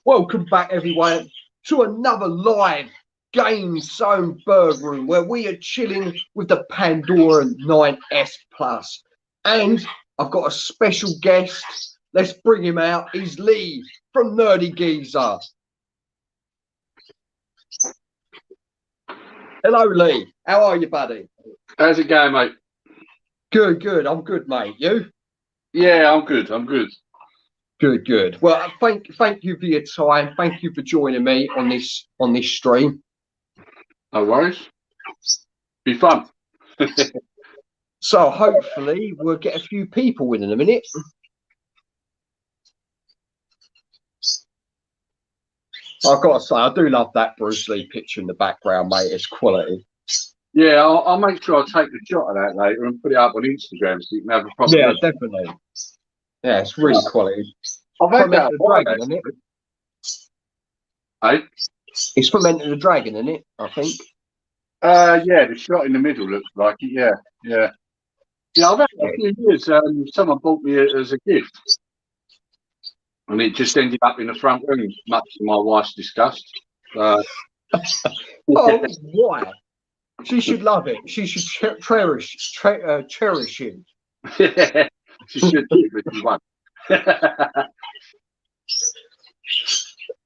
Welcome back, everyone, to another live GameZone Birdroom where we are chilling with the Pandora 9S Plus. And I've got a special guest. Let's bring him out. He's Lee from Nerdy Geezer. Hello, Lee. How are you, buddy? How's it going, mate? Good, good. I'm good, mate. You? Yeah, I'm good. I'm good. Good, good. Well, thank you for your time. Thank you for joining me on this stream. No worries. Be fun. So hopefully we'll get a few people in a minute. I've got to say, I do love that Bruce Lee picture in the background, mate. It's quality. Yeah, I'll make sure I take a shot of that later and put it up on Instagram so you can have a proper Yeah, look. definitely. Yeah, it's really quality. I've had that. The Dragon, isn't it? Hey? It's from Enter the Dragon, isn't it? I think. Yeah, the shot in the middle looks like it. Yeah, yeah. Yeah, I've had it a few years. Someone bought me it as a gift, and it just ended up in the front room, much to my wife's disgust. Oh, why? She should love it. She should cherish him. She should keep it in one.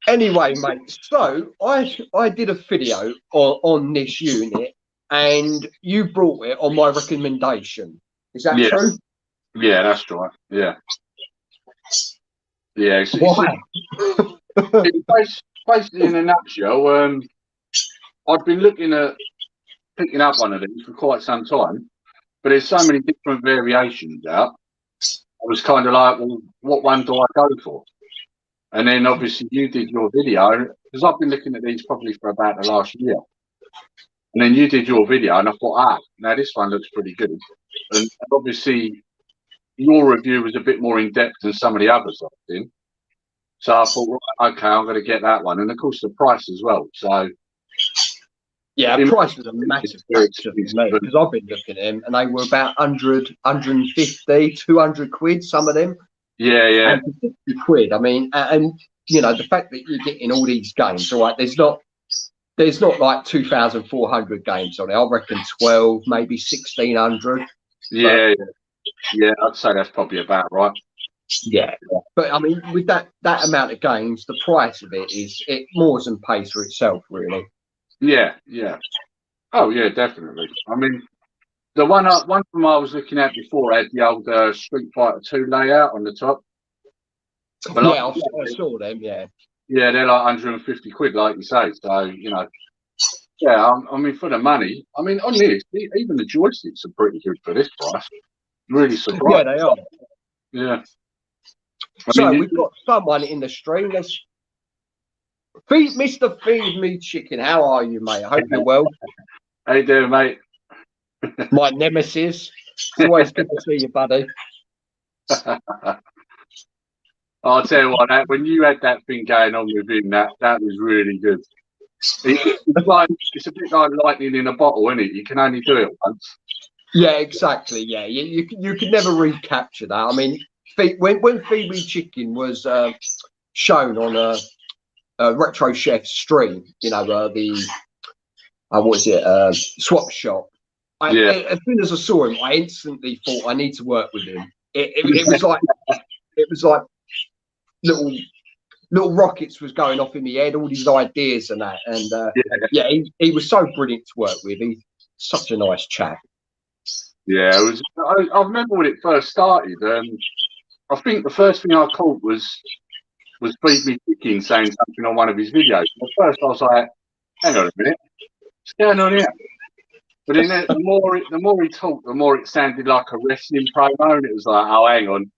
Anyway, mate, so I did a video on this unit and you brought it on my recommendation. Is that true? Yeah, that's right. Yeah. Yeah. Why? Basically, in a nutshell, I've been looking at picking up one of these for quite some time, but there's so many different variations out. I was kind of like, well, what one do I go for? And then obviously you did your video, because I've been looking at these probably for about the last year. And then you did your video and I thought, now this one looks pretty good. And obviously your review was a bit more in depth than some of the others I've seen. So I thought, right, okay, I'm going to get that one. And of course the price as well. So yeah, price was a massive factor for me because I've been looking at them and they were about 100, 150, 200 quid, some of them. Yeah, yeah. And for 50 quid, I mean, and you know, the fact that you're getting all these games, all right, there's not like 2,400 games on it. I reckon 12, maybe 1,600. Yeah, yeah, I'd say that's probably about right. Yeah, but I mean, with that amount of games, the price of it more than pays for itself, really. Yeah, yeah. Oh, yeah, definitely. I mean, the one from I was looking at before had the old Street Fighter 2 layout on the top. But yeah, I saw them. Yeah. Yeah, they're like 150 quid, like you say. So you know, yeah. I mean, for the money, I mean, on this, even the joysticks are pretty good for this price. Really surprised. Yeah, they are. Yeah. So we've got someone in the stream. Let's Mr. Feed Me Chicken. How are you, mate? I hope you're well. How you doing, mate? My nemesis. It's always good to see you, buddy. I'll tell you what, when you had that thing going on with him, that was really good. It's a bit like lightning in a bottle, isn't it? You can only do it once. Yeah, exactly. Yeah, you can never recapture that. I mean, when Feed Me Chicken was shown on a Retro Chef stream, you know, what was it? Swap Shop. As soon as I saw him, I instantly thought I need to work with him. It was like little rockets was going off in my head, all these ideas and that. And yeah, he was so brilliant to work with. He's such a nice chap. Yeah, it was. I remember when it first started. I think the first thing I caught was Feed Me Chicken saying something on one of his videos. At first, I was like, "Hang on a minute, what's going on here?" But then the more he talked, the more it sounded like a wrestling promo, and it was like, "Oh, hang on,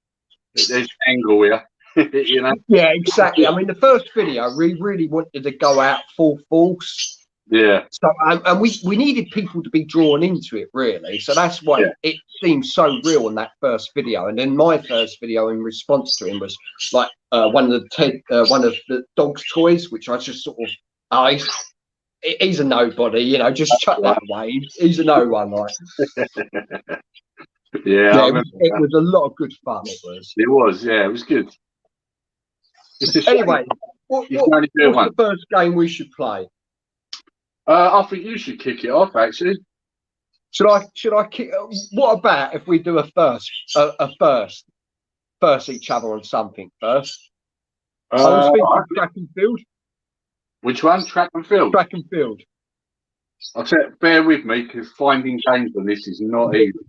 there's angle here." You know? Yeah, exactly. I mean, the first video, we really wanted to go out full force. Yeah. So, and we needed people to be drawn into it, really. So that's why it seemed so real in that first video. And then my first video in response to him was like one of the dog's toys, which I just sort of, he's a nobody, you know, just chuck that away. He's a no one, like. Yeah, it was a lot of good fun. It was. It was, yeah, it was good. Anyway, You can only do what's one. the first game we should play? I think you should kick it off, actually. Should I kick? What about if we do a first each other on something first? I was thinking track and field. Which one? Track and field? Track and field. I'll say, bear with me, because finding games on this is not easy.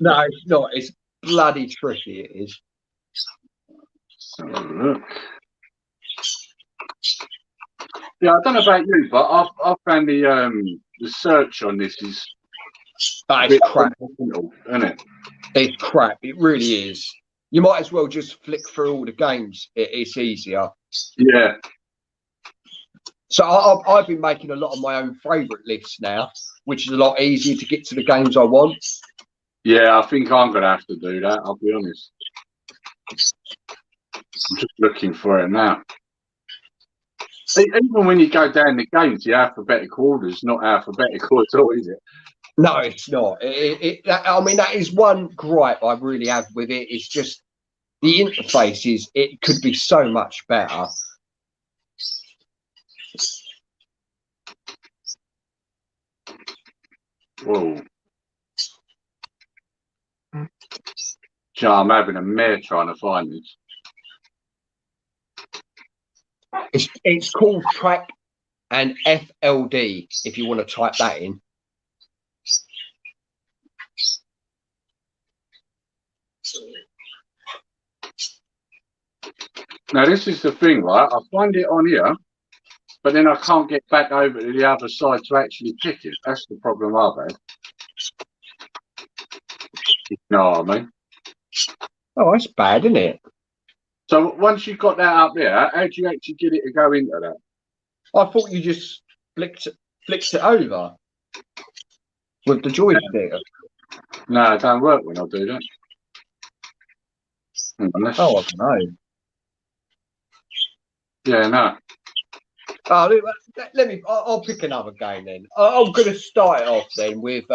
No, it's not. It's bloody tricky, it is. Look. Yeah, I don't know about you, but I've found the search on this is It's crap, isn't it? It's crap. It really is. You might as well just flick through all the games. It's easier. Yeah. So I've been making a lot of my own favourite lists now, which is a lot easier to get to the games I want. Yeah, I think I'm going to have to do that, I'll be honest. I'm just looking for it now. Even when you go down the games, the alphabetical order is not alphabetical at all, is it? No, it's not. I mean, that is one gripe I really have with it. It's just the interface it could be so much better. Whoa. Gee, I'm having a mare trying to find this. It's called Track and FLD, if you want to type that in. Now, this is the thing, right? I find it on here, but then I can't get back over to the other side to actually pick it. That's the problem I've had. You know what I mean? Oh, that's bad, isn't it? So once you've got that up there, how do you actually get it to go into that? I thought you just flicked it over with the joystick. No, it don't work when I do that. Unless... Oh, I don't know. Yeah, no. Oh, let me. I'll pick another game then. I'm going to start it off then with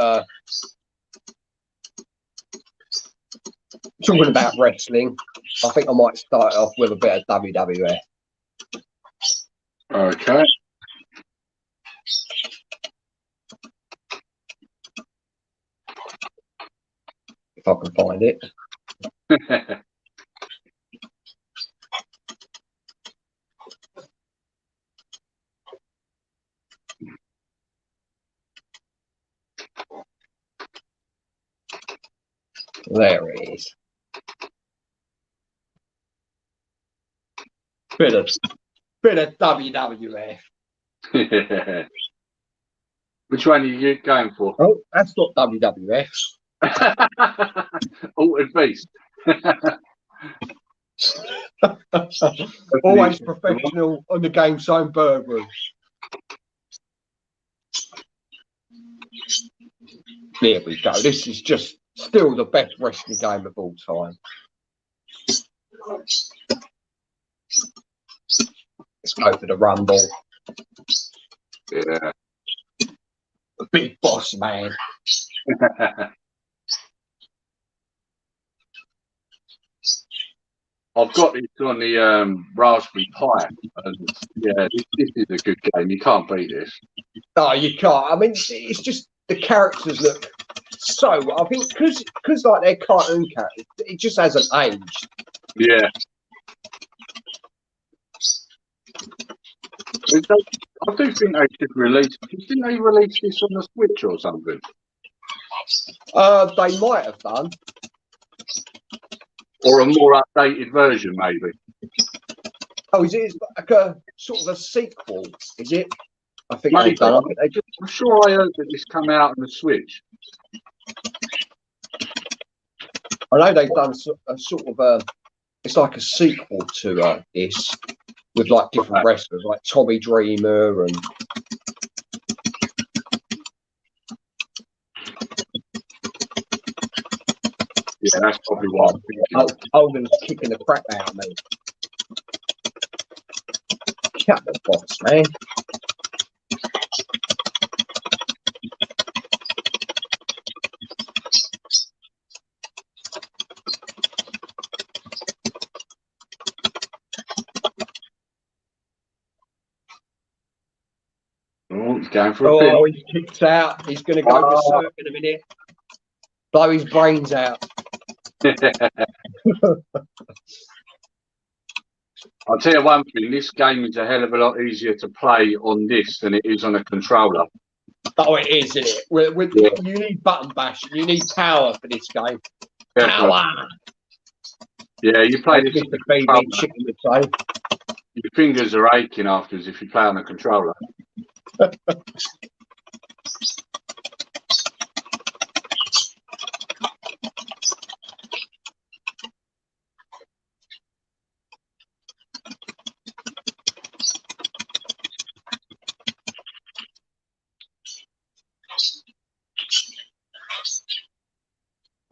talking about wrestling. I think I might start it off with a bit of WWF. Okay. If I can find it. There it is. Bit of WWF. Which one are you going for? Oh, that's not WWF. Altered Beast. Always professional on the GameZone Birdroom. There we go. This is just still the best wrestling game of all time. Let's go for the Rumble. Yeah. The big boss man. I've got this on the Raspberry Pi. Yeah, this is a good game. You can't beat this. Oh, you can't. I mean, it's just the characters look so. I think because like they're cartoon characters, it just hasn't aged. Yeah. I do think they should release. Didn't they release this on the Switch or something? They might have done. Or a more updated version, maybe. Oh, is it like a sort of a sequel? Is it? I think Maybe. they've done. I think they just. I'm sure I heard that this come out on the Switch. I know they've done a sort of a. It's like a sequel to this, with like different wrestlers, like Tommy Dreamer and. Yeah, that's probably what I'm thinking. Hogan's kicking the crap out of me. Cut the box, man. he's going for a Oh, pin. he kicks out. He's going to go berserk in a minute. Blow his brains out. I'll tell you one thing, this game is a hell of a lot easier to play on this than it is on a controller. Oh, it is, isn't it? You need button bash. You need power for this game. Definitely. Power. Yeah, you play this on the chicken would say. Your fingers are aching afterwards if you play on a controller.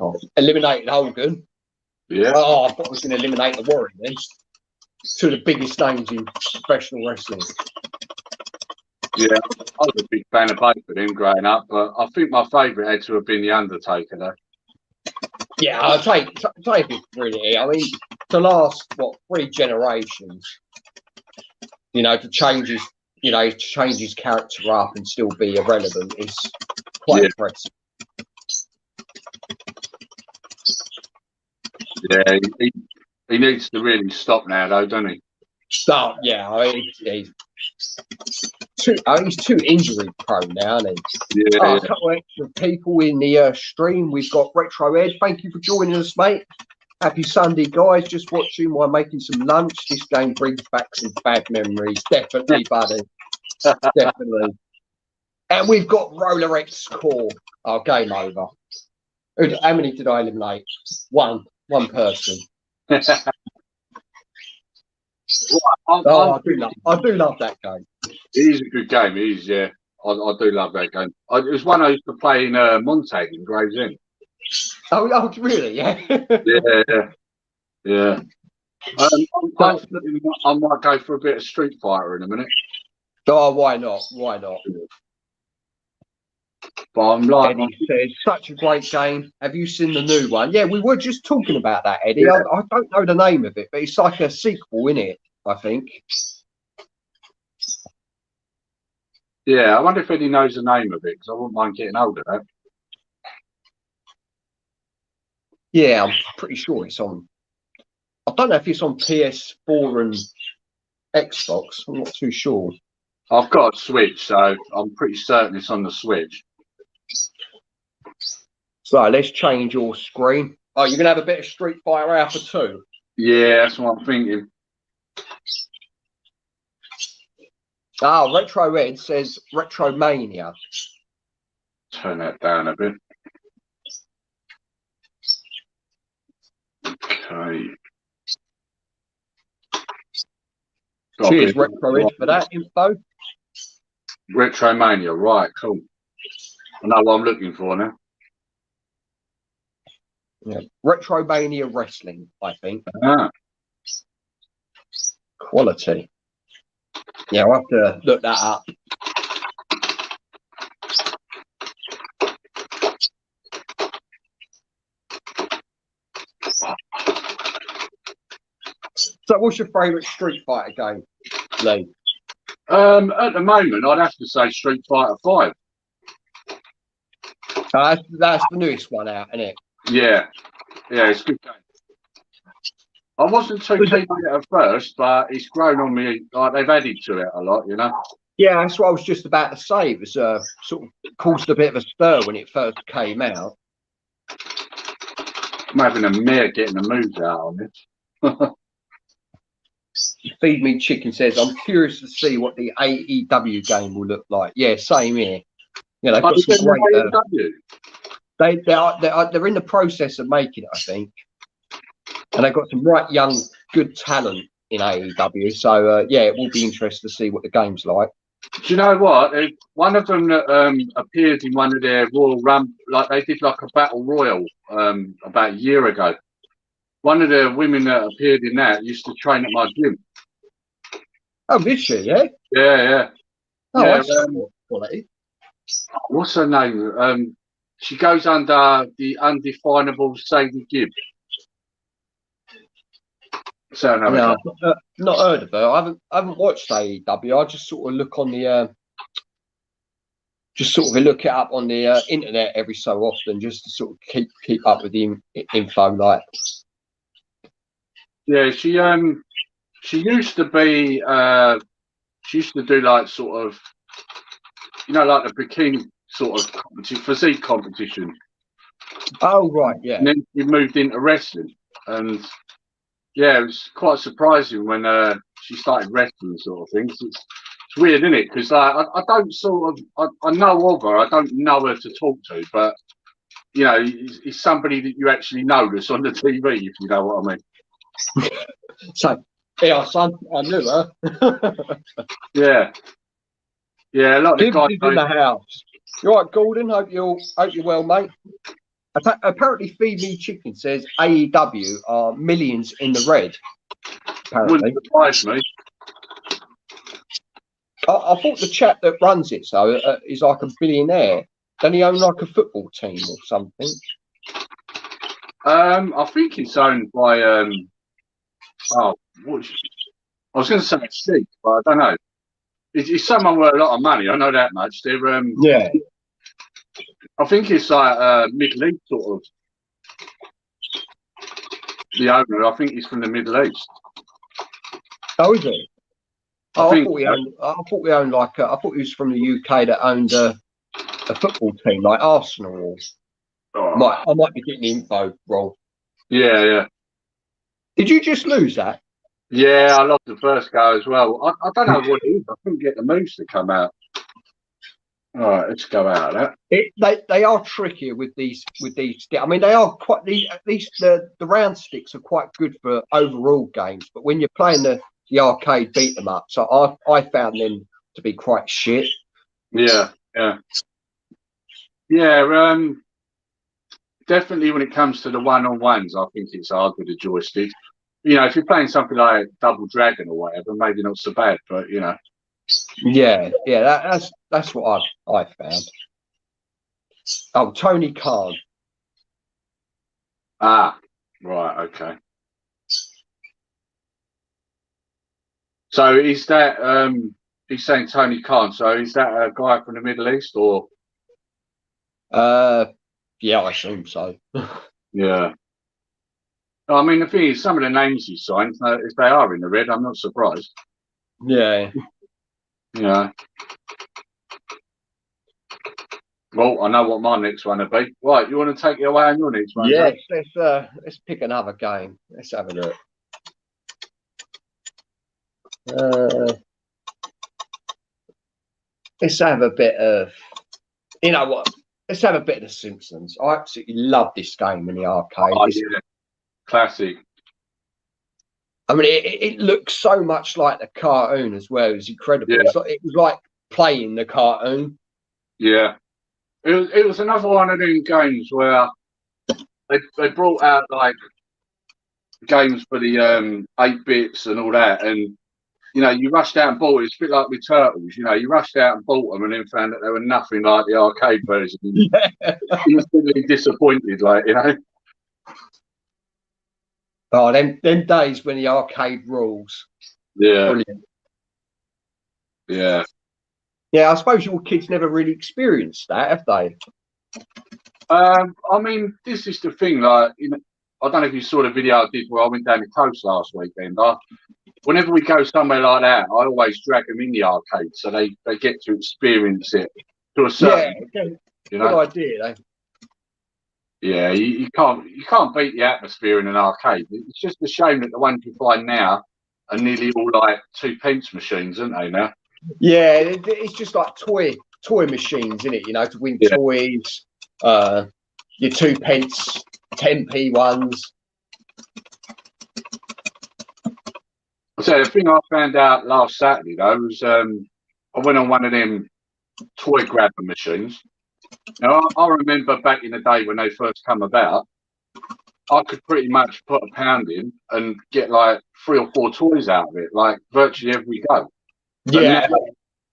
Oh, eliminated Hogan. Yeah. Oh, I thought I was going to eliminate the Warrior then. Two of the biggest names in professional wrestling. Yeah, I was a big fan of both of them growing up, but I think my favourite had to have been The Undertaker, though. Yeah, I'll take it really. I mean, to last, 3 generations, to change his character up and still be irrelevant is quite impressive. Yeah, he needs to really stop now, though, doesn't he? So, yeah, I mean, he's too injury prone now, isn't he? Yeah. A couple of extra people in the stream. We've got Retro Ed. Thank you for joining us, mate. Happy Sunday, guys. Just watching while making some lunch. This game brings back some bad memories. Definitely, buddy. Definitely. And we've got Roller X Core. Oh, game over. How many did I eliminate? One person. I do love that game. It is a good game. It is, yeah. I do love that game. It was one I used to play in Montag in Gravesend. Oh, really? Yeah. Yeah. I might go for a bit of Street Fighter in a minute. Oh, why not? Why not? But I'm like, Eddie says, such a great game. Have you seen the new one? Yeah, we were just talking about that, Eddie. Yeah. I don't know the name of it, but it's like a sequel, isn't it? I think. Yeah, I wonder if Eddie knows the name of it, because I wouldn't mind getting hold of that. Yeah, I'm pretty sure it's on. I don't know if it's on PS4 and Xbox. I'm not too sure. I've got a Switch, so I'm pretty certain it's on the Switch. So let's change your screen. Oh, you're gonna have a bit of Street Fighter Alpha 2. Yeah, that's what I'm thinking. Retro Ed says Retro Mania. Turn that down a bit. Okay. Cheers, Retro Ed, for that info. Retromania, right, cool. I know what I'm looking for now. Yeah. Retromania Wrestling, I think. Ah. Quality. Yeah, I'll have to look that up. So what's your favourite Street Fighter game, Lee? At the moment, I'd have to say Street Fighter 5. That's the newest one out, isn't it? Yeah, it's a good game. I wasn't too keen on it at first, but it's grown on me. Like they've added to it a lot, Yeah, that's what I was just about to say. It was sort of caused a bit of a stir when it first came out. I'm having a mare getting the moves out on it. Feed Me Chicken says, I'm curious to see what the AEW game will look like. Yeah, same here. They've got some great. They're in the process of making it, I think, and they've got some right young, good talent in AEW. So yeah, it will be interesting to see what the game's like. Do you know what? One of them that appeared in one of their Royal Rumble, like they did like a Battle Royal about a year ago. One of the women that appeared in that used to train at my gym. Oh, did she? Yeah. Yeah. Oh, yeah, that's quality. What's her name? She goes under the undefinable Sadie Gibb. So no, I've not heard of her. I haven't watched AEW. I just sort of look on the just sort of look it up on the internet every so often, just to sort of keep up with the info. Like, yeah, she used to be she used to do like sort of, you know, like the bikini sort of physique competition. oh right, yeah. And then she moved into wrestling, and yeah, it was quite surprising when she started wrestling sort of things. It's weird, isn't it? Because like, I don't sort of, I know of her, I don't know her to talk to, but you know, it's somebody that you actually know that's on the TV, if you know what I mean. So, yeah, son, I knew her. Yeah, yeah. A lot of the guys In the house. You all right, Gordon? Hope you're well, mate. Apparently, Feed Me Chicken says AEW are millions in the red. Apparently, wouldn't surprise me. I thought the chap that runs it is like a billionaire. Doesn't he own like a football team or something? I think it's owned by oh, I was going to say Steve, but I don't know. It's someone with a lot of money. I know that much. They're Yeah. I think it's like Middle East sort of. The owner, I think he's from the Middle East. Oh, is he? I thought we owned like I thought he was from the UK that owned a football team like Arsenal. Or I might be getting the info wrong. Yeah, yeah. Did you just lose that? Yeah, I lost the first go as well. I don't know what it is. I couldn't get the moves to come out. All right, let's go out of that. They are trickier with these I mean, they are quite at least the round sticks are quite good for overall games, but when you're playing the arcade beat them up, so I found them to be quite shit. Yeah, yeah, yeah. Definitely when it comes to the one-on-ones, I think it's hard with the joystick. You know, if you're playing something like Double Dragon or whatever, maybe not so bad, but you know. Yeah, that's what I found. Oh, Tony Khan. Ah, right, okay. So is that he's saying Tony Khan, so is that a guy from the Middle East or yeah, I assume so. yeah. I mean the thing is some of the names he signed, if they are in the red, I'm not surprised. Yeah. Yeah. Well, I know what my next one will be. Right, you want to take it away on your next one? Yes, let's pick another game. Let's have a look. Let's have a bit of, you know what? Let's have a bit of The Simpsons. I absolutely love this game in the arcade. Oh, yeah. Classic. I mean, it looks so much like the cartoon as well. It was incredible. Yeah. It was like playing the cartoon. Yeah. It was another one of them games where they brought out like games for the 8-bits and all that, and you know, you rushed out and bought it. It's a bit like with Turtles, you know, you rushed out and bought them and then found that they were nothing like the arcade version. Yeah. Instantly disappointed, like, you know. Oh, them days when the arcade rules. Yeah. Brilliant. Yeah. Yeah, I suppose your kids never really experienced that, have they? I mean, this is the thing, like, you know, I don't know if you saw the video I did where I went down the coast last weekend. Whenever we go somewhere like that, I always drag them in the arcade so they get to experience it to a certain. Yeah, you know? Good idea. Eh? Yeah, you can't beat the atmosphere in an arcade. It's just a shame that the ones you find now are nearly all like 2p machines, aren't they now? Yeah, it's just like toy machines, isn't it? You know, to win toys, your 2p, 10p ones. So the thing I found out last Saturday though was I went on one of them toy grabber machines. Now I remember back in the day when they first come about, I could pretty much put a pound in and get like 3 or 4 toys out of it, like virtually every go. Yeah.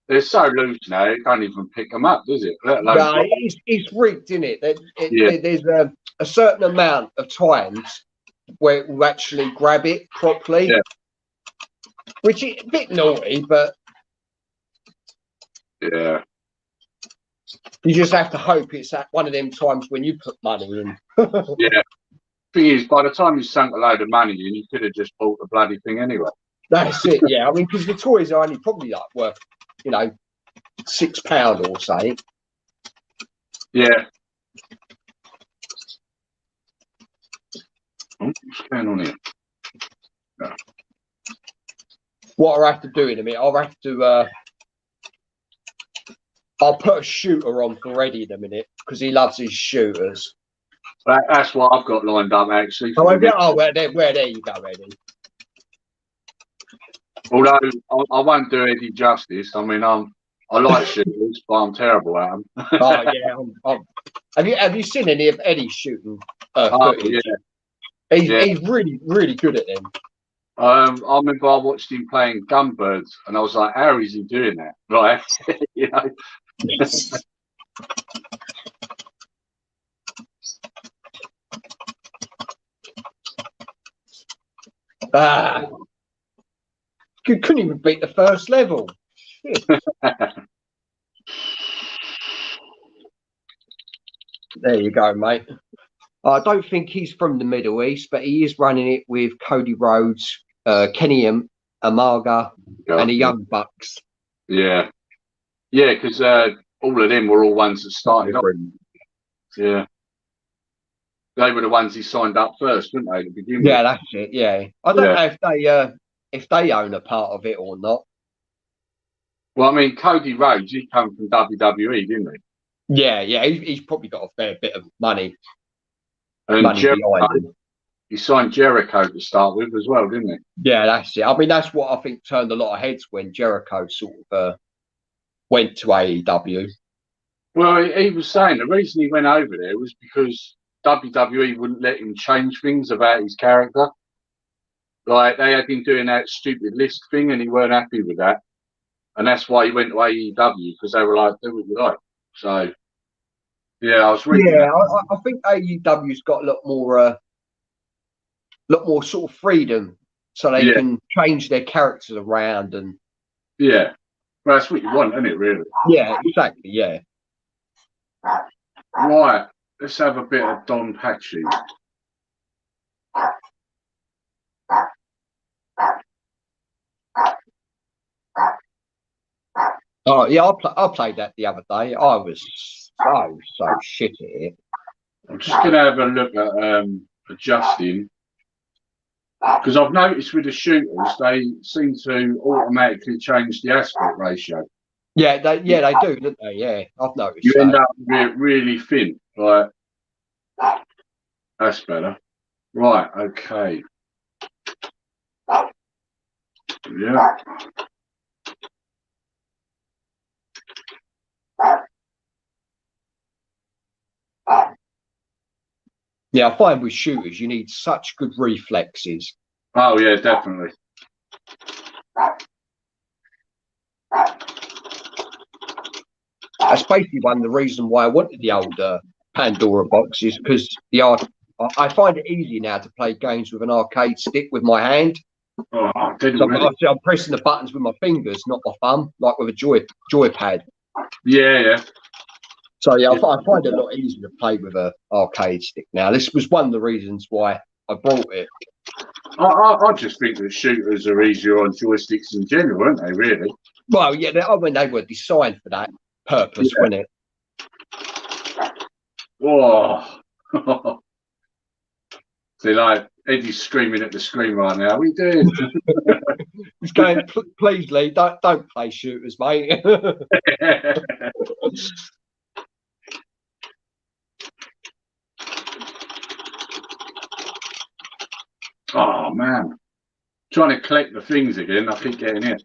They're so loose now, you can't even pick them up, does it? No, it's rigged, isn't it? There's a certain amount of times where it will actually grab it properly, which is a bit naughty, but yeah. You just have to hope it's at one of them times when you put money in. Yeah. Thing is, by the time you sunk a load of money in, you could have just bought the bloody thing anyway. That's it. Yeah, I mean, because the toys are only probably like worth, you know, £6 or something. Yeah. Oh, what's going on here? No. What I have to do in a minute, I'll have to. I'll put a shooter on for Eddie in a minute because he loves his shooters. That's what I've got lined up actually. Oh, well, there you go, Eddie. Although I won't do Eddie justice. I mean, I like shooters, but I'm terrible at them. Oh yeah. Have you seen any of Eddie's shooting footage? Yeah. He's really good at them. I remember I watched him playing Gunbirds, and I was like, "How is he doing that?" Right, you know. Couldn't even beat the first level. There you go, mate. I don't think he's from the Middle East, but he is running it with Cody Rhodes, Kenny Amaga, and the Young Bucks. Yeah, because all of them were all ones that started off. Yeah, they were the ones he signed up first, weren't they? To begin with? Yeah, that's it. Yeah, I don't know if they own a part of it or not. Well, I mean, Cody Rhodes, he came from WWE, didn't he? Yeah, he's probably got a fair bit of money. And Jericho, he signed Jericho to start with as well, didn't he? Yeah, that's it. I mean, that's what I think turned a lot of heads when Jericho sort of went to AEW. Well, he was saying the reason he went over there was because WWE wouldn't let him change things about his character. Like, they had him doing that stupid list thing and he weren't happy with that. And that's why he went to AEW, because they were like, do what you like. So, yeah, I was reading. Yeah, I think AEW's got a lot more sort of freedom, so they can change their characters around and. Yeah, well, that's what you want, isn't it? Really? Yeah, exactly. Yeah. Right, let's have a bit of Don Patchy. Oh yeah, I played that the other day. I was so shit at it. I'm just gonna have a look at adjusting, because I've noticed with the shooters they seem to automatically change the aspect ratio. Yeah, they do, don't they? Yeah, I've noticed. You end up with it really thin, right? That's better. Right, okay. Yeah. Yeah, I find with shooters you need such good reflexes. Oh yeah, definitely. That's basically one of the reasons why I wanted the old Pandora box, is because I find it easy now to play games with an arcade stick with my hand. Oh, I didn't so I'm pressing the buttons with my fingers, not my thumb, like with a joypad. Yeah. So yeah, I find it a lot easier to play with an arcade stick now. This was one of the reasons why I bought it. I just think that shooters are easier on joysticks in general, aren't they? Really? Well, yeah, they were designed for that purpose, weren't it? Oh. So like Eddie's screaming at the screen right now. We doing? He's going, please, Lee, don't play shooters, mate. Oh man, trying to collect the things again. I keep getting it.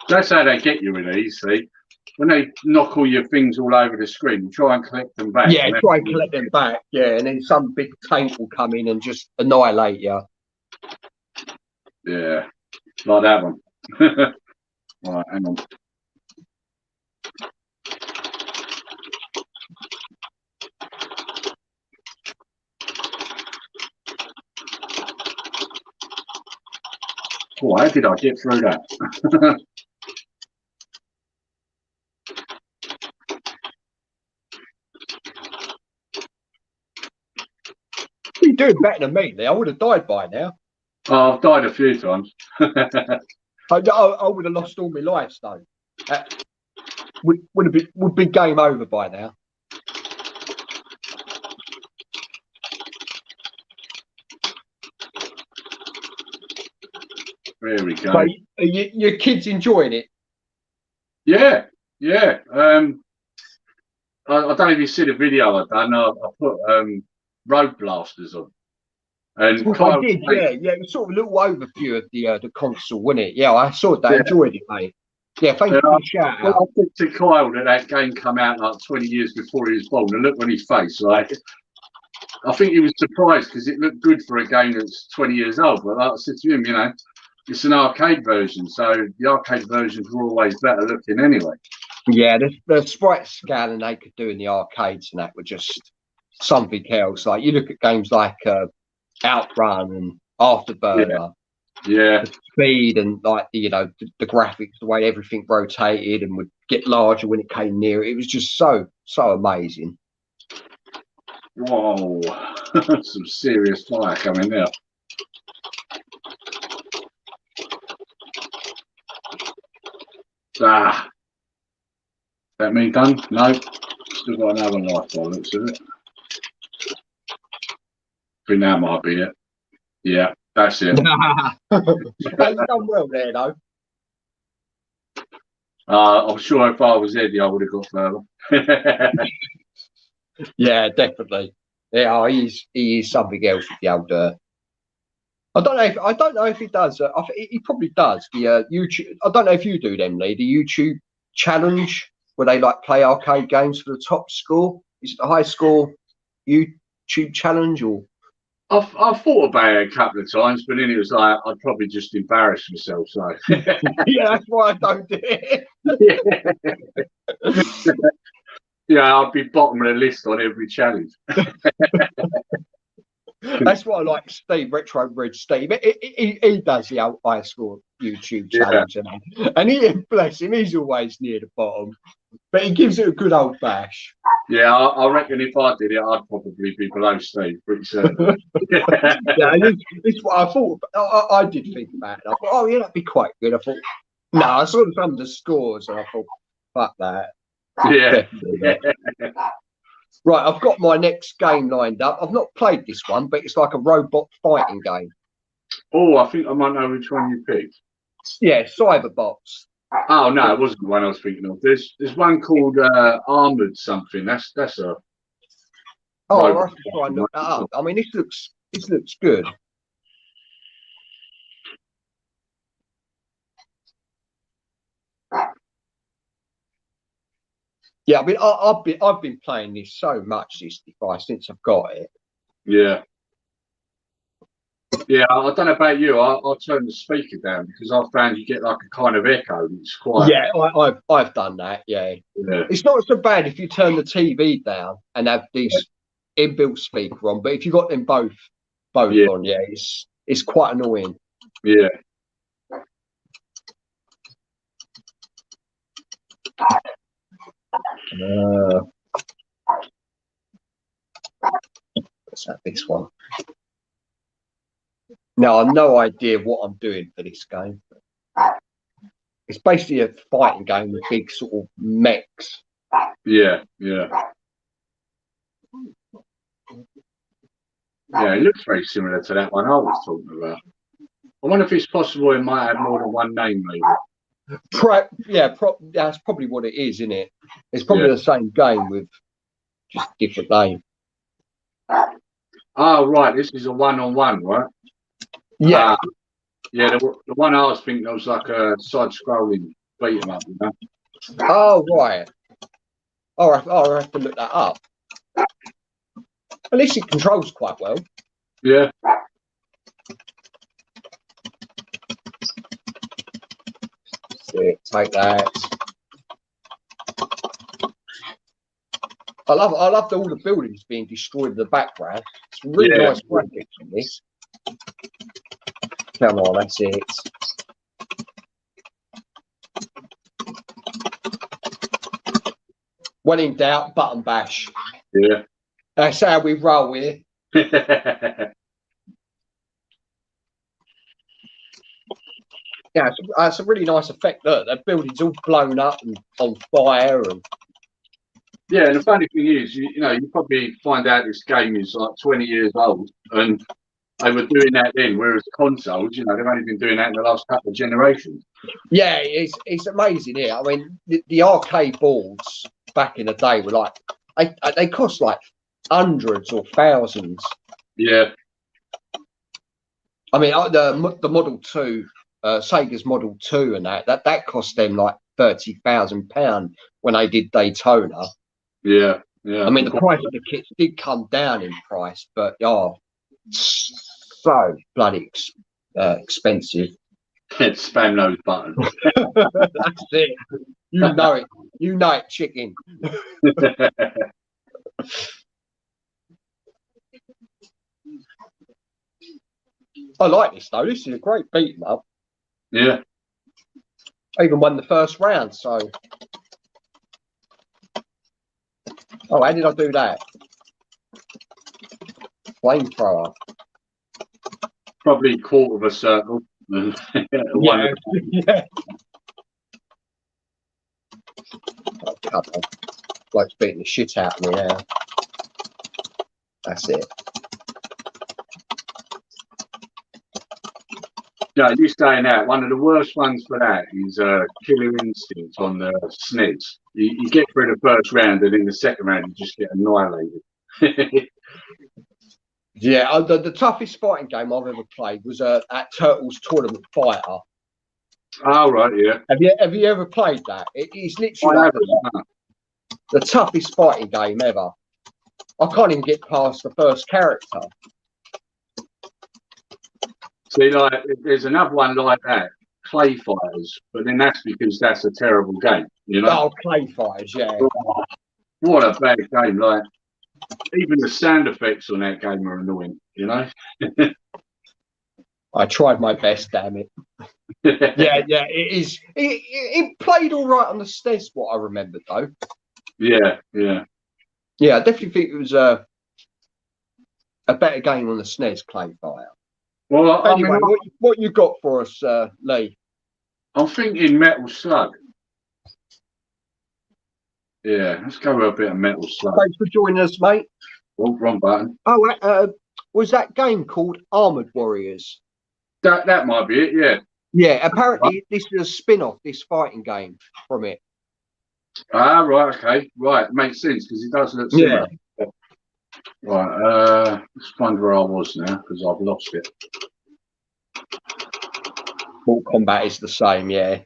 That's how they get you with these. See, when they knock all your things all over the screen, you try and collect them back. Yeah, try and collect them back. Yeah, and then some big tank will come in and just annihilate you. Yeah, like that one. Right, hang on. Oh, how did I get through that? doing better than me, Lee. I would have died by now. Oh, I've died a few times. I would have lost all my lives though. Would be game over by now. There we go. So your kids enjoying it? Yeah, yeah. I don't know if you see the video I've done. I put road blasters on. And I did, yeah. It was sort of a little overview of the console, wasn't it? Yeah, I saw that. Yeah. Enjoyed it, mate. Yeah, thank you for the shout out. I said to Kyle that game come out like 20 years before he was born, and look on his face, like I think he was surprised because it looked good for a game that's 20 years old. But like I said to him, you know, it's an arcade version, so the arcade versions were always better looking anyway. Yeah, the sprite scaling they could do in the arcades and that were just something else. Like you look at games like Outrun and Afterburner, yeah, the speed and like the graphics, the way everything rotated and would get larger when it came near. It was just so amazing. Whoa, some serious fire coming there. That me done? No, still got another life by the looks of it. I think that might be it. Yeah, that's it. You've done well there, though. I'm sure if I was Eddie, I would have got further. Yeah, definitely. Yeah, he is something else with the old. I don't know if he does. He probably does. The YouTube. I don't know if you do them, Lee. The YouTube challenge where they like play arcade games for the top score. Is it the high score YouTube challenge or? I've thought about it a couple of times, but then it was like I'd probably just embarrass myself. So yeah, that's why I don't do it. Yeah, I'd be bottom of the list on every challenge. That's what I like, Steve, Retro Bridge Steve. He does the high score YouTube challenge, and he, bless him, he's always near the bottom, but he gives it a good old bash. Yeah, I reckon if I did it, I'd probably be below Steve, pretty certain. Yeah, it's what I thought. I did think about it. I thought, oh yeah, that'd be quite good. I thought, no, I saw some of the scores, and I thought, fuck that. Yeah. Right, I've got my next game lined up. I've not played this one, but it's like a robot fighting game. Oh, I think I might know which one you picked. Yeah, Cyberbots. Oh no, it wasn't the one I was thinking of. There's one called Armored something. That's a. Oh, I'll have to try and look that up. I mean, this looks good. Yeah, I mean, I've been playing this so much, this device, since I've got it. Yeah. Yeah, I don't know about you. I'll turn the speaker down because I found you get like a kind of echo. It's quite. Yeah, I've done that. Yeah. It's not so bad if you turn the TV down and have this inbuilt speaker on, but if you got them both on, yeah, it's quite annoying. Yeah. Let's have this one. Now, I've no idea what I'm doing for this game. It's basically a fighting game with big sort of mechs. Yeah, yeah. Yeah, it looks very similar to that one I was talking about. I wonder if it's possible it might have more than one name, maybe. That's probably what it is, isn't it? It's probably the same game with just different name. Oh, right. This is a one-on-one, right? Yeah. Yeah, the one I was thinking was like a side-scrolling beat 'em up, you know? Oh, right. I'll have to look that up. At least it controls quite well. Yeah. Take that. I love all the buildings being destroyed in the background. It's really nice graphics in this. Come on, that's it. When in doubt, button bash. Yeah. That's how we roll here. Yeah, it's a really nice effect. Look, the building's all blown up and on fire. And Yeah, and the funny thing is, you know, you probably find out this game is like 20 years old, and they were doing that then, whereas consoles, you know, they've only been doing that in the last couple of generations. yeah, it's amazing here. I mean, the arcade boards back in the day were like they cost like hundreds or thousands. Yeah. I mean, the Model 2, Sega's Model 2 and that cost them like £30,000 when they did Daytona. Yeah, yeah. I mean, the price of the kits did come down in price, but so bloody expensive. Spam those buttons. That's it. You know it. You know it, chicken. I like this though. This is a great beat 'em up. Yeah. I even won the first round. So, oh, how did I do that? Flamethrower. Probably quarter of a circle. Yeah. Yeah. Oh, come on. Bloke's beating the shit out of me now. That's it. Yeah, you saying that one of the worst ones for that is Killer Instinct on the SNES. You get through the first round, and in the second round, you just get annihilated. Yeah, the toughest fighting game I've ever played was at Turtles Tournament Fighter. Oh, right, yeah. Have you ever played that? It is literally I like haven't. the toughest fighting game ever. I can't even get past the first character. See, like, there's another one like that, Clay Fighters, but then that's because that's a terrible game, you know? Oh, Clay Fighters, yeah. Oh, what a bad game. Like, even the sound effects on that game are annoying, you know? I tried my best, damn it. Yeah, it is. It played all right on the SNES, what I remember, though. Yeah, yeah. Yeah, I definitely think it was a better game on the SNES, Clay Fighter. Well, Anyway, I mean, what you got for us, Lee? I'm thinking Metal Slug. Yeah, let's go with a bit of Metal Slug. Thanks for joining us, mate. Oh, wrong button. Oh, was that game called Armored Warriors? That might be it, yeah. Yeah, apparently this is a spin-off, this fighting game from it. Ah, right, okay. Right, makes sense, because it does look similar. Yeah. Right, let's find where I was now, because I've lost it. Mortal Kombat is the same, yeah.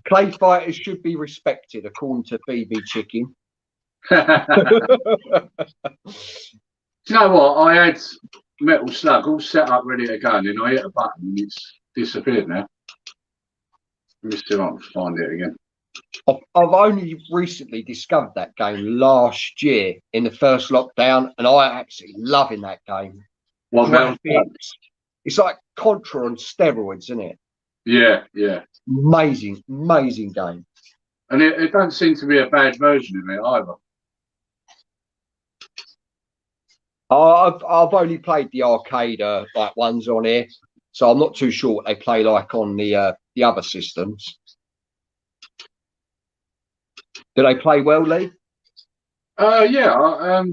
Clay fighters should be respected, according to Phoebe Chicken. Do you know what? I had Metal Slug all set up, ready to go, and then I hit a button and it's disappeared now. Let me see if I can find it again. I've only recently discovered that game last year in the first lockdown, and I absolutely loving that game. What, it's like Contra on steroids, isn't it? Yeah, yeah. Amazing, amazing game. And it don't seem to be a bad version of it either. I've only played the arcade like ones on here, so I'm not too sure what they play like on the other systems. Do they play well, Lee? Yeah. What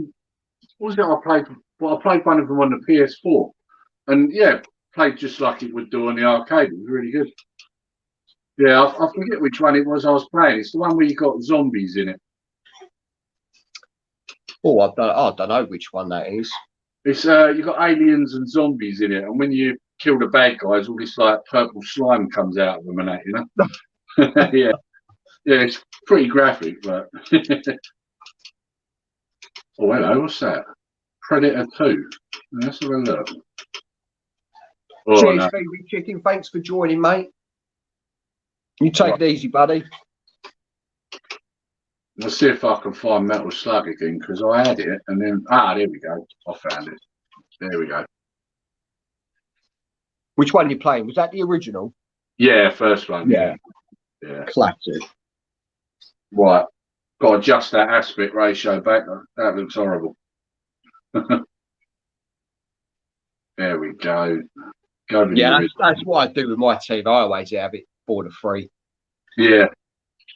was it I played? Well, I played one of them on the PS4, and yeah, played just like it would do on the arcade. It was really good. Yeah, I forget which one it was I was playing. It's the one where you got zombies in it. Oh, I don't know which one that is. It's you got aliens and zombies in it, and when you kill the bad guys, all this like purple slime comes out of them and that, you know. Yeah, yeah, it's pretty graphic, but. Oh, hello, what's that? Predator 2. Let's have a look. Oh, Cheers, no. Phoebe Chicken. Thanks for joining, mate. You take it easy, buddy. Let's see if I can find Metal Slug again, because I had it, and then there we go. I found it. There we go. Which one are you playing? Was that the original? Yeah, first one. Yeah. Yeah. Classic. Right. Got to adjust that aspect ratio back. That looks horrible. There we go. Go with Yeah, you. that's what I do with my TV. I always have it 4 to 3. Yeah.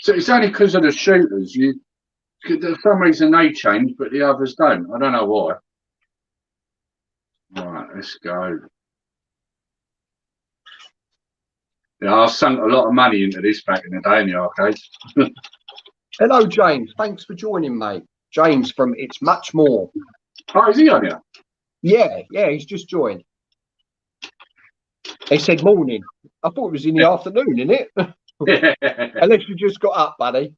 So it's only because of the shooters. For some reason they change, but the others don't. I don't know why. Right, let's go. Yeah, I sunk a lot of money into this back in the day in the arcade. Hello, James. Thanks for joining, mate. James from It's Much More. Oh, is he on here? Yeah, he's just joined. He said morning. I thought it was in the afternoon, innit? Unless you just got up, buddy.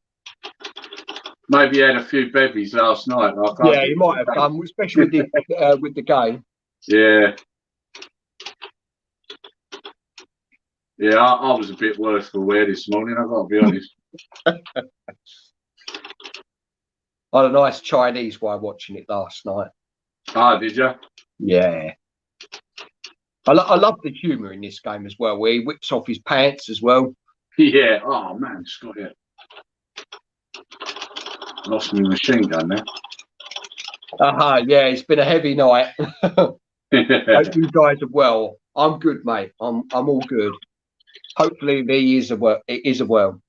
Maybe he had a few bevies last night. Yeah, he might have done, especially with the game. Yeah. Yeah, I was a bit worse for wear this morning, I've got to be honest. I had a nice Chinese while watching it last night. Ah, did you? Yeah. I love the humour in this game as well, where he whips off his pants as well. Yeah. Oh, man, Scott, yeah. Lost my machine gun there. Yeah, it's been a heavy night. Hope you guys are well. I'm good, mate. I'm all good. Hopefully it is a well.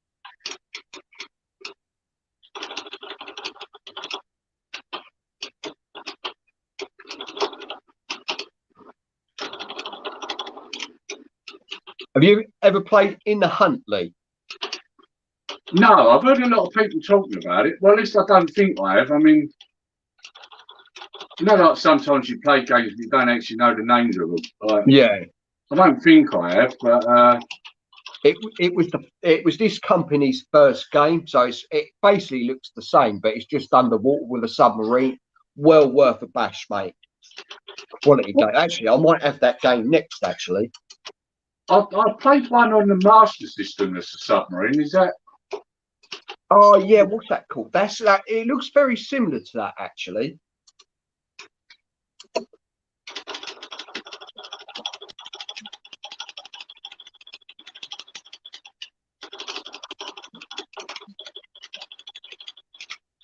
Have you ever played In the Hunt, Lee? No, I've heard a lot of people talking about it. Well, at least I don't think I have. I mean, you know, like sometimes you play games but you don't actually know the names of them. Like, Yeah. I don't think I have, but it was this company's first game, so it basically looks the same, but it's just underwater with a submarine. Well worth a bash, mate. Quality game. Actually, I might have that game next. Actually, I played one on the Master System that's a submarine. Is that? Oh yeah, what's that called? That's that. It looks very similar to that, actually.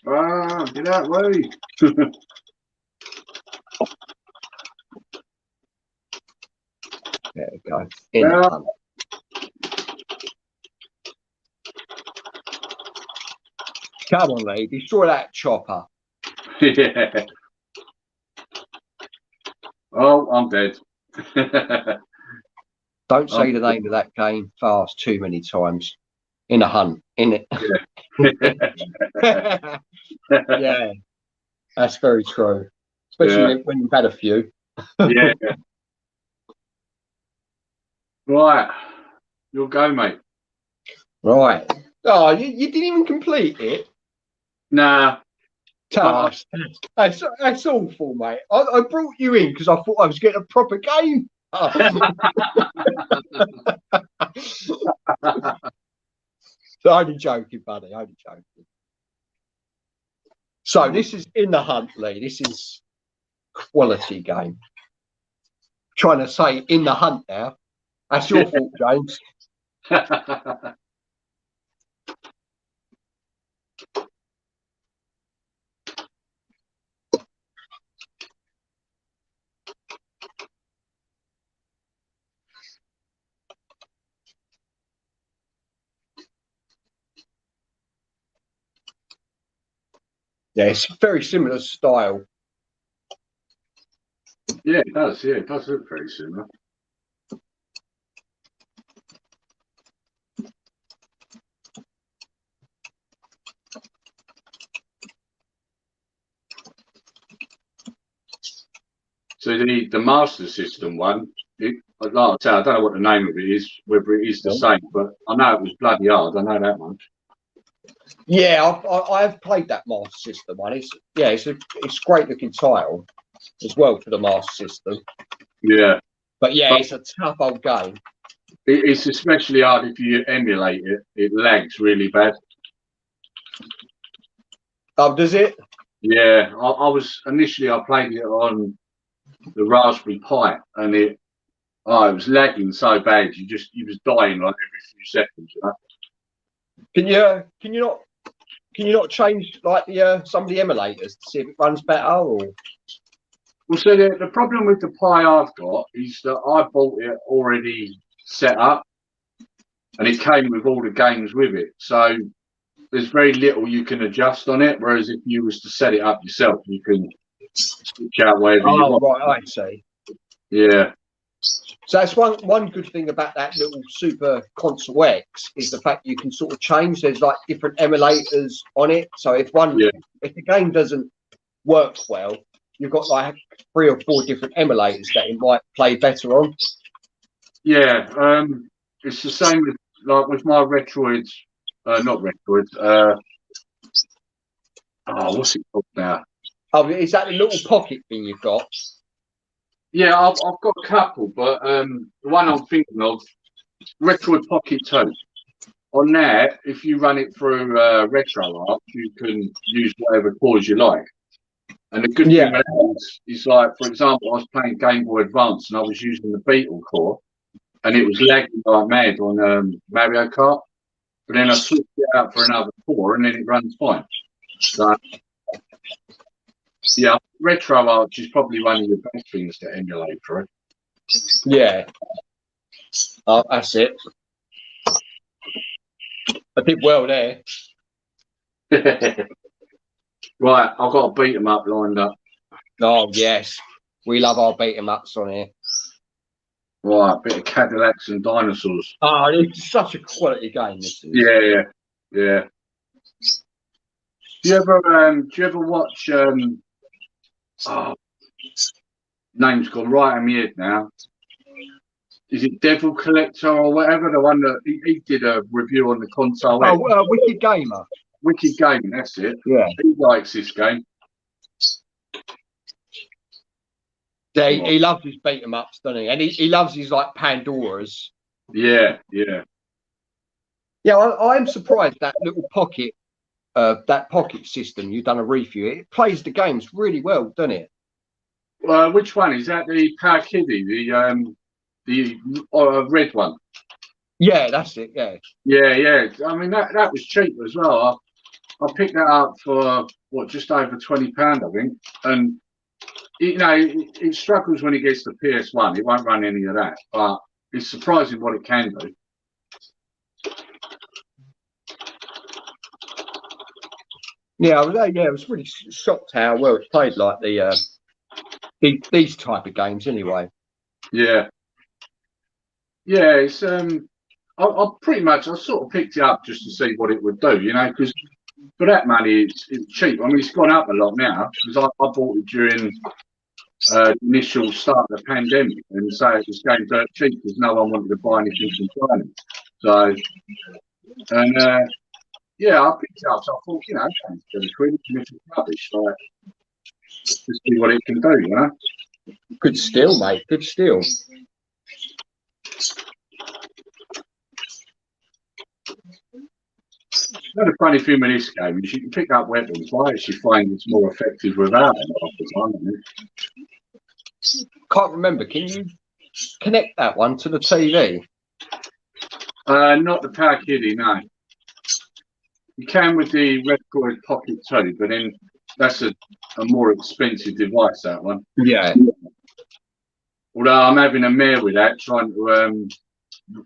Ah, get out way. There we go. In the Hunt. Come on, Lee, destroy that chopper. Yeah. Oh, I'm dead. Don't say the name of that game fast too many times. In the Hunt, in it. Yeah. Yeah, that's very true. Especially when you've had a few. Yeah. Right. You'll go, mate. Right. Oh, you didn't even complete it. Nah. That's awful, mate. I brought you in because I thought I was getting a proper game. So only joking, buddy. Only joking. So this is In the Hunt, Lee. This is quality game. Trying to say In the Hunt now. That's your fault, James. Yeah, it's very similar style. Yeah, it does. Yeah, it does look very similar. So the Master System one, like I say, I don't know what the name of it is, whether it is the same, but I know it was bloody hard. I know that much. Yeah, I've played that Master System one. It's a great looking title as well for the Master System. Yeah, but it's a tough old game. It's especially hard if you emulate it. It lags really bad. Oh, does it? Yeah, I was initially I played it on the Raspberry Pi, and it was lagging so bad. You was dying like every few seconds. You know? Can you not can you not change like the some of the emulators to see if it runs better? Or Well, so the problem with the Pi I've got is that I bought it already set up, and it came with all the games with it. So there's very little you can adjust on it. Whereas if you was to set it up yourself, you can switch out wherever you want. Right, I see. Yeah. So that's one good thing about that little Super Console X is the fact you can sort of change. There's like different emulators on it. So if if the game doesn't work well, you've got like 3 or 4 different emulators that it might play better on. Yeah. It's the same with like with my Retroids, not Retroids. What's it called now? Oh, is that the little pocket thing you've got? Yeah, I've got a couple, but the one I'm thinking of, Retroid Pocket 2. On there, if you run it through RetroArch, you can use whatever cores you like. And the good thing about that is, like, for example, I was playing Game Boy Advance and I was using the Beetle core, and it was lagging like mad on Mario Kart. But then I switched it out for another core, and then it runs fine. So, yeah, RetroArch is probably one of the best things to emulate for it. Yeah. Oh, that's it. I did well there. Right, I've got to beat them up lined up. Oh, yes. We love our beat 'em ups on here. Right, a bit of Cadillacs and dinosaurs. Oh, it's such a quality game, this is. Yeah. Do you ever watch name's gone right in my head now. Is it Devil Collector or whatever? The one that he did a review on the console. Wicked Gamer. Wicked Gaming, that's it. Yeah. He likes this game. Yeah, he loves his beat 'em ups, doesn't he? And he loves his like Pandoras. Yeah. Yeah, I'm surprised that little pocket, that pocket system you've done a review. It plays the games really well, doesn't it? Which one is that? The Power Kiddie, the red one. Yeah, that's it. Yeah. Yeah. I mean that was cheap as well. I picked that up for just over £20, I think, and it struggles when it gets to PS1. It won't run any of that, but it's surprising what it can do. Yeah, I was really shocked how well it's played, like these type of games, anyway. Yeah. It's I pretty much sort of picked it up just to see what it would do, because for that money it's cheap. I mean, it's gone up a lot now because I bought it during the initial start of the pandemic, and so it was going dirt cheap because no one wanted to buy anything from China. So, and I picked it up. So I thought, it's £20, it's rubbish. Like, to see what it can do, Good steal, mate. Good steal. The funny thing with this game is you can pick up weapons. I actually find it's more effective without them half the time. Can't remember. Can you connect that one to the TV? Not the Power Kiddie, no. You can with the Retroid Pocket 2, but then that's a more expensive device, that one. Yeah. Although I'm having a mare with that, trying to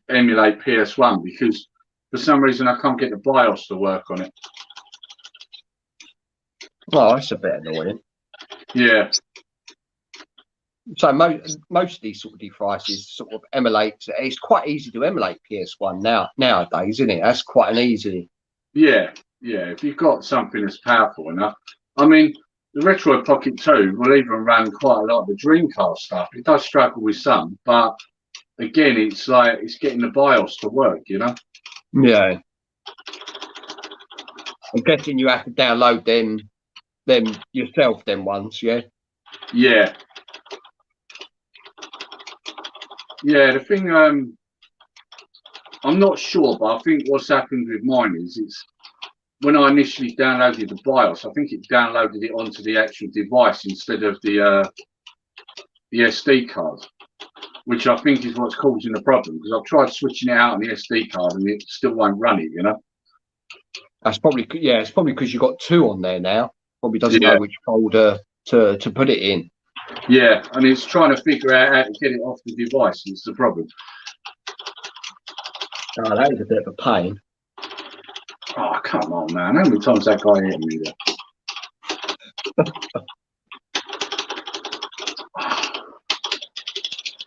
emulate PS1 because for some reason I can't get the BIOS to work on it. Oh, that's a bit annoying. Yeah. So most of these sort of devices sort of emulate. It's quite easy to emulate PS1 nowadays, isn't it? That's quite an easy. Yeah. If you've got something that's powerful enough. I mean, the Retroid Pocket 2 will even run quite a lot of the Dreamcast stuff. It does struggle with some, but again, it's like it's getting the BIOS to work, Yeah. I'm guessing you have to download them yourself, them ones, yeah? Yeah. Yeah, the thing, I'm not sure, but I think what's happened with mine is it's when I initially downloaded the BIOS, I think it downloaded it onto the actual device instead of the SD card, which I think is what's causing the problem because I've tried switching it out on the SD card and it still won't run it, That's probably, yeah, it's probably because you've got two on there now. Probably doesn't Yeah. know which folder to put it in. Yeah, and it's trying to figure out how to get it off the device. It's the problem. Oh, that is a bit of a pain. Oh, come on, man. How many times that guy hit me there?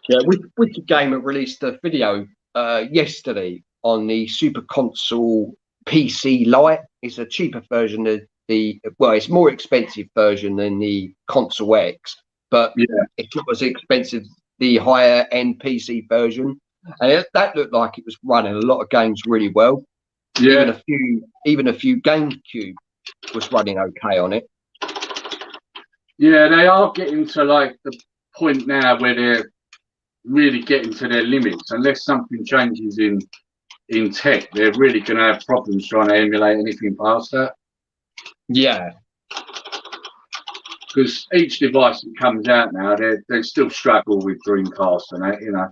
Yeah, Wicked Gamer released a video yesterday on the Super Console PC Lite. It's a cheaper version of well, it's more expensive version than the Console X, but Yeah. it's not as expensive the higher end PC version. And that looked like it was running a lot of games really well. Yeah. Even a few GameCube was running okay on it. Yeah, they are getting to like the point now where they're really getting to their limits. Unless something changes in tech, they're really going to have problems trying to emulate anything past that. Yeah. Because each device that comes out now, they still struggle with Dreamcast and that, you know,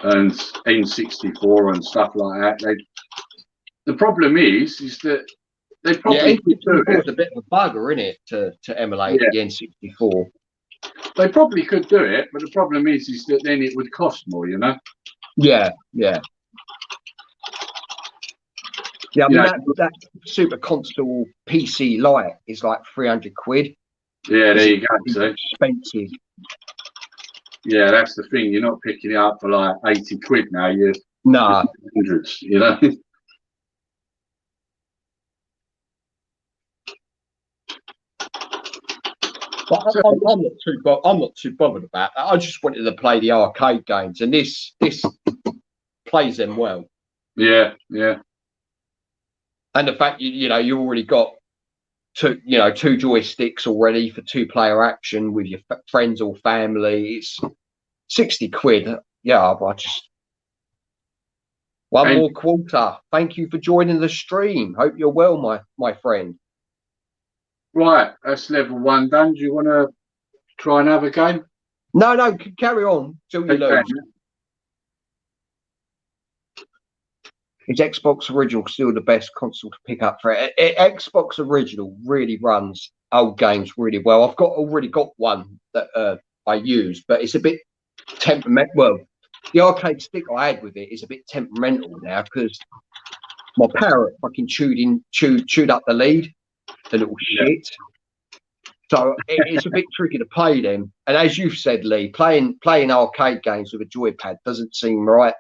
and N64 and stuff like that. The problem is that they probably could do N64 it. is a bit of a bugger, isn't it, to emulate the N64? They probably could do it, but the problem is that then it would cost more, you know? Yeah, yeah. Yeah, I mean, that Super Console PC Lite is like 300 quid. Yeah, there you go. It's expensive. Yeah, that's the thing. You're not picking it up for like 80 quid now. You're hundreds, you know? But I'm not too bothered about that. I just wanted to play the arcade games, and this plays them well. Yeah, yeah. And the fact you already got two joysticks already for 2-player action with your friends or family. It's 60 quid. Yeah, I just more quarter. Thank you for joining the stream. Hope you're well, my friend. Right, that's level 1 done. Do you want to try another game? No, carry on till you lose. Is Xbox Original still the best console to pick up for it? Xbox Original really runs old games really well. I've already got one that I use, but it's a bit temperamental. Well, the arcade stick I had with it is a bit temperamental now because my parrot fucking chewed up the lead, the little shit. So it's a bit tricky to play them. And as you've said, Lee, playing arcade games with a joypad doesn't seem right.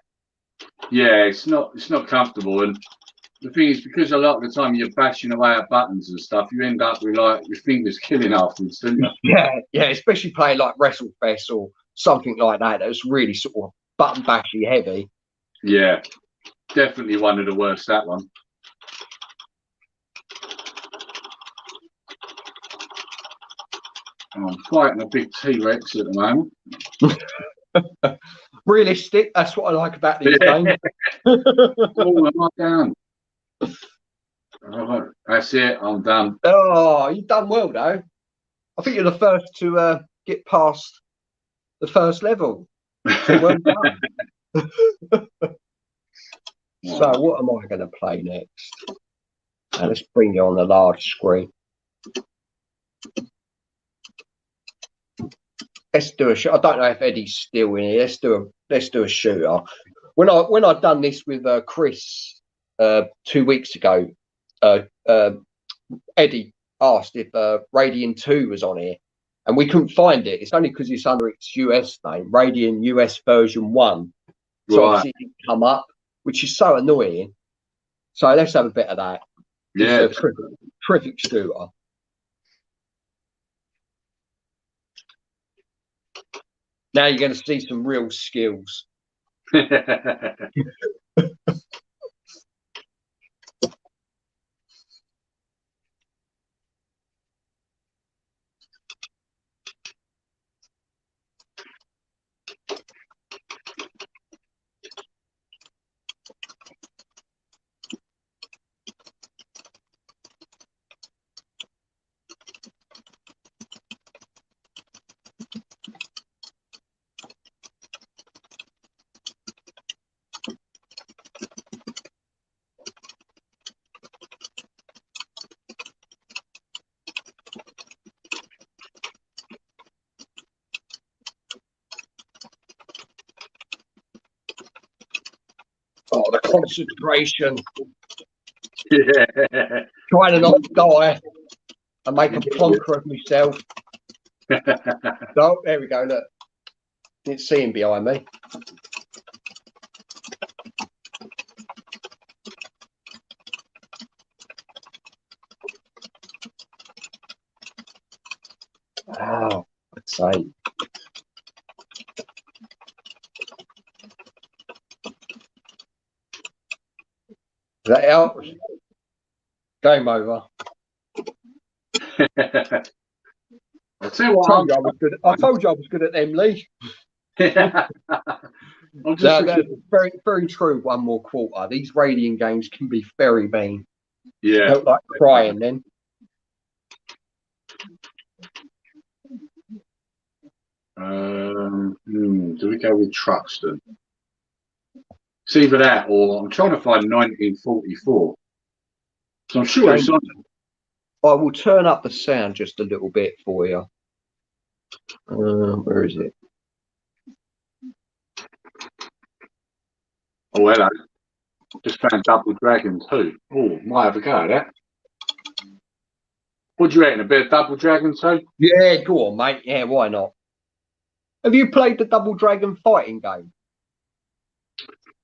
Yeah, it's not comfortable, and the thing is, because a lot of the time you're bashing away at buttons and stuff, you end up with like your fingers killing afterwards, don't you? Yeah, especially playing like WrestleFest or something like that. That's really sort of button bashy heavy. Yeah, definitely one of the worst, that one. I'm fighting a big T-Rex at the moment. Realistic, that's what I like about these games. Oh, am I down? Right, that's it, I'm done. Oh, you've done well though. I think you're the first to get past the first level. So well done. So what am I going to play next? Let's bring you on the large screen. Let's do a shoot. I don't know if Eddie's still in here. Let's do a shooter. When I done this with Chris 2 weeks ago, Eddie asked if Radiant 2 was on here, and we couldn't find it. It's only because it's under its US name, Radiant US version 1. So obviously it didn't come up, which is so annoying. So let's have a bit of that. Yeah, it's a terrific shooter. Now you're going to see some real skills. the concentration. Yeah. Trying to not die and make a plonker of myself. Oh, there we go, look. Didn't see him behind me. Oh, I'd say. Is that out? Game over. I'll tell you what, I told you I was good at them, Lee. I'm just That's very, very true. One more quarter. These radiant games can be very mean. yeah. Felt like crying then. Do we go with Truxton? It's either that or I'm trying to find 1944. So I'm sure it's on. I will turn up the sound just a little bit for you. Where is it? Oh, hello. Just found Double Dragon 2. Oh, might have a go at that. What do you reckon? A bit of Double Dragon 2? Yeah, go on, mate. Yeah, why not? Have you played the Double Dragon fighting game?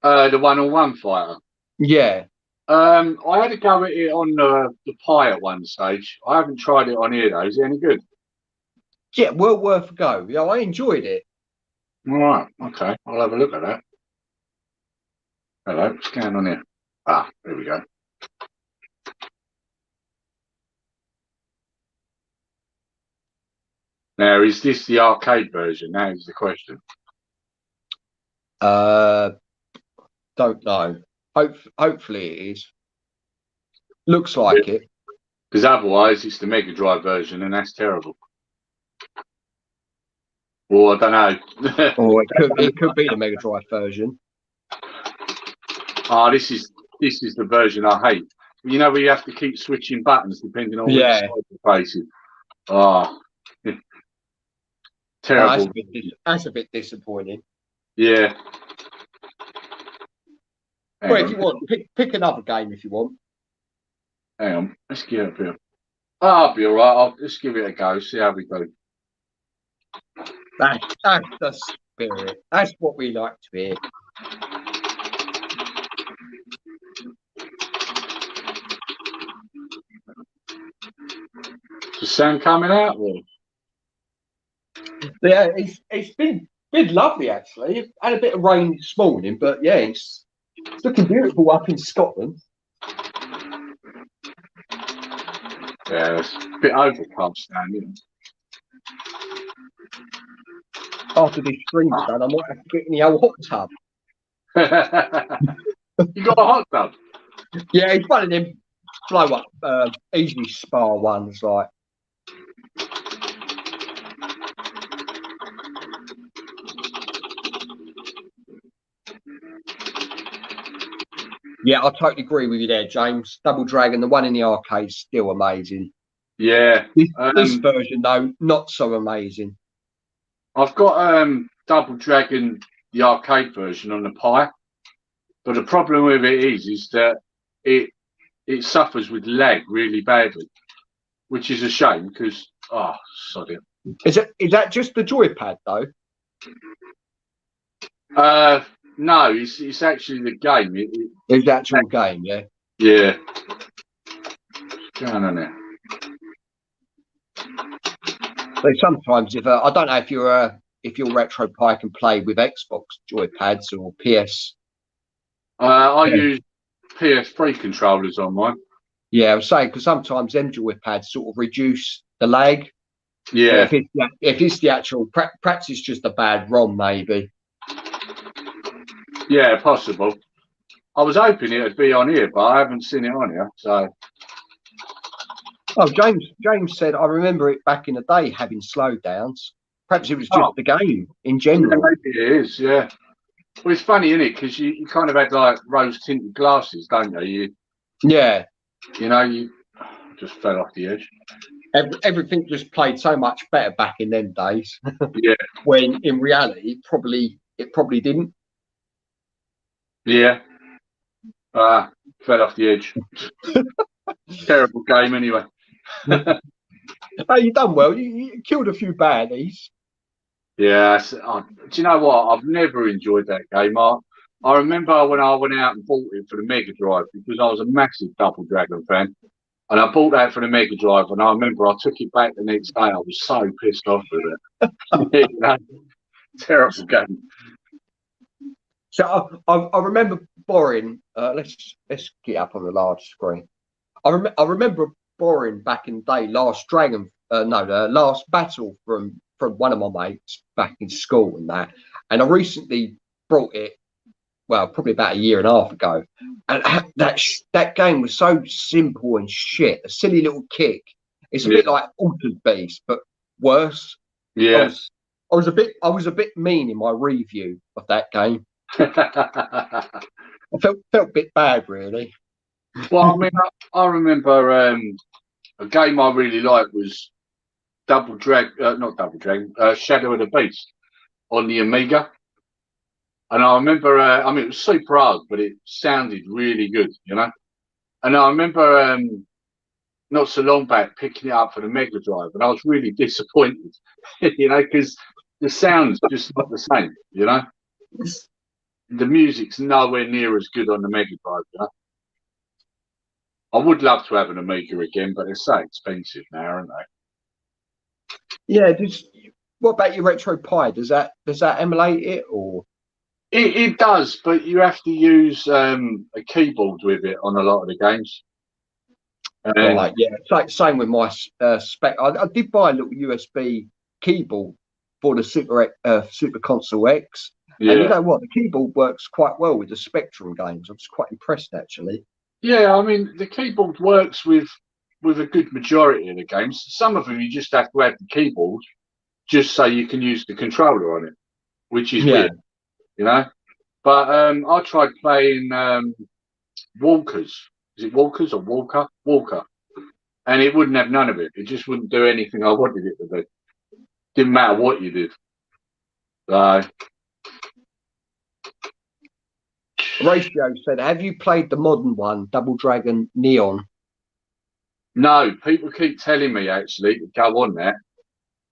The one-on-one fighter. Yeah. I had a go at it on the Pi at one stage. I haven't tried it on here though. Is it any good? Yeah, well worth a go. Yeah, I enjoyed it. All right. Okay. I'll have a look at that. Hello. What's going on here? Ah, there we go. Now, is this the arcade version? That is the question. Don't know. Hopefully it is. Looks like it. Because otherwise, it's the Mega Drive version, and that's terrible. Well, I don't know. Or it could be the Mega Drive version. Oh, this is the version I hate. You know where you have to keep switching buttons depending on which side you're facing. Oh, terrible. Oh, that's a bit disappointing. Yeah. Well, if you want, pick another game if you want. Hang on, let's give it a bit. Oh, I'll be all right. I'll just give it a go. See how we go. That's the spirit. That's what we like to hear. Is the sound coming out? Or? Yeah, it's been lovely actually. It had a bit of rain this morning, but yeah, it's looking beautiful up in Scotland. Yeah, it's a bit overcast now, you know. After this stream's done, I might have to get in the old hot tub. You got a hot tub? Yeah, it's one of them blow up, easy spa ones, like. Yeah, I totally agree with you there, James. Double Dragon, the one in the arcade, still amazing. Yeah. This version, though, not so amazing. I've got Double Dragon, the arcade version on the Pi, but the problem with it is that it suffers with lag really badly, which is a shame because sorry. Is that just the joypad though? No, it's actually the game. It's the actual game, yeah. Yeah. What's going on there? So sometimes, if I don't know if your Retro Pi can play with Xbox joypads or PS. I use PS3 controllers on mine. Yeah, I was saying because sometimes them joypads sort of reduce the lag. Yeah. If it's the actual, perhaps it's just a bad ROM, maybe. Yeah, possible. I was hoping it'd be on here, but I haven't seen it on here. So. Oh, James said, I remember it back in the day having slowdowns. Perhaps it was just the game in general. Yeah, maybe it is, yeah. Well, it's funny, isn't it? Because you kind of had like rose-tinted glasses, don't you? Yeah. You know, you just fell off the edge. Everything just played so much better back in them days. Yeah. When in reality, it probably didn't. Yeah. Fell off the edge. Terrible game anyway. Oh, you done well. You killed a few baddies. Yeah, do you know what? I've never enjoyed that game. I remember when I went out and bought it for the Mega Drive because I was a massive Double Dragon fan. And I bought that for the Mega Drive, and I remember I took it back the next day. I was so pissed off with it. You know, terrible game. So I remember borrowing. Let's get up on the large screen. I remember borrowing back in the day Last Dragon. The Last Battle from one of my mates back in school and that. And I recently brought it. Well, probably about a year and a half ago, and that game was so simple and shit. A silly little kick. It's a bit like Altered Beast, but worse. Yeah, I was a bit mean in my review of that game. I felt a bit bad, really. Well, I mean, I remember a game I really liked was not Double Dragon, Shadow of the Beast on the Amiga. And I remember, I mean, it was super hard, but it sounded really good, you know. And I remember not so long back picking it up for the Mega Drive, and I was really disappointed, you know, because the sound's just not the same, you know. The music's nowhere near as good on the Mega Drive, you know. I would love to have an Amiga again, but they're so expensive now, aren't they? Yeah. What about your Retro Pi? Does that emulate it or? It does, but you have to use a keyboard with it on a lot of the games. Right, yeah. Same with my spec. I did buy a little USB keyboard for the Super Console X. Yeah. And you know what? The keyboard works quite well with the Spectrum games. I was quite impressed, actually. Yeah, I mean, the keyboard works with a good majority of the games. Some of them you just have to have the keyboard just so you can use the controller on it, which is weird, you know. But I tried playing Walkers. Is it Walkers or Walker? Walker. And it wouldn't have none of it. It just wouldn't do anything I wanted it to do. Didn't matter what you did. So. Ratio said, have you played the modern one, Double Dragon Neon? No, people keep telling me actually to go on that.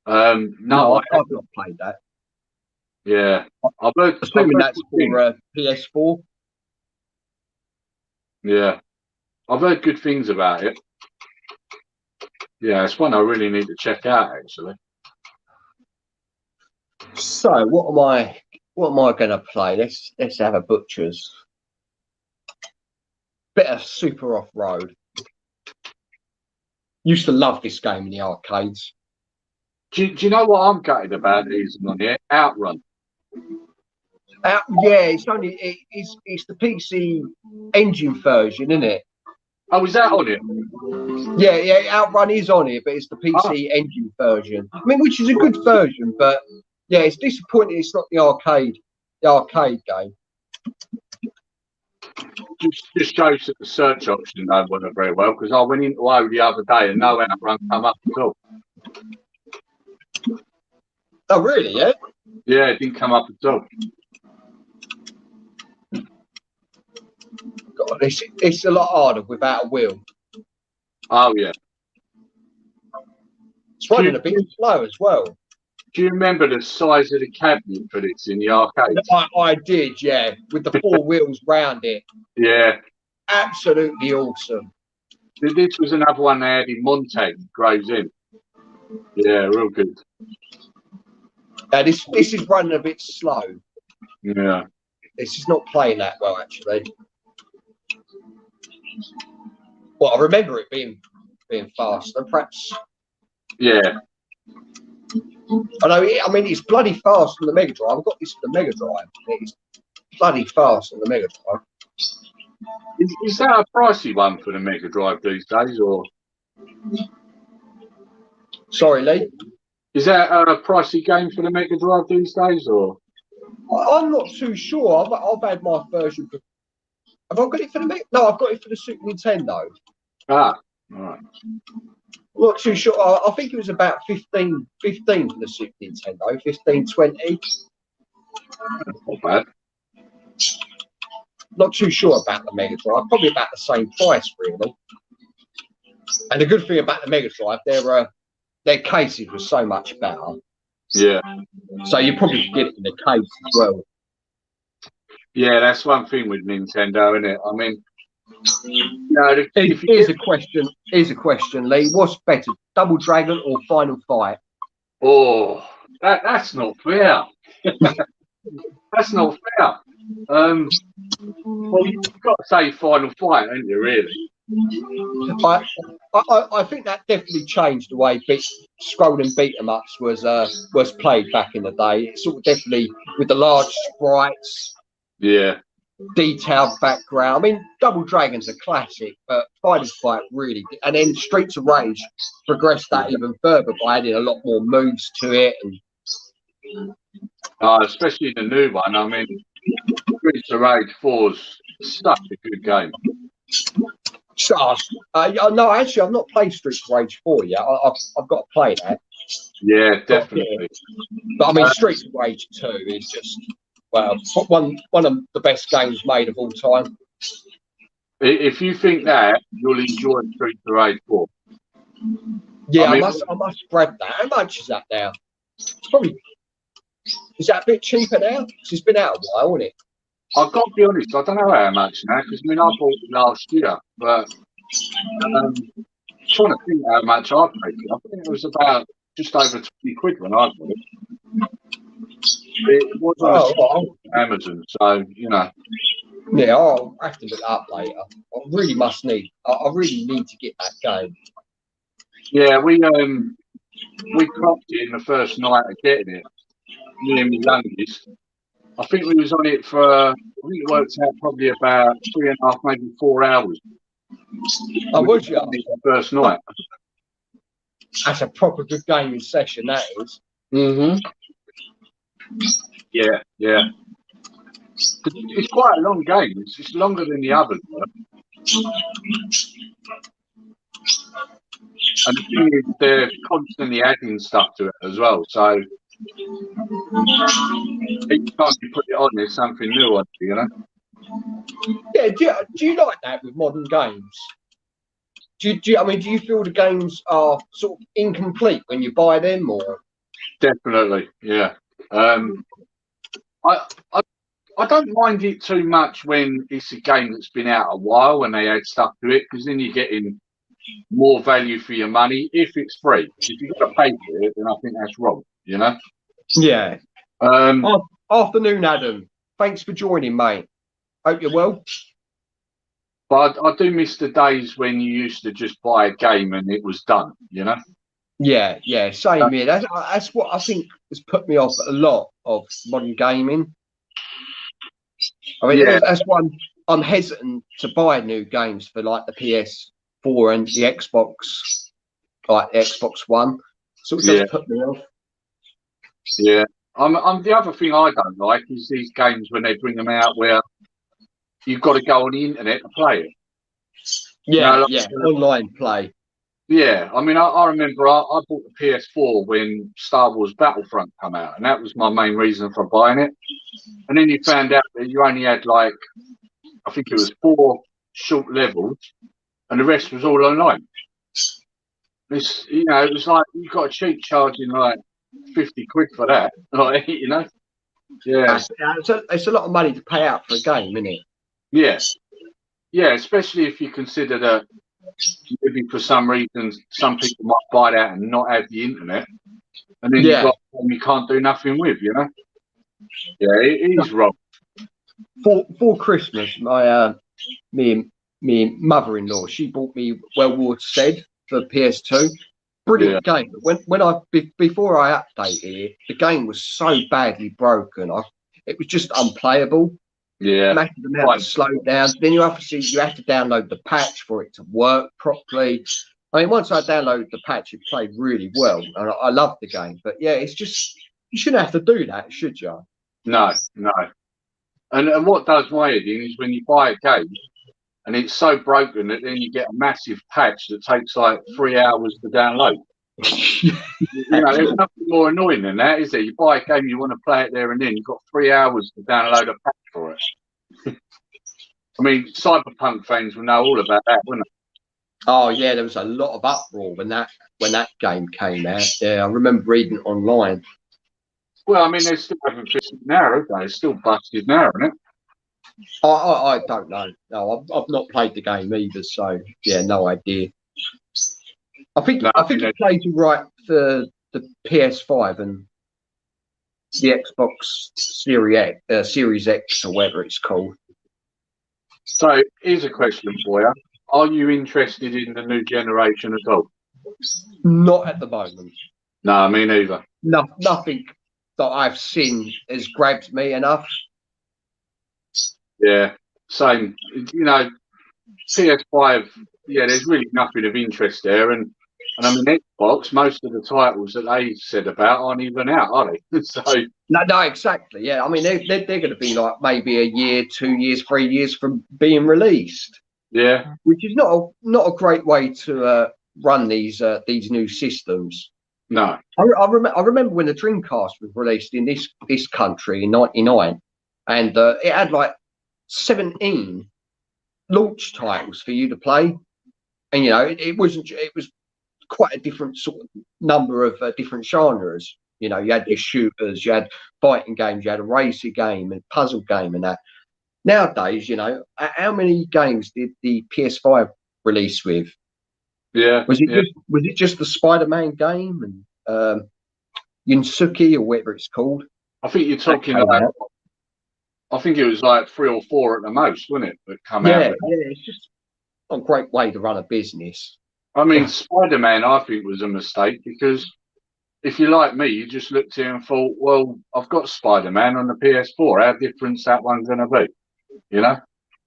No, I've not played that. Yeah, assuming that's for PS4. Yeah, I've heard good things about it. Yeah, it's one I really need to check out actually. So what am I going to play? Let's have a butcher's. Bit of Super Off-Road. Used to love this game in the arcades. Do you know what I'm gutted about these on here? Outrun. Yeah, it's the PC engine version, isn't it? Oh, is that on it? Yeah, Outrun is on it, but it's the PC engine version. I mean, which is a good version, but yeah, it's disappointing it's not the arcade game. Just shows that the search option don't work very well because I went into O the other day and no Outrun come up at all. Oh, really? Yeah. Yeah, it didn't come up at all. God, it's a lot harder without a wheel. Oh yeah. It's running a bit slow as well. Do you remember the size of the cabinet for this in the arcade? I did, yeah, with the 4 wheels round it. Yeah. Absolutely awesome. This was another one they had in Montag, Graves Inn. Yeah, real good. This is running a bit slow. Yeah. This is not playing that well, actually. Well, I remember it being faster, perhaps. Yeah. I mean, it's bloody fast on the Mega Drive. I've got this for the Mega Drive. It's bloody fast on the Mega Drive. Is that a pricey one for the Mega Drive these days, or? Sorry, Lee. Is that a pricey game for the Mega Drive these days, or? I'm not too sure. I've had my version. Have I got it for the Mega? No, I've got it for the Super Nintendo. Ah, all right. I'm not too sure. I think it was about 15 for the Super Nintendo. 15, 20. That's not bad. Not too sure about the Mega Drive. Probably about the same price, really. And the good thing about the Mega Drive, their cases were so much better. Yeah. So you probably could get it in the case as well. Yeah, that's one thing with Nintendo, isn't it? I mean, you know, Here's a question, Lee. What's better, Double Dragon or Final Fight? Oh, that's not fair. That's not fair. Well, you've got to say Final Fight, haven't you, really? I think that definitely changed the way scrolling beat 'em ups was played back in the day. It's sort of definitely with the large sprites, Yeah. detailed background. I mean, Double Dragon's a classic, but Final Fight really, and then Streets of Rage progressed that even further by adding a lot more moves to it. And especially the new one. I mean, Streets of Rage 4's such a good game. No, actually, I've not played Streets of Rage 4 yet. I've got to play that. Yeah, definitely. But I mean, Streets of Rage 2 is just, well, one of the best games made of all time. If you think that, you'll enjoy Streets of Rage 4. Yeah, I must grab that. How much is that now? It's probably, is that a bit cheaper now? Because it's been out a while, hasn't it? I've got to be honest, I don't know how much now, because I mean, I bought it last year, but I'm trying to think how much I paid. I think it was about just over 20 quid when I bought it. It was on Amazon, so, you know. Yeah, I'll have to look it up later. I really really need to get that game. Yeah, we cropped it in the first night of getting it. Me and my youngest. I think we was on it for, I think it worked out probably about 3.5, maybe 4 hours. Oh, was you? The first night. That's a proper good gaming session, that is. Mm-hmm. Yeah, yeah. It's quite a long game. It's longer than the others were. And the thing is, they're constantly adding stuff to it as well. So each time you put it on, there's something new on it, you know? Yeah, do you like that with modern games? Do you feel the games are sort of incomplete when you buy them, or? Definitely, yeah. I don't mind it too much when it's a game that's been out a while when they add stuff to it, because then you're getting more value for your money if it's free. If you've got to pay for it, then I think that's wrong, you know? Yeah. Afternoon, Adam. Thanks for joining, mate. Hope you're well. But I do miss the days when you used to just buy a game and it was done, you know? Yeah, same here. That's what I think has put me off a lot of modern gaming. I mean, that's why I'm hesitant to buy new games for like the PS4 and the Xbox, like the Xbox One. So it does put me off. Yeah. I'm the other thing I don't like is these games when they bring them out where you've got to go on the internet to play it. Yeah, online play. Yeah, I mean, I remember I bought the PS4 when Star Wars Battlefront came out, and that was my main reason for buying it. And then you found out that you only had like, I think it was 4 short levels, and the rest was all online. It's, you know, it was like you got a cheap charging like 50 quid for that, like, you know. Yeah, it's a lot of money to pay out for a game, isn't it? Yeah, especially if you consider that maybe for some reason some people might buy that and not have the internet, and then you can't do nothing with, you know. Yeah, it is wrong. For Christmas, my me mother-in-law, she bought me World War Z for PS2. Brilliant game. But before I updated it, the game was so badly broken. It was just unplayable. Yeah, massive amount of slowdown. Then you have to download the patch for it to work properly. I mean, once I downloaded the patch, it played really well, and I loved the game. But yeah, it's just you shouldn't have to do that, should you? No. And what does my head in is when you buy a game and it's so broken that then you get a massive patch that takes like 3 hours to download. You know, there's nothing more annoying than that, is there? You buy a game, you want to play it there and then, you've got 3 hours to download a patch for it. I mean, Cyberpunk fans will know all about that, wouldn't they? Oh yeah, there was a lot of uproar when that game came out. Yeah, I remember reading it online. Well, I mean, they still haven't fixed it now, have they? It's still busted now, isn't it? I don't know. No, I've not played the game either, so yeah, no idea. I think it plays right for the PS5 and the Xbox Series X or whatever it's called. So here's a question for you: are you interested in the new generation at all? Not at the moment. No, me neither. No, nothing that I've seen has grabbed me enough. Yeah, same. You know, PS5. Yeah, there's really nothing of interest there, and I mean Xbox. Most of the titles that they said about aren't even out, are they? So no, exactly. Yeah, I mean they're going to be like maybe a year, 2 years, 3 years from being released. Yeah, which is not a great way to run these new systems. no. I remember when the Dreamcast was released in this country in '99, and it had like 17 launch titles for you to play, and you know it was quite a different sort of number of different genres. You know, you had your shooters, you had fighting games, you had a racing game and puzzle game and that. Nowadays, you know, how many games did the PS5 release with? Yeah. Was it just the Spider-Man game and Yunsuke or whatever it's called? I think you're talking about. I think it was like 3 or 4 at the most, wasn't it? That come out. Yeah, it's just not a great way to run a business. I mean, Spider-Man, I think, was a mistake because if you're like me, you just looked at it and thought, well, I've got Spider-Man on the PS4. How different's that one going to be? You know?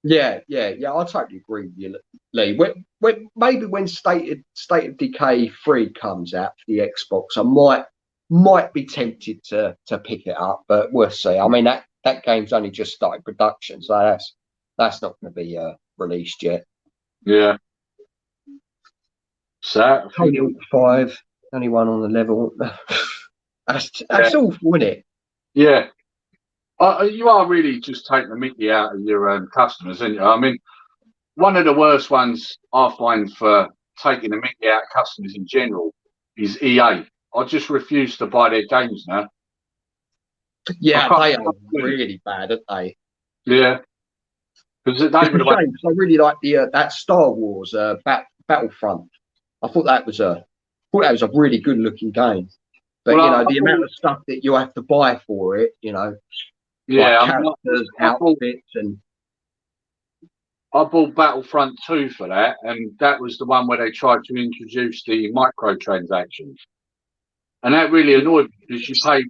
Yeah. I totally agree with you, Lee. Maybe when State of Decay 3 comes out for the Xbox, I might be tempted to pick it up, but we'll see. I mean that game's only just started production, so that's not going to be released yet. Yeah. So Tony Hawk 5, only one on the level. that's awful, isn't it? Yeah. You are really just taking the mickey out of your customers, aren't you? I mean, one of the worst ones I find for taking the mickey out of customers in general is EA. I just refuse to buy their games now. Yeah, they are really bad, aren't they? Yeah. Because I really like that Star Wars Battlefront. I thought that was a really good looking game. But you know, the amount of stuff that you have to buy for it, you know. Yeah, like characters, outfits, and I bought Battlefront 2 for that, and that was the one where they tried to introduce the microtransactions, and that really annoyed me because you paid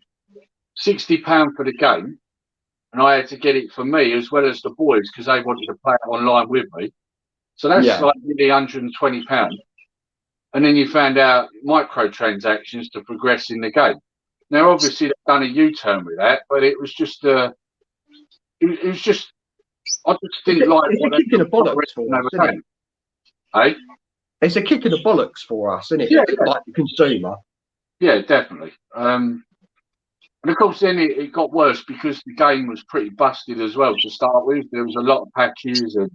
£60 for the game, and I had to get it for me as well as the boys because they wanted to play it online with me. So that's like nearly £120, and then you found out microtransactions to progress in the game. Now, obviously, they've done a U-turn with that, but it was just, it was just, I just didn't like what they did. Bollocks for us, isn't it? Hey? It's a kick in the bollocks for us, isn't it? Yeah, like the consumer. Yeah, definitely. And of course, then it got worse because the game was pretty busted as well to start with. There was a lot of patches and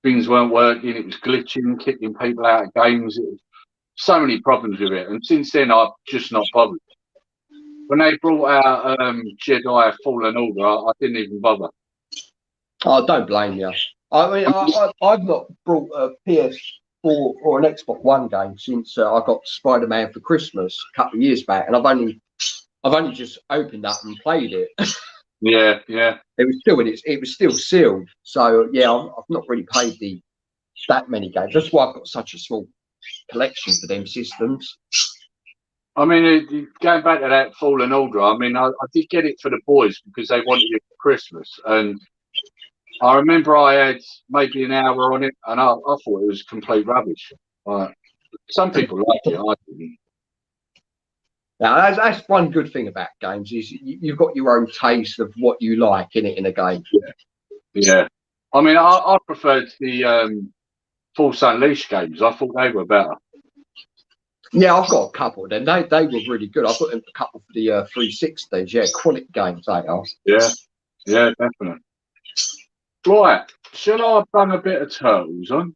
things weren't working. It was glitching, kicking people out of games. It was so many problems with it. And since then, I've just not bothered. When they brought out Jedi Fallen Order, I didn't even bother. Oh, don't blame you. I mean, I've not brought a PS4 or an Xbox One game since I got Spider-Man for Christmas a couple of years back, and I've only just opened up and played it. Yeah. It was still sealed. So yeah, I've not really played that many games. That's why I've got such a small collection for them systems. I mean, going back to that Fallen Order, I mean, I did get it for the boys because they wanted it for Christmas. And I remember I had maybe an hour on it, and I thought it was complete rubbish. Some people like it, I didn't. Now, that's one good thing about games is you've got your own taste of what you like in a game. Yeah. I mean, I preferred the Force Unleashed games. I thought they were better. Yeah, I've got a couple of them. They were really good. I've got a couple for the 360s. Yeah, quality games they are. Yeah, definitely. Right. Shall I bung a bit of Turtles on?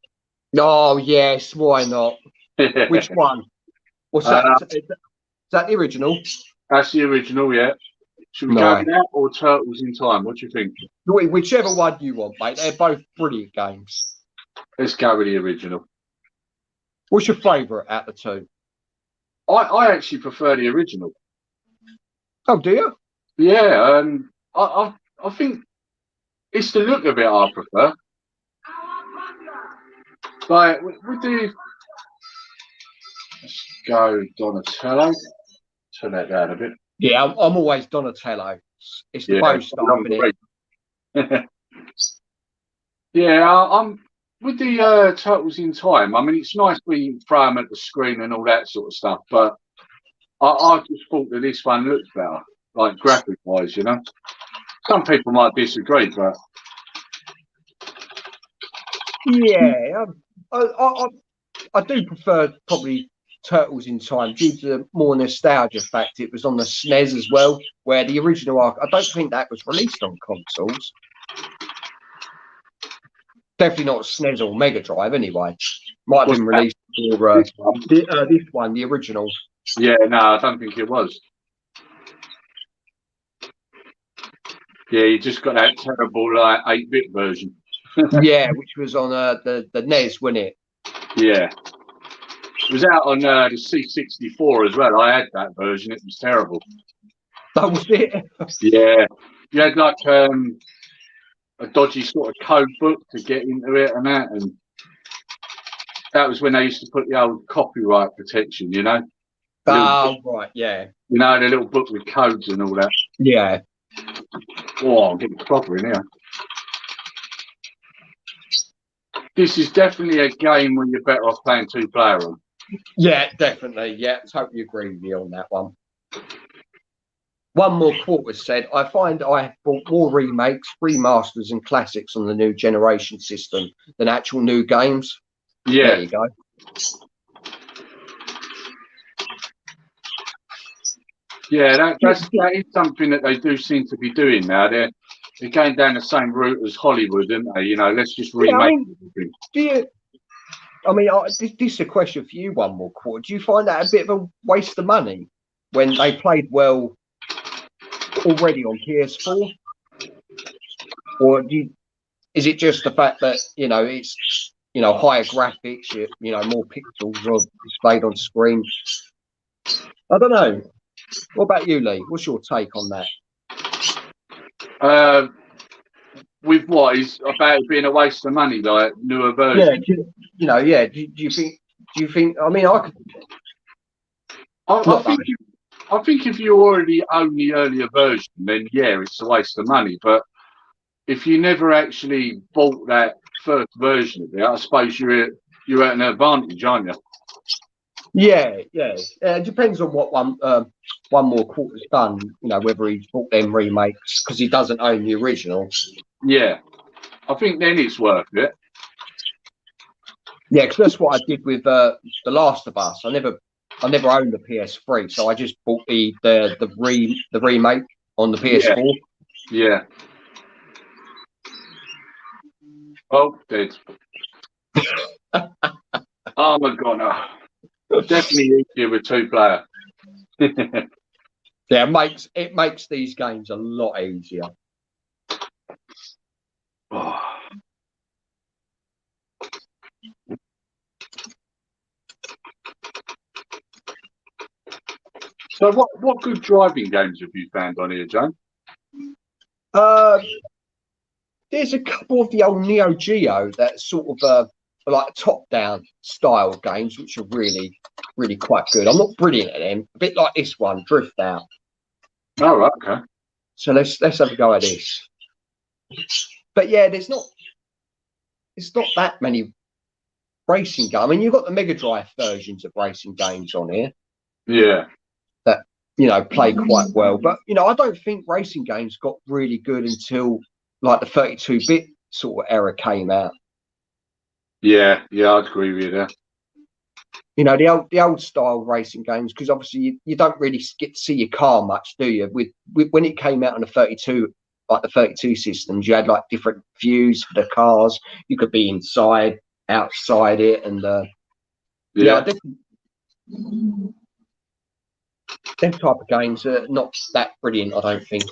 Oh yes, why not? Which one? What's that? Is that the original? That's the original, yeah. Should we go No. with that or Turtles in Time? What do you think? Whichever one you want, mate. They're both brilliant games. Let's go with the original. What's your favourite out of the two? I actually prefer the original. Oh, do you? Yeah, I think it's the look of it I prefer. Like with the let's go Donatello. Turn that down a bit. Yeah, I'm always Donatello. It's the bow staff, isn't it? Yeah, I'm with the Turtles in Time. I mean, it's nice when you throw them at the screen and all that sort of stuff, but I just thought that this one looks better, like graphic wise, you know. Some people might disagree, but Yeah, I do prefer probably Turtles in Time due to the more nostalgia fact. It was on the SNES as well, where the original I don't think that was released on consoles. Definitely not SNES or Mega Drive anyway. Might have been released for this one, the original. Yeah, no, I don't think it was. Yeah, you just got that terrible like 8-bit version. Yeah, which was on the NES, wasn't it? Yeah. It was out on the C64 as well. I had that version. It was terrible. That was it? Yeah. You had like a dodgy sort of code book to get into it and that. And that was when they used to put the old copyright protection, you know? Oh, right, yeah. You know, the little book with codes and all that. Yeah. Oh, I'm getting proper in here. This is definitely a game where you're better off playing 2-player on. Yeah, definitely. Yeah, totally agree with you on that one. One more quote was said, I find I have bought more remakes, remasters and classics on the new generation system than actual new games. Yeah. There you go. Yeah, that is something that they do seem to be doing now. They're going down the same route as Hollywood, aren't they? You know, let's just remake everything. This is a question for you, one more quarter. Do you find that a bit of a waste of money when they played well already on PS4? Or is it just the fact that, you know, it's, you know, higher graphics, you know, more pixels are displayed on screen? I don't know. What about you, Lee? What's your take on that? With what is about it being a waste of money, like newer versions? Yeah, you know, yeah. Do you think? I mean, I think if you already own the earlier version, then yeah, it's a waste of money. But if you never actually bought that first version of it, I suppose you're at an advantage, aren't you? Yeah. It depends on what one more quarter's done. You know, whether he's bought them remakes because he doesn't own the original. Yeah, I think then it's worth it. Yeah, because that's what I did with The Last of Us. I never owned the PS3, so I just bought the remake on the PS4. Yeah. Oh, dead. Oh my god, no. Definitely easier with 2-player. Yeah, it makes these games a lot easier. Oh. So what good driving games have you found on here, John? There's a couple of the old Neo Geo that sort of like top-down style games, which are really, really quite good. I'm not brilliant at them. A bit like this one, Drift Out. Oh, right, okay. So let's have a go at this. But yeah, it's not that many racing games. I mean, you've got the Mega Drive versions of racing games on here. Yeah. That, you know, play quite well. But, you know, I don't think racing games got really good until like the 32-bit sort of era came out. Yeah, I'd agree with you there. You know, the old style racing games, because obviously you don't really get to see your car much, do you? With when it came out on the 32 like the 32 systems, you had like different views for the cars. You could be inside, outside it, and yeah, them type of games are not that brilliant, I don't think.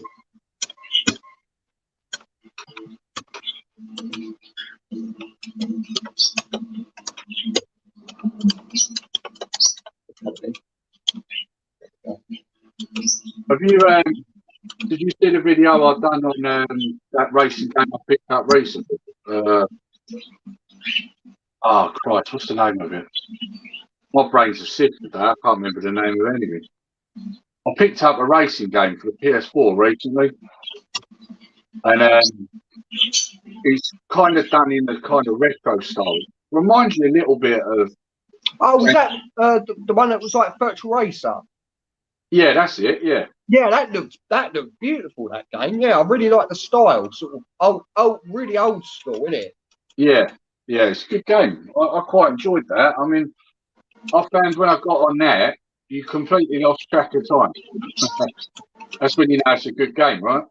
Have you did you see the video I've done on that racing game I picked up recently? Oh Christ, what's the name of it? My brain's a sieve today. I can't remember the name of anything. I picked up a racing game for the PS4 recently, and it's kind of done in the kind of retro style. Reminds you a little bit of. Oh, was that the one that was like Virtual Racer? Yeah, that's it. Yeah. Yeah, that looked beautiful. That game. Yeah, I really like the style, sort of really old school, isn't it? Yeah, yeah, it's a good game. I quite enjoyed that. I mean, I found when I got on that, you completely lost track of time. That's when you know it's a good game, right?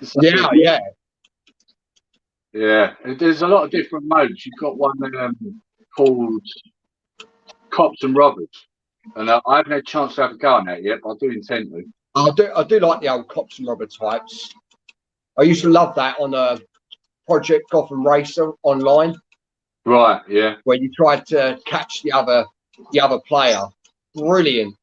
So, yeah. Yeah, there's a lot of different modes. You've got one called Cops and Robbers, and I haven't had a chance to have a go on that yet, but I do intend to. I do like the old Cops and Robber types. I used to love that on Project Gotham Racer online. Right, yeah. Where you tried to catch the other player. Brilliant.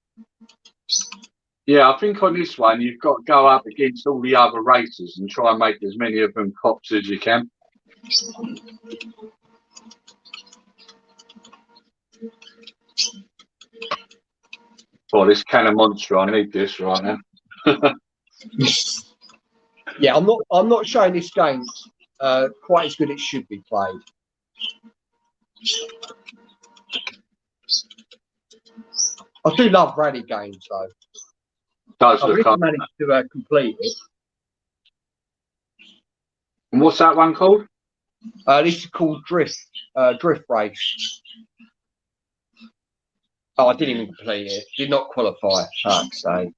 Yeah, I think on this one you've got to go up against all the other racers and try and make as many of them cops as you can. Oh, this can of Monster, I need this right now. Yeah, I'm not showing this game quite as good as it should be played. I do love rally games though. Does I've look really up. managed to complete it. And what's that one called? This is called Drift Race. Oh, I didn't even complete it. Did not qualify. So.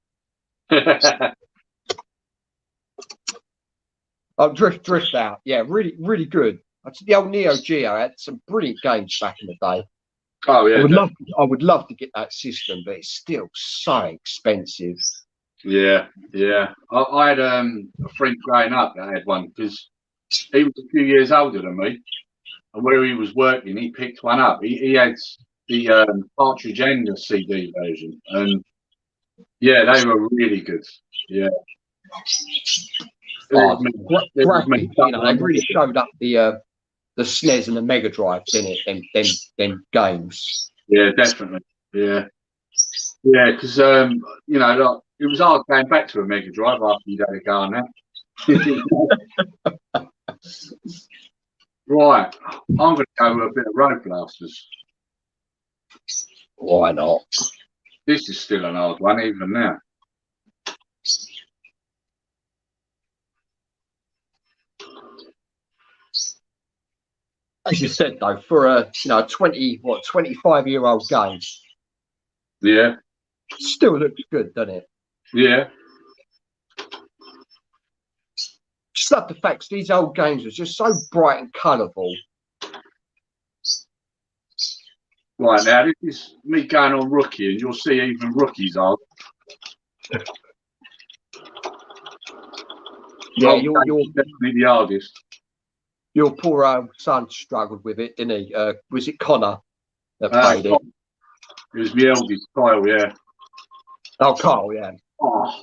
Oh, Drift Out. Yeah, really good. The old Neo Geo had some brilliant games back in the day. Oh yeah. I would love to get that system, but it's still so expensive. Yeah, yeah. I had a friend growing up that had one because he was a few years older than me, and where he was working, he picked one up. He had the cartridge and the CD version, and yeah, they were really good. Yeah. They really showed up the SNES and the Mega Drive, didn't it? Them games. Yeah, definitely. Yeah, yeah, because you know, like, it was hard going back to a Mega Drive after you'd had a go on that. Right, I'm going to go with a bit of Road Blasters. Why not? This is still an hard one, even now. As you said though, for a 25-year-old game, yeah, still looks good, doesn't it? Yeah. Just love the fact these old games are just so bright and colourful. Right, now this is me going on Rookie, and you'll see even Rookies are. Yeah, you're definitely the hardest. Your poor old son struggled with it, didn't he? Was it Connor that played it? It was my eldest, Kyle, yeah. Oh, Carl, yeah. Oh.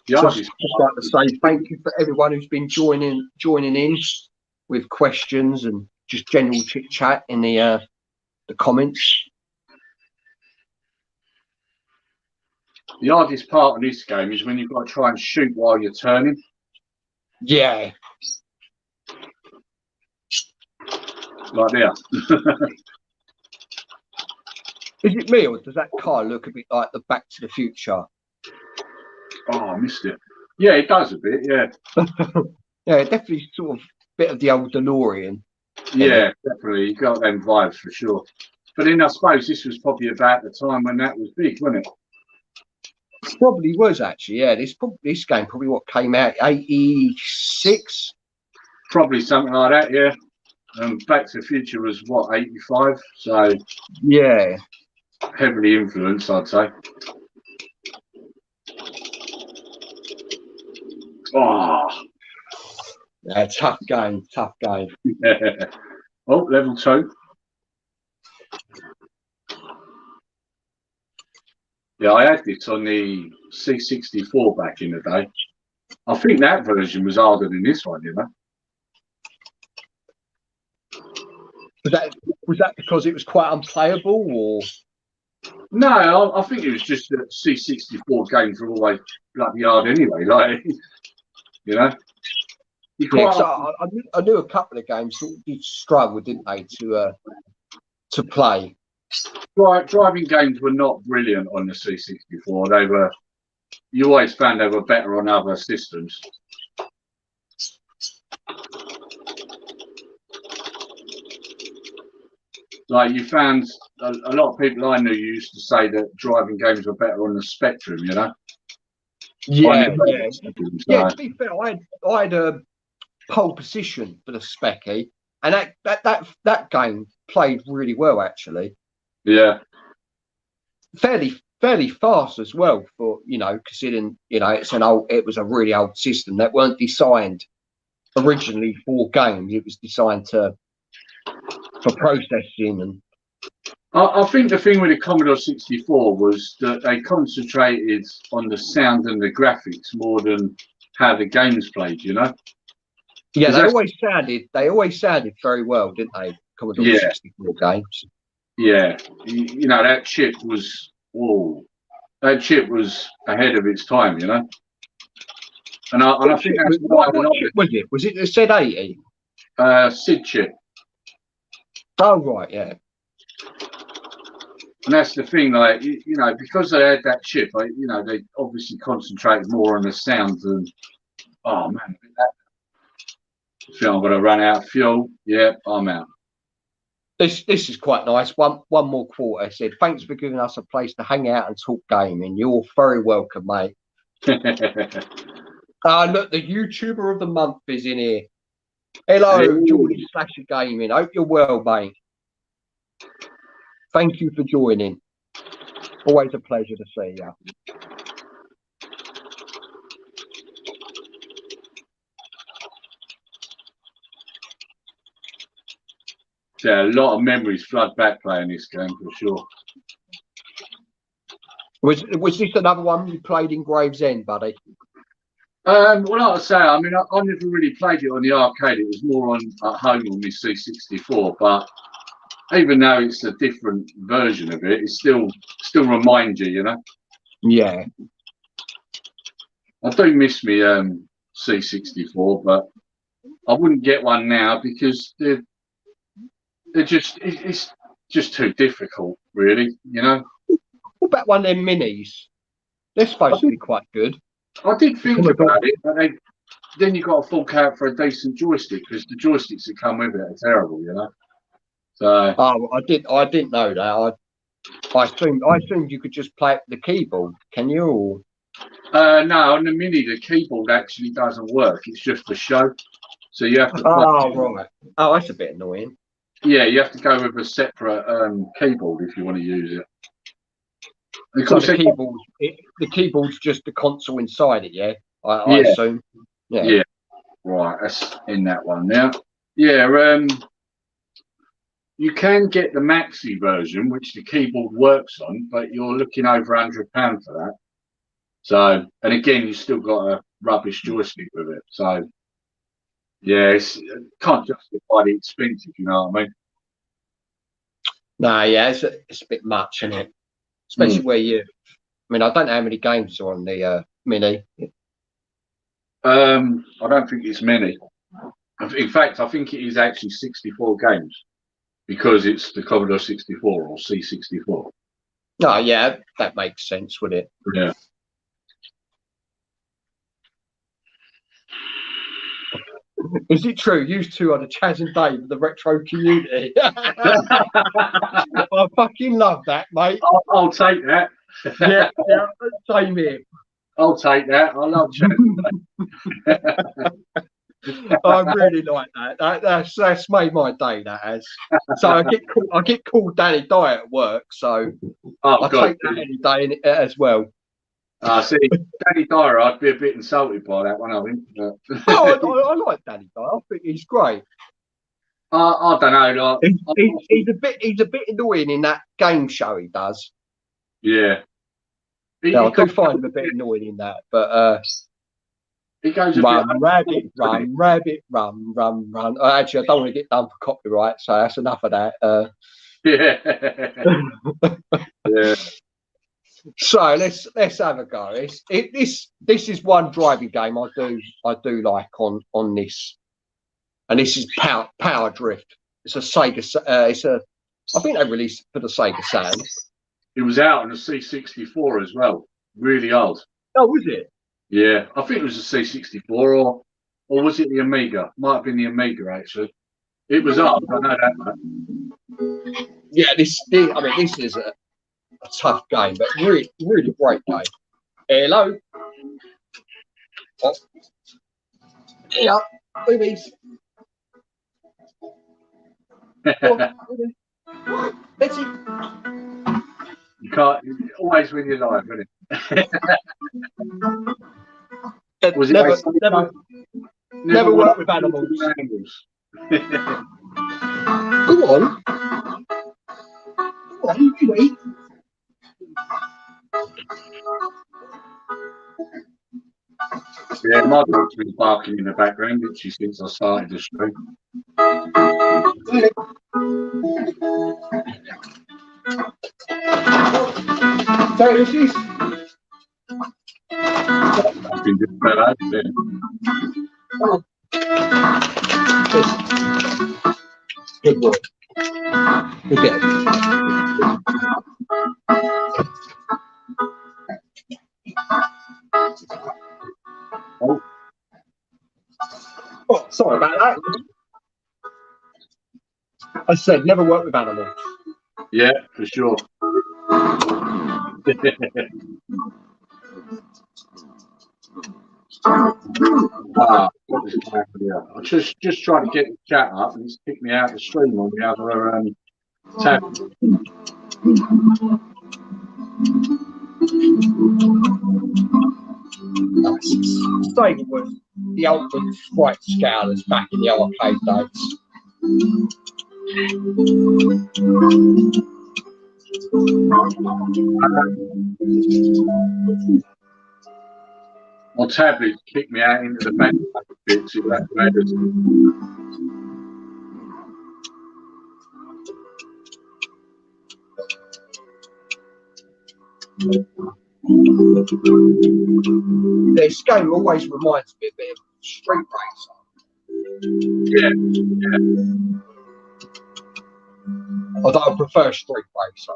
Just like to say thank you for everyone who's been joining in with questions and just general chit chat in the comments. The hardest part of this game is when you've got to try and shoot while you're turning. Yeah. Like there. Is it me, or does that car look a bit like the Back to the Future? Oh, I missed it. Yeah, it does a bit, yeah. Yeah, it definitely sort of bit of the old DeLorean. Yeah, definitely. You got them vibes for sure. But then I suppose this was probably about the time when that was big, wasn't it? Probably was actually, yeah. This game probably what came out 86. Probably something like that, yeah. Back to the Future was what, 85? So yeah, heavily influenced, I'd say. Oh, yeah, tough game. Oh, level 2. Yeah, I had this on the C64 back in the day. I think that version was harder than this one, you know. Was that because it was quite unplayable, or? No, I think it was just that C64 games were always bloody hard anyway. Like, you know, you Yeah, quite I knew a couple of games that did struggle, didn't they, to play. driving games were not brilliant on the C64. They were. You always found they were better on other systems. Like you found a lot of people I knew used to say that driving games were better on the Spectrum, you know. Yeah. So. To be fair, I had a pole position for the Specky, and that game played really well actually. Yeah. Fairly fast as well for, you know, considering, you know, it was a really old system that weren't designed originally for games. It was designed for processing. And I think the thing with the Commodore 64 was that they concentrated on the sound and the graphics more than how the games played, you know. Yeah, they always sounded very well, didn't they? Commodore 64 games. Yeah, you know, that chip was ahead of its time, you know. And I think that's why what chip was it? Was it the Z80? SID chip. Oh right, yeah. And that's the thing, like you know, because they had that chip, you know, they obviously concentrated more on the sounds and oh man, I feel I'm gonna run out of fuel. Yeah, I'm out. This is quite nice. One more quarter. Said, thanks for giving us a place to hang out and talk gaming. You're very welcome, mate. Look, the YouTuber of the month is in here. Hello, Jordan Slasher Gaming. Hope you're well, mate. Thank you for joining. Always a pleasure to see you. Yeah, a lot of memories flood back playing this game for sure. Was this another one you played in Gravesend, buddy? Well, like I say, I mean, I never really played it on the arcade. It was more at home on my C64. But even though it's a different version of it, it still reminds you, you know. Yeah. I do miss me C64, but I wouldn't get one now because it's just too difficult, really, you know. What about one of them minis? They're supposed to be quite good. I did think about it, but then you got to fork out for a decent joystick because the joysticks that come with it are terrible, you know. So. Oh, I didn't know that. I assumed you could just play it with the keyboard. Can you? Or? No, on the Mini, the keyboard actually doesn't work. It's just for show. So you have to. Oh, right. Oh, that's a bit annoying. Yeah, you have to go with a separate keyboard if you want to use it. So the keyboard's just the console inside it, yeah? I assume. Yeah. Right, that's in that one now. Yeah, you can get the maxi version, which the keyboard works on, but you're looking over £100 for that. So, and again, you still got a rubbish joystick with it. So, yeah, can't justify the expense, if you know what I mean. No, yeah, it's a bit much, isn't it? Especially where I mean, I don't know how many games are on the Mini. I don't think it's many. In fact, I think it is actually 64 games because it's the Commodore 64 or C64. Oh, yeah, that makes sense, would it? Yeah. Is it true? You two are the Chaz and Dave of the retro community. I fucking love that, mate. I'll take that. Yeah, same here. I'll take that. I love Chaz. I really like that. That's made my day. That has. So I get called Danny Dye at work, so I take that any day as well. See, Danny Dyer, I'd be a bit insulted by that one, I think. But... I like Danny Dye. I think he's great. I don't know. He's a bit annoying in that game show he does. Yeah. I do find him a bit annoying in that, but he goes run, rabbit, run, rabbit, run, run, run. Actually, I don't want to get done for copyright, so that's enough of that. Yeah. Yeah. So let's have a go. This is one driving game I do like on this, and this is Power Drift. It's a Sega. I think they released it for the Sega Saturn. It was out on the C64 as well. Really old. Oh, was it? Yeah, I think it was the C64 or was it the Amiga? Might have been the Amiga actually. It was old. I know that much. Yeah, this is a tough game, but really great game. Hello. Oh. Yeah, boobies. Betsy. You can't always win your life, isn't it? Was it never worked with animals. Go on. Go on, you eat. Yeah, my dog's been barking in the background, didn't she, since I started the stream? So this is. I've been just fell out there. Good work. Good bit. Oh, sorry about that. I said never work with animals. Yeah, for sure. What is going on here? I just trying to get the chat up and it's kicked me out the stream on the other tab. Sega was the ultimate sprite scalers back in the arcade days. My tablet kicked me out into the back bit. See that matters. This game always reminds me a bit of Street Racer. Yeah. Although I prefer Street Racer.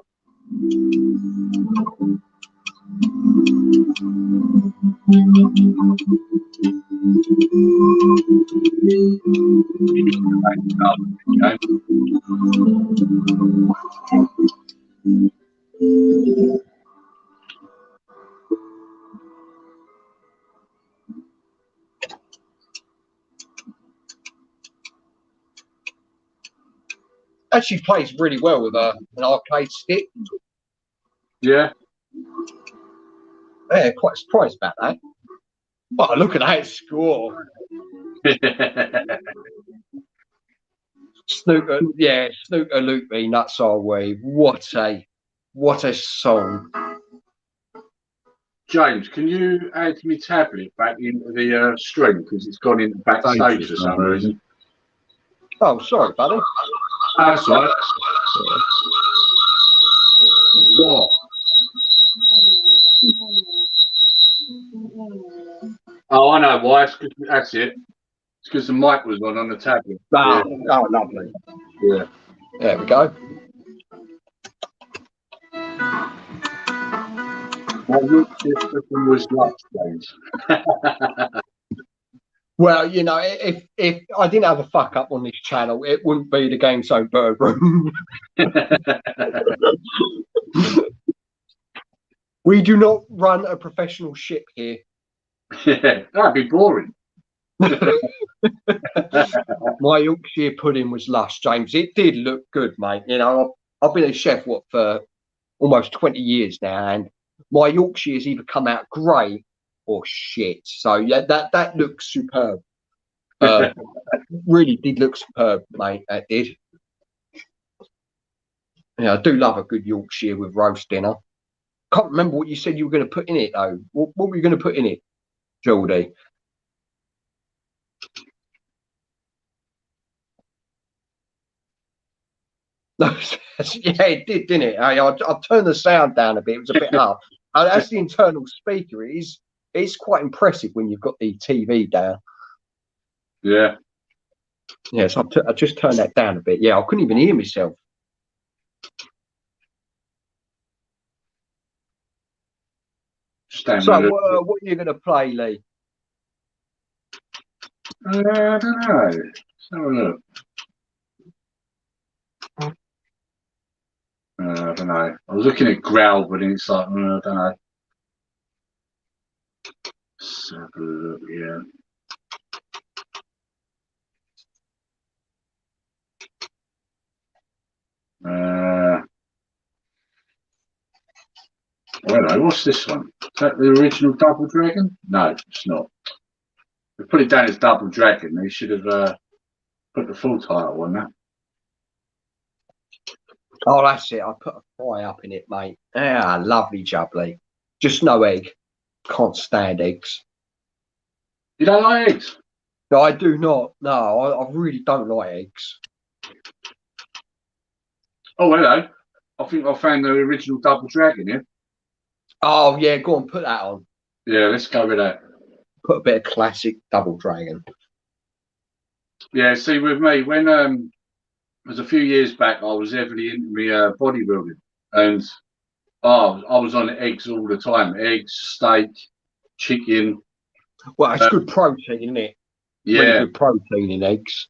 Actually plays really well with an arcade stick. Yeah. Yeah, quite surprised about that. Oh, look at that score. Snooker, yeah, Snooker Loop Me, Nuts Are We. What a song. James, can you add my tablet back into the stream because it's gone into backstage for some reason? Oh, sorry, buddy. That's right. What? Oh, I know why. That's it. It's because the mic was on the tablet. Oh, yeah. Oh, lovely. Yeah. There we go. My root system was Lux, James. Well, you know, if I didn't have a fuck up on this channel, it wouldn't be the GameZone Birdroom. We do not run a professional ship here. Yeah, that'd be boring. My Yorkshire pudding was lush, James. It did look good, mate. You know, I've been a chef for almost 20 years now, and my Yorkshire's either come out great or shit. So yeah, that looks superb. Really did look superb, mate. That did. Yeah, I do love a good Yorkshire with roast dinner. Can't remember what you said you were going to put in it though. What were you going to put in it, Geordie? No, yeah, it did, didn't it? I turned the sound down a bit. It was a bit up. That's the internal speaker. It's quite impressive when you've got the TV down. Yeah. Yeah, so I just turned that down a bit. Yeah, I couldn't even hear myself. So, what are you going to play, Lee? I don't know. Let's have a look. I don't know. I was looking at Growl, but it's like, I don't know. Let's have a look, yeah. I don't know. What's this one? Is that the original Double Dragon? No, it's not. They put it down as Double Dragon. They should have put the full title on that. Oh, that's it. I put a fry up in it, mate. Ah, lovely jubbly. Just no egg. Can't stand eggs. You don't like eggs? No, I do not. No, I really don't like eggs. Oh, hello. I think I found the original Double Dragon here. Oh, yeah, go on, put that on. Yeah, let's go with that. Put a bit of classic Double Dragon. Yeah, see, with me, when it was a few years back, I was heavily into me bodybuilding, and I was on eggs all the time. Eggs, steak, chicken. Well, it's good protein, isn't it? Yeah. Really good protein in eggs.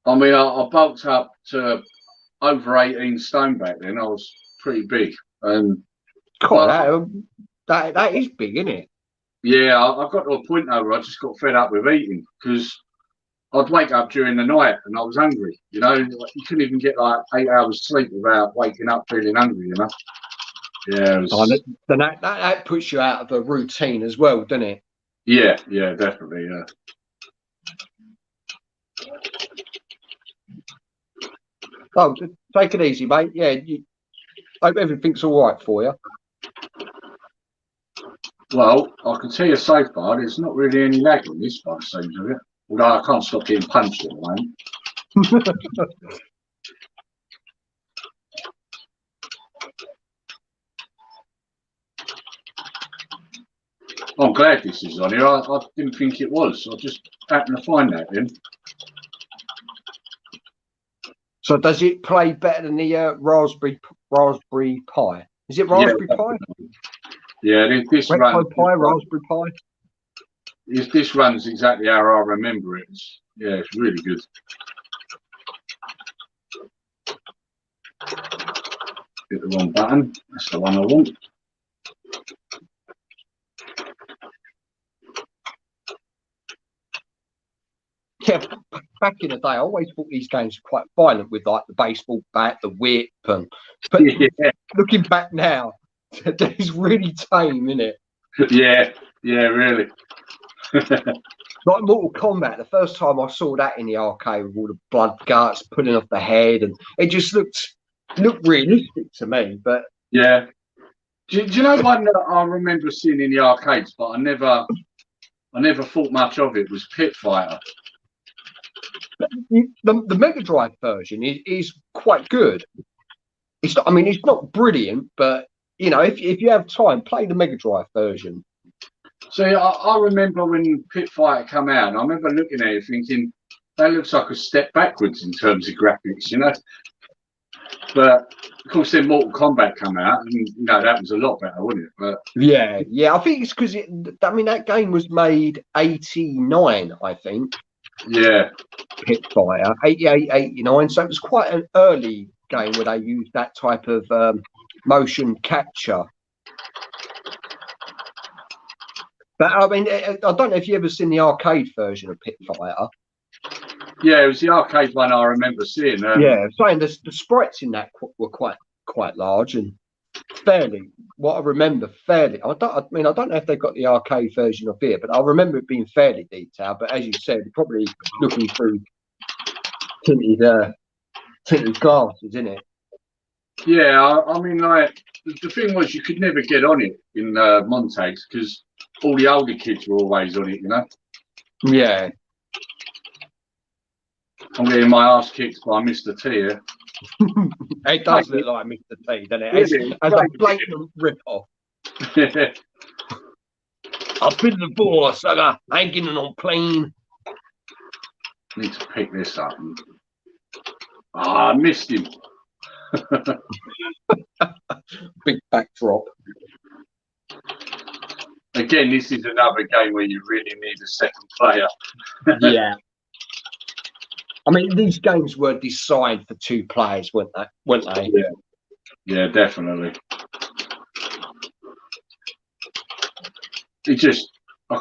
I mean, I bulked up to over 18 stone back then. I was pretty big. And God, that is big, isn't it? Yeah, I got to a point now where I just got fed up with eating, because I'd wake up during the night and I was hungry. You know, you couldn't even get like 8 hours sleep without waking up feeling hungry, you know? Yeah. Then that puts you out of a routine as well, doesn't it? Yeah, definitely, yeah. Oh, take it easy, mate. Yeah, hope everything's all right for you. Well, I can tell you so far, there's not really any lag on this by the seems of it. Although I can't stop getting punched at the moment. I'm glad this is on here. I didn't think it was. I just happened to find that then. So does it play better than the Raspberry Pi? Is it Raspberry Pi? Yeah, this runs. Raspberry Pi. This runs exactly how I remember it. Yeah, it's really good. Hit the wrong button. That's the one I want. Yeah, back in the day, I always thought these games were quite violent with like the baseball bat, the whip, but yeah. Looking back now, it's really tame, isn't it? Yeah, really. Like Mortal Kombat, the first time I saw that in the arcade with all the blood guts pulling off the head, and it just looked realistic to me. But yeah, do you know one that I remember seeing in the arcades, but I never thought much of it, was Pit Fighter. The Mega Drive version is quite good. It's not, I mean, it's not brilliant, but you know, if you have time, play the Mega Drive version. See, I remember when Pit Fighter came out, and I remember looking at it thinking, that looks like a step backwards in terms of graphics, you know? But of course, then Mortal Kombat come out, and you know that was a lot better, wasn't it? But yeah, I think it's because I mean, that game was made 89, I think. yeah, Pitfire 88, 89. So it was quite an early game where they used that type of motion capture. But I mean, I don't know if you ever seen the arcade version of Pitfire. yeah, it was the arcade one I remember seeing. Yeah, saying the sprites in that were quite large and fairly. What I remember fairly. I mean, I don't know if they got the arcade version of it, but I remember it being fairly detailed. But as you said, probably looking through tinted glasses, isn't it? Yeah, I mean, like the thing was, you could never get on it in Montagues because all the older kids were always on it, you know. Yeah. I'm getting my ass kicked by Mr. T here. It does look like Mr. T, doesn't it? As a blatant rip-off. I've been the boss, I ain't getting on plane. Need to pick this up. I missed him. Big backdrop. Again, this is another game where you really need a second player. Yeah. I mean, these games were designed for 2 players, weren't they? Yeah, yeah, definitely. I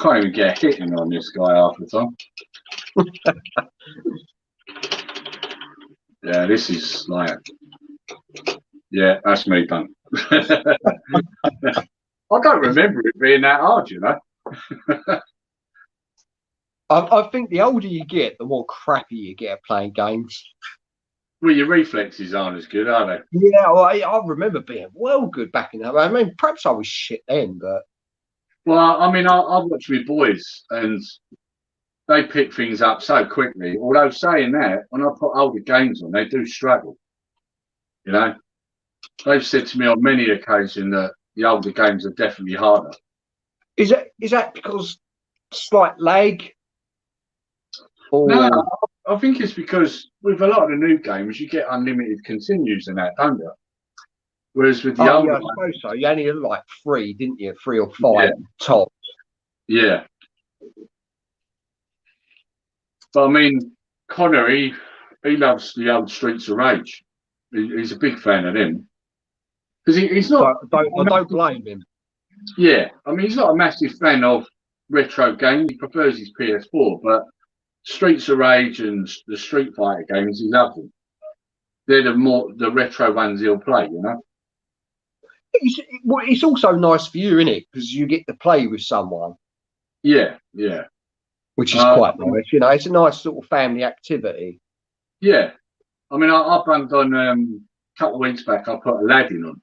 can't even get a hit in on this guy half the time. Yeah, this is like, yeah, that's me done. I don't remember it being that hard, you know. I think the older you get, the more crappy you get at playing games. Well, your reflexes aren't as good, are they? Yeah, well, I remember being well good back in that. I mean, perhaps I was shit then, but. Well, I mean, I watch my boys and they pick things up so quickly. Although saying that, when I put older games on, they do struggle. You know, they've said to me on many occasions that the older games are definitely harder. Is that because slight lag? Or... No, I think it's because with a lot of the new games, you get unlimited continues and that, don't you? Whereas with the older I suppose so. You only had like 3, didn't you? 3 or 5 tops. Yeah. But I mean, Connor, he loves the old Streets of Rage. He's a big fan of them. Because he's not. I don't blame him. Yeah, I mean, he's not a massive fan of retro games. He prefers his PS4, but Streets of Rage and the Street Fighter games, he loves them. They're the retro ones he'll play, you know. It's also nice for you, isn't it? Because you get to play with someone. Yeah, yeah. Which is quite nice, you know. It's a nice sort of family activity. Yeah, I mean, I banged on a couple of weeks back. I put Aladdin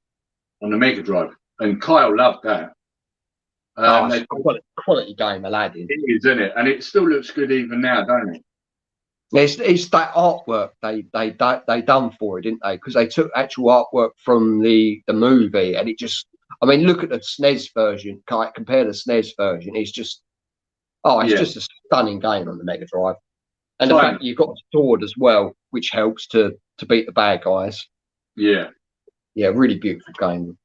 on the Mega Drive, and Kyle loved that. It's a quality game, Aladdin. It is, isn't it? And it still looks good even now, don't it? It's that artwork they done for it, didn't they? Because they took actual artwork from the movie, and it just, I mean, look at the SNES version. Compare the SNES version. It's just, just a stunning game on the Mega Drive, and the fact you've got a sword as well, which helps to beat the bad guys. Yeah, really beautiful game.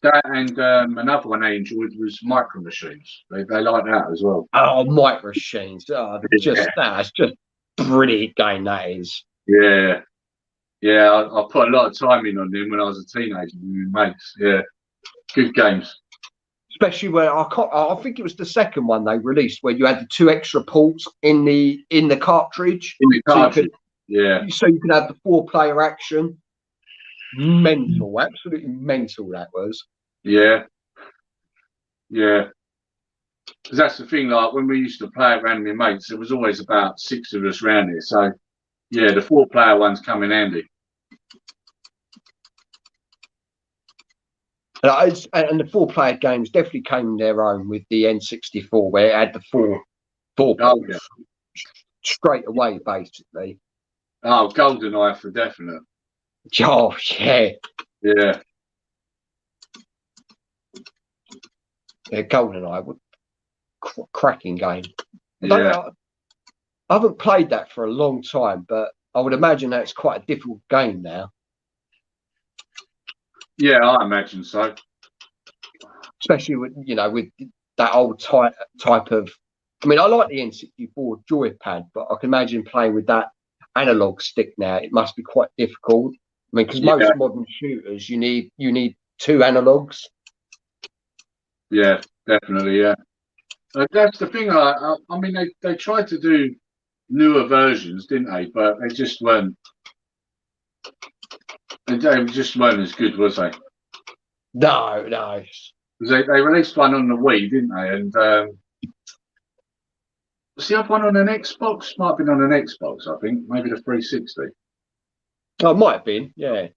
That and another one I enjoyed was Micro Machines. They like that as well. Oh, Micro Machines! That's just brilliant game that is. Yeah, I put a lot of time in on them when I was a teenager with my mates. Yeah, good games. Especially where I think it was the second one they released where you had the 2 extra ports in the cartridge. In the cartridge, so you could have the 4-player action. Mental, absolutely mental that was. Yeah. Because that's the thing, like when we used to play around with my mates, there was always about 6 of us around here. So, yeah, the 4-player ones come in handy. And the 4-player games definitely came in their own with the N64, where it had the 4 ports straight away, basically. Oh, GoldenEye for definite. Oh, yeah. Yeah. Yeah, GoldenEye. Cracking game. I haven't played that for a long time, but I would imagine that's quite a difficult game now. Yeah, I imagine so. Especially with with that old type of. I mean, I like the N64 joypad, but I can imagine playing with that analog stick now. It must be quite difficult. I mean, because Yeah, most modern shooters, you need two analogs. yeah, definitely, yeah. That's the thing. I mean, they tried to do newer versions, didn't they? But they just weren't. They just weren't as good, was they? No, no. 'Cause they released one on the Wii, didn't they? And was the other one on an Xbox? Might have been on an Xbox, I think. Maybe the 360. Oh, it might have been, yeah.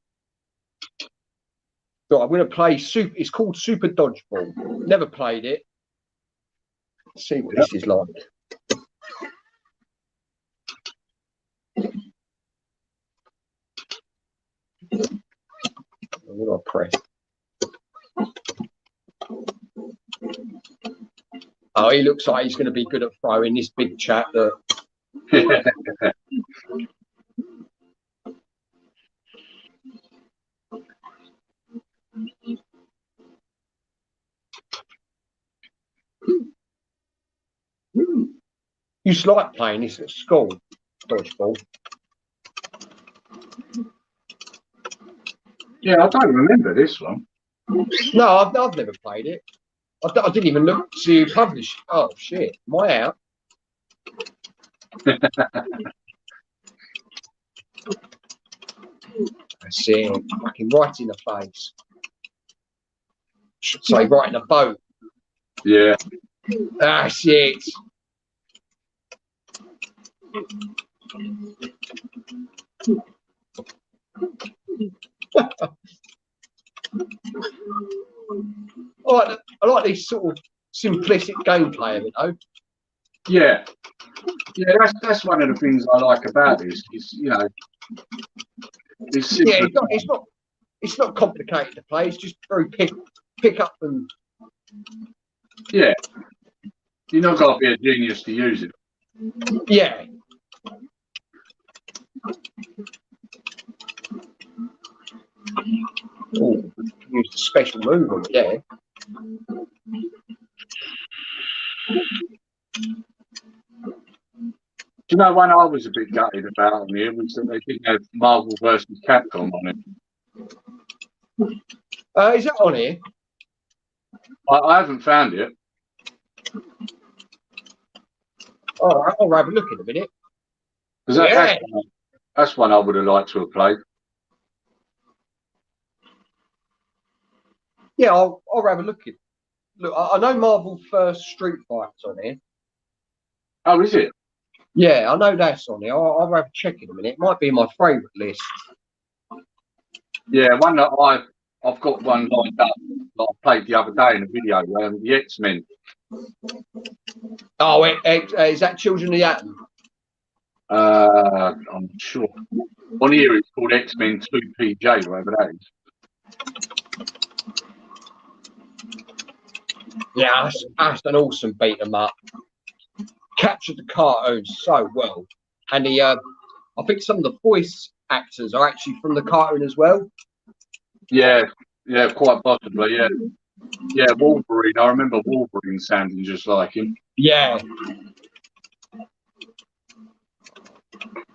So I'm going to play Super. It's called Super Dodgeball. Never played it. Let's see what this is like. What do I press? Oh, he looks like he's going to be good at throwing this big chap. That used to like playing this at school, dodgeball. Yeah, I don't remember this one. No, I've never played it. I didn't even look to publish. Oh shit, am I out? That's it. Fucking right in the face. Should say right in the boat. Yeah. That's it. I like this sort of simplistic gameplay of it, though. Yeah. Yeah, that's one of the things I like about this. Is it's simple. Yeah, it's not complicated to play. It's just very pick up and. Yeah. You're not got to be a genius to use it. Yeah. Oh, use a special move on there. Do you know one I was a bit gutted about on here was that they didn't have Marvel versus Capcom on it. Is that on here? I haven't found it. All right, I'll have a look in a minute. That's one I would have liked to have played. Yeah, I'll have a look in. Look, I know Marvel first Street Fighter's on here. Oh, is it? Yeah, I know that's on here. I'll have a check in a minute. It might be in my favourite list. Yeah, one that I've got one lined up that I played the other day in a video. The X-Men. Oh, is that Children of the Atom? I'm sure. On here it's called X-Men 2 PJ, whatever that is. Yeah, that's an awesome beat 'em up. Captured the cartoon so well, and I think some of the voice actors are actually from the cartoon as well. Yeah, quite possibly. Yeah, Wolverine. I remember Wolverine sounding just like him. Yeah.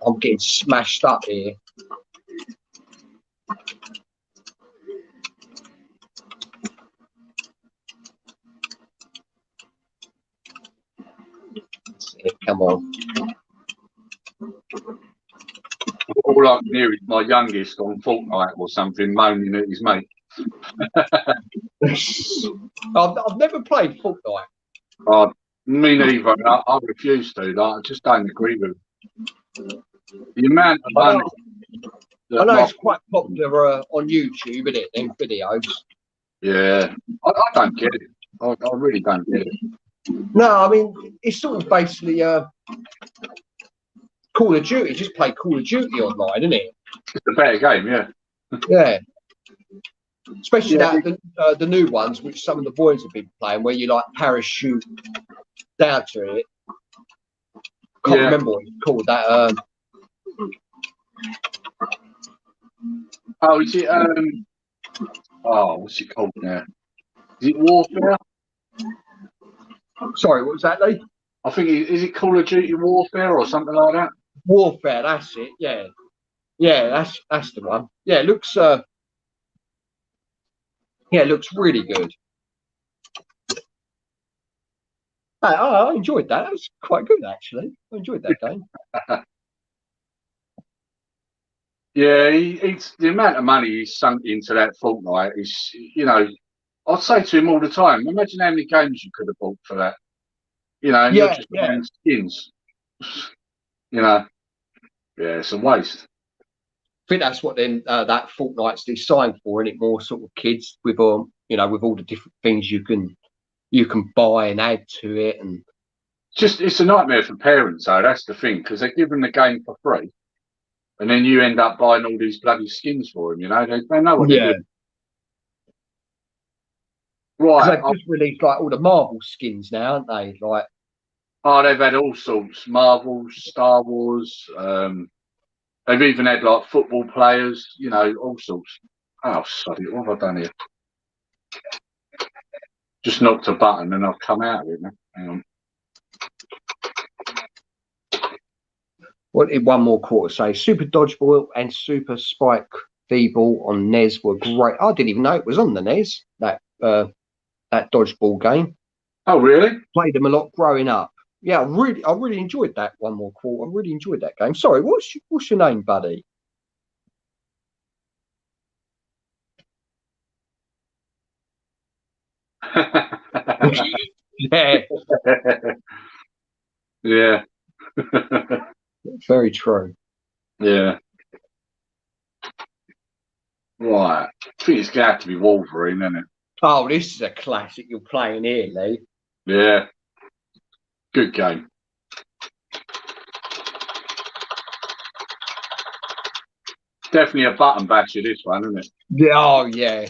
I'm getting smashed up here. Come on. All I can hear is my youngest on Fortnite or something moaning at his mate. I've never played Fortnite. Me neither. I refuse to. I just don't agree with it. The amount of money. I know it's quite popular on YouTube, isn't it? Them videos. Yeah, I don't get it. I really don't get it. No, I mean it's sort of basically Call of Duty. Just play Call of Duty online, isn't it? It's a better game, yeah. Yeah. Especially the new ones, which some of the boys have been playing, where you like parachute down to it. Can't remember what it's called. That. Oh, is it? Oh, what's it called now? Is it Warfare? Sorry, what was that, Lee? I think is it Call of Duty Warfare or something like that? Warfare, that's it. Yeah, yeah, that's the one. Yeah, it looks it looks really good. I enjoyed that. That was quite good, actually. I enjoyed that game. Yeah, it's the amount of money he's sunk into that Fortnite is, you know, I'd say to him all the time, imagine how many games you could have bought for that. You know, and you're Yeah, just yeah. buying skins. You know, yeah, it's a waste. I think that's what then that Fortnite's designed for, and it more sort of kids with you know, with all the different things you can buy and add to it, and It's a nightmare for parents, though. That's the thing, because they give them the game for free, and then you end up buying all these bloody skins for them. You know, they know what they're yeah, doing. because Right. they've just released like all the Marvel skins now, aren't they? Like, Oh, they've had all sorts. Marvel, Star Wars. They've even had like football players. You know, all sorts. Oh, sorry, what have I done here? Just knocked a button and I've come out of it now. Hang on. what did one more quarter say? Super Dodgeball and Super Spike V-Ball on NES were great. I didn't even know it was on the NES, that dodgeball game. Oh, really? Played them a lot growing up. Yeah, I really enjoyed that one more quarter. I really enjoyed that game. Sorry, what's your name, buddy? Yeah, Yeah. very true. Yeah. Right. I think it's going to have to be Wolverine, isn't it? Oh, this is a classic you're playing here, Lee. Yeah. Good game. Definitely a button basher, this one, isn't it? Yeah, oh yeah.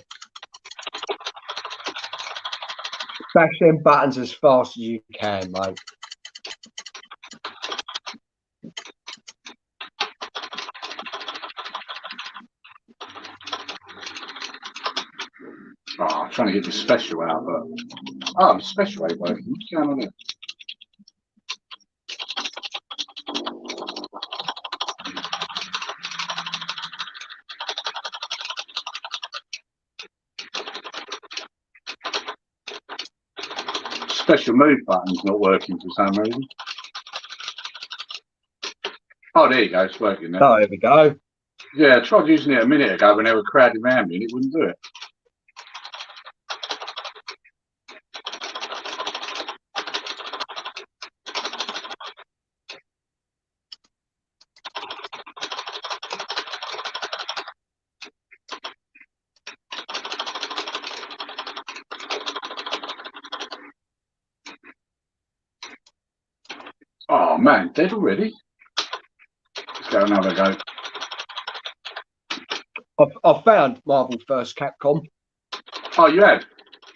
Bash them buttons as fast as you can, mate. Oh, I'm trying to get the special out, but the special ain't working. What's going on there? Special move button's not working for some reason. Oh, there you go. It's working now. Oh, there we go. Yeah, I tried using it a minute ago when they were crowding around me and it wouldn't do it. Oh, man, dead already? Let's go another go. I found Marvel vs. Capcom. Oh, you have?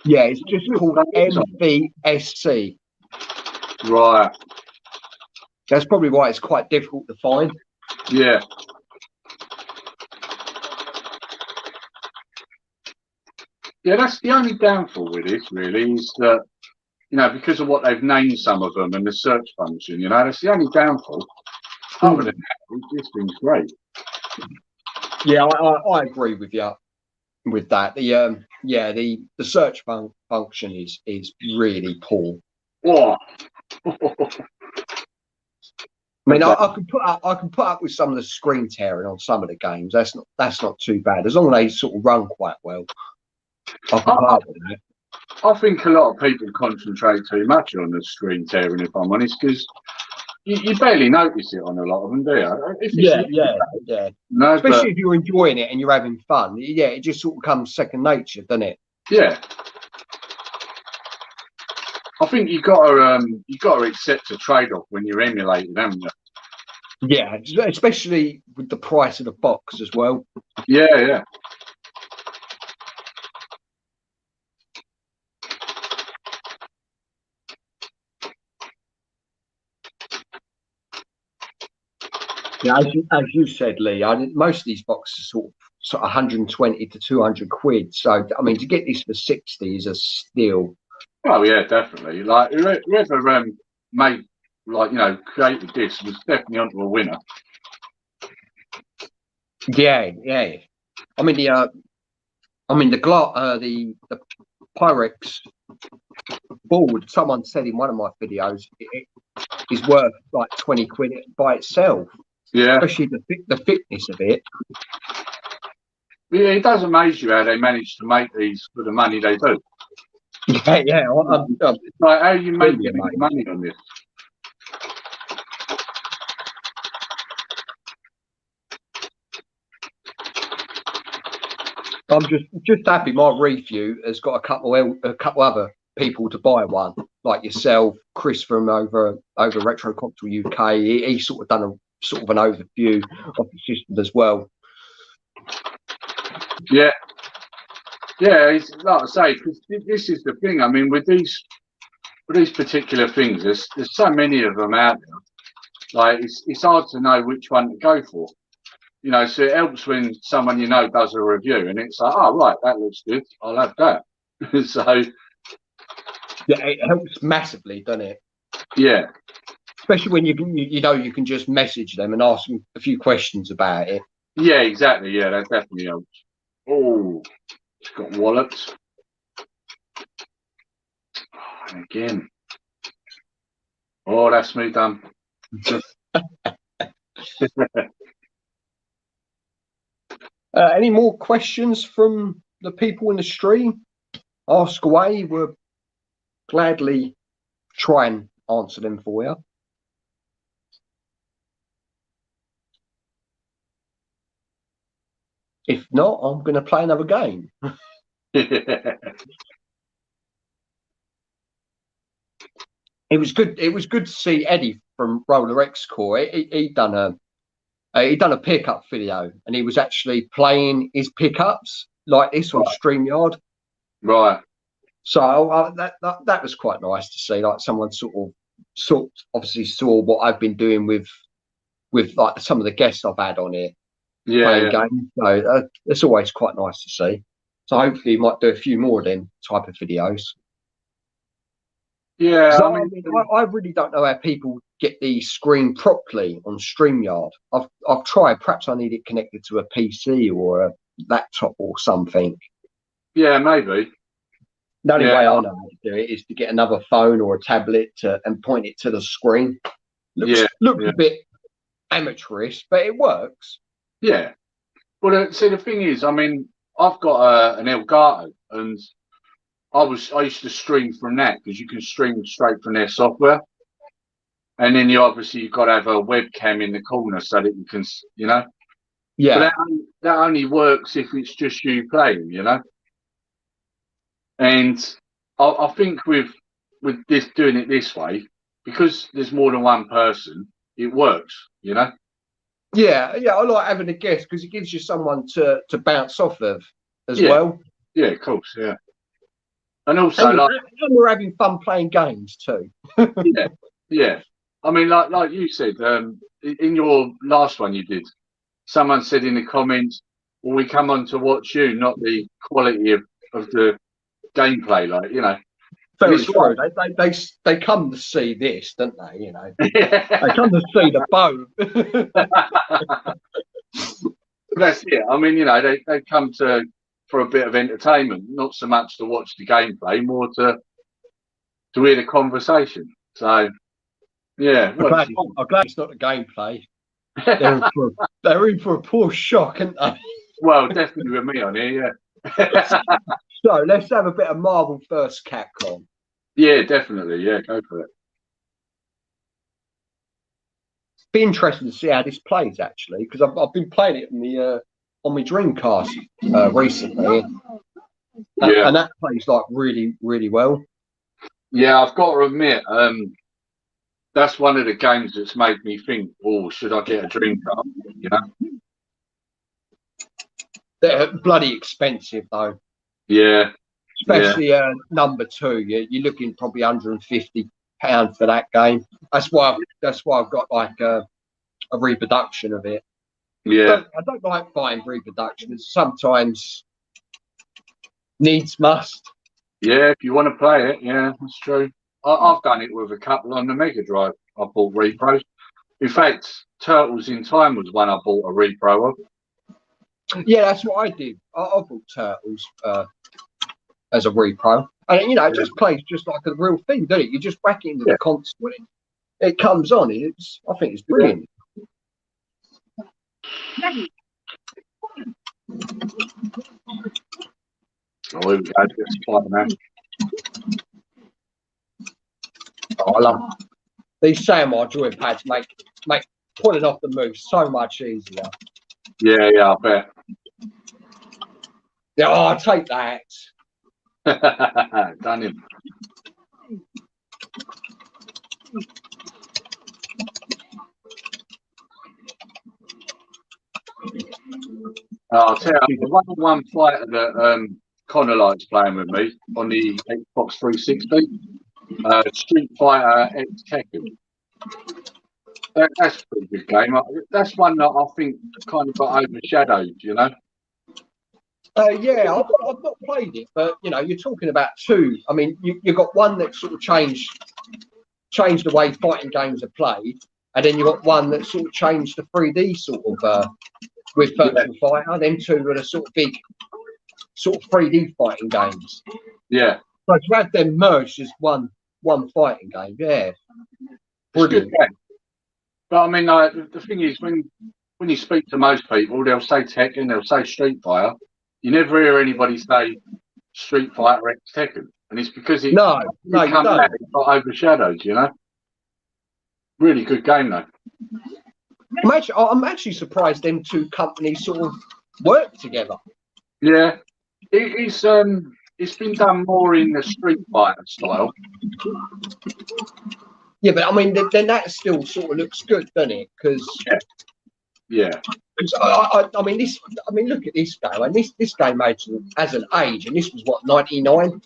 Yeah, it's just called MVSC. Right. That's probably why it's quite difficult to find. Yeah. Yeah, that's the only downfall with this, really, is that, you know, because of what they've named some of them and the search function, you know, that's the only downfall. Other than that, this thing's great. Yeah, I agree with you with that. The search function is really poor. Oh. I mean, I can put up with some of the screen tearing on some of the games. That's not too bad as long as they sort of run quite well. I can put up with that. I think a lot of people concentrate too much on the screen tearing, if I'm honest, because you barely notice it on a lot of them, do you? Yeah. No, especially if you're enjoying it and you're having fun. Yeah, it just sort of comes second nature, doesn't it? Yeah. I think you got to accept a trade-off when you're emulating, haven't you? Yeah, especially with the price of the box as well. Yeah. Yeah, as you said, Lee, most of these boxes are sort of sort of 120 to 200 quid. So I mean, to get this for 60 is a steal. Oh yeah, definitely. Like whoever made, like, you know, created this was definitely onto a winner. Yeah, yeah. I mean the Pyrex board. Someone said in one of my videos it is worth like 20 quid by itself. Yeah, especially the thickness of it. Yeah, it does amaze you how they manage to make these for the money they do. Yeah, yeah. I'm Like, how you make really amazed. money on this? I'm just happy my review has got a couple other people to buy one, like yourself, Chris from over Retro Cocktail UK. He sort of done a sort of an overview of the system as well. Yeah, yeah. It's like I say, 'cause this is the thing. I mean, with these particular things, there's so many of them out there. Like, it's hard to know which one to go for. You know, so it helps when someone you know does a review, and it's like, oh right, that looks good. I'll have that. So Yeah, it helps massively, doesn't it? yeah, Especially when you know you can just message them and ask them a few questions about it. yeah, exactly. Yeah, that definitely helps. Oh, it's got wallets. And again. Oh, that's me done. Any more questions from the people in the stream? Ask away. We'll gladly try and answer them for you. If not, I'm going to play another game. It was good. It was good to see Eddie from Roller X Core. He done a pickup video, and he was actually playing his pickups like this on StreamYard. Right. So that was quite nice to see. Like someone sort of obviously saw what I've been doing with like some of the guests I've had on here playing games. So it's always quite nice to see. So hopefully you might do a few more of them type of videos. Yeah, I really don't know how people get the screen properly on StreamYard. I've tried. Perhaps I need it connected to a PC or a laptop or something. Yeah, maybe. The only way I know how to do it is to get another phone or a tablet and point it to the screen. Looks a bit amateurish, but it works. Yeah. Well, see, the thing is, I mean, I've got an Elgato, and I used to stream from that because you can stream straight from their software, and then you've got to have a webcam in the corner so that you can, you know. Yeah. But that only works if it's just you playing, you know. And I think with this doing it this way, because there's more than one person, it works, you know. Yeah, I like having a guest because it gives you someone to bounce off of as well. Yeah, of course, yeah. And also, and we're having fun playing games too. yeah. I mean, like you said, in your last one you did, someone said in the comments, "Well, we come on to watch you, not the quality of the gameplay." Like, you know, very true. They come to see this, don't they? You know, they come to see the boat. That's it. I mean, you know, they come for a bit of entertainment, not so much to watch the gameplay, more to hear the conversation. So, yeah. I'm glad it's not the gameplay. They're in for a poor shock, aren't they? Well, definitely with me on here, yeah. So let's have a bit of Marvel vs. Capcom. Yeah, definitely. Yeah, go for it. Be interesting to see how this plays actually, because I've been playing it on my Dreamcast recently, and that plays like really, really well. Yeah, I've got to admit, that's one of the games that's made me think, oh, should I get a Dreamcast? You know, they're bloody expensive though. Yeah, especially number 2. You're looking probably £150 for that game. That's why I've got like a reproduction of it. Yeah. I don't like buying reproductions. Sometimes needs must. Yeah, if you want to play it, yeah, that's true. I've done it with a couple on the Mega Drive. I bought repros. In fact, Turtles in Time was one I bought a repro of. Yeah, that's what I did. I bought Turtles as a repro, and you know, it just plays just like a real thing, doesn't it? You just whack it into the console, it comes on. I think it's brilliant. Oh, here we go. Spider-Man. Oh, I love these Samurai joypads. Make pulling off the move so much easier. Yeah, I bet. Yeah, oh, I'll take that. Done him. I'll tell you, the one fighter that Connor likes playing with me on the Xbox 360, Street Fighter X Tekken. That's a pretty good game. That's one that I think kind of got overshadowed, you know? Yeah, I've not played it, but you know, you're talking about two. I mean, you've got one that sort of changed the way fighting games are played, and then you've got one that sort of changed the 3D sort of with Virtual Fighter. Them two are the sort of big sort of 3D fighting games. Yeah. So to have them merged as one fighting game, yeah, brilliant. But I mean, the thing is, when you speak to most people, they'll say Tekken, they'll say Street Fighter. You never hear anybody say Street Fighter X Tekken, and it's because it no, you don't. It got overshadowed, you know. Really good game though. I'm actually surprised them two companies sort of work together. Yeah, it's been done more in the Street Fighter style. Yeah, but I mean, then that still sort of looks good, doesn't it? Because yeah. I mean, look at this game. And this game as an age, and this was what 99.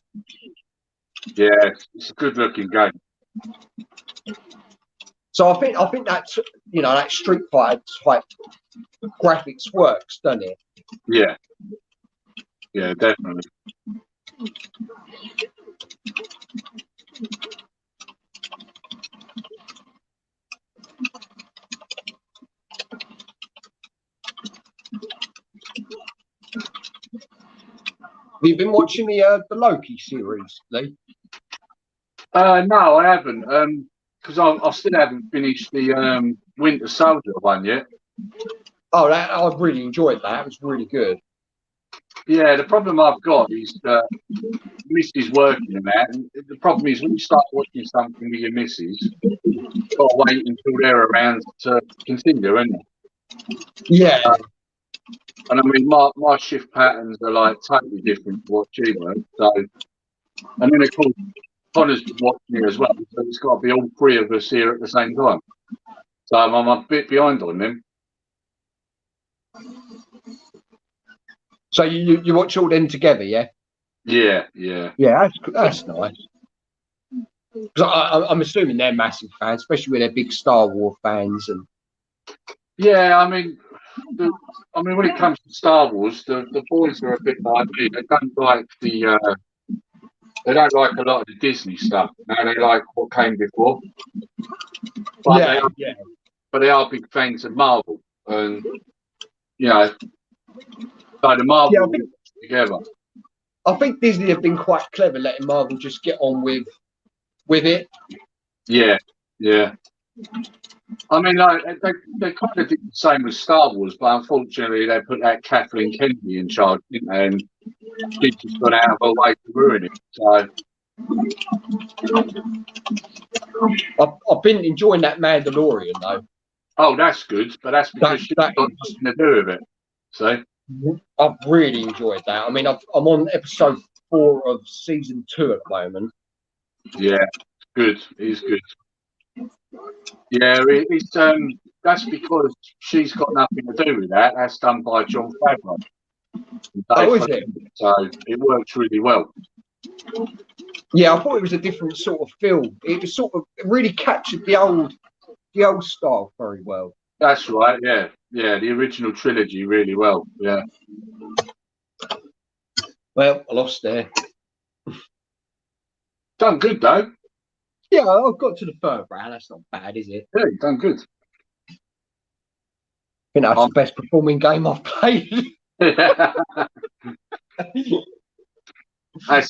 Yeah, it's a good looking game. So I think that that Street Fighter type graphics works, doesn't it? Yeah. Yeah, definitely. Have you been watching the Loki series, Lee? No, I haven't. Because I still haven't finished the Winter Soldier one yet. Oh, I really enjoyed that. It was really good. Yeah, the problem I've got is that Missus working and that. And the problem is when you start watching something with your missus, you've got to wait until they're around to continue, isn't it? Yeah. And I mean, my shift patterns are like totally different to what she works. So, and then of course, Connor's watching it as well. So it's got to be all three of us here at the same time. So I'm a bit behind on them. So you watch all them together, yeah? Yeah. Yeah, that's nice. Because I'm assuming they're massive fans, especially when they're big Star Wars fans. And yeah, I mean, when it comes to Star Wars, the boys are a bit like me. They don't like they don't like a lot of the Disney stuff. No, they like what came before. But but they are big fans of Marvel, and so the Marvel together. I think Disney have been quite clever letting Marvel just get on with it. Yeah. I mean, like they kind of did the same with Star Wars, but unfortunately they put that Kathleen Kennedy in charge, didn't they? And she just got out of her way to ruin it. So I've been enjoying that Mandalorian though. Oh, that's good, but that's because she's got nothing to do with it. So I've really enjoyed that. I mean, I'm on episode 4 of season 2 at the moment. Yeah, good. It is good. Yeah, it's that's because she's got nothing to do with that. That's done by John Favreau. Oh, is it? So it works really well. Yeah, I thought it was a different sort of film. It was it really captured the old style very well. That's right. Yeah, yeah. The original trilogy, really well. Yeah. Well, I lost there. Done good though. Yeah, I've got to the third round. That's not bad, is it? Yeah, done good. I think that's the best performing game I've played. That's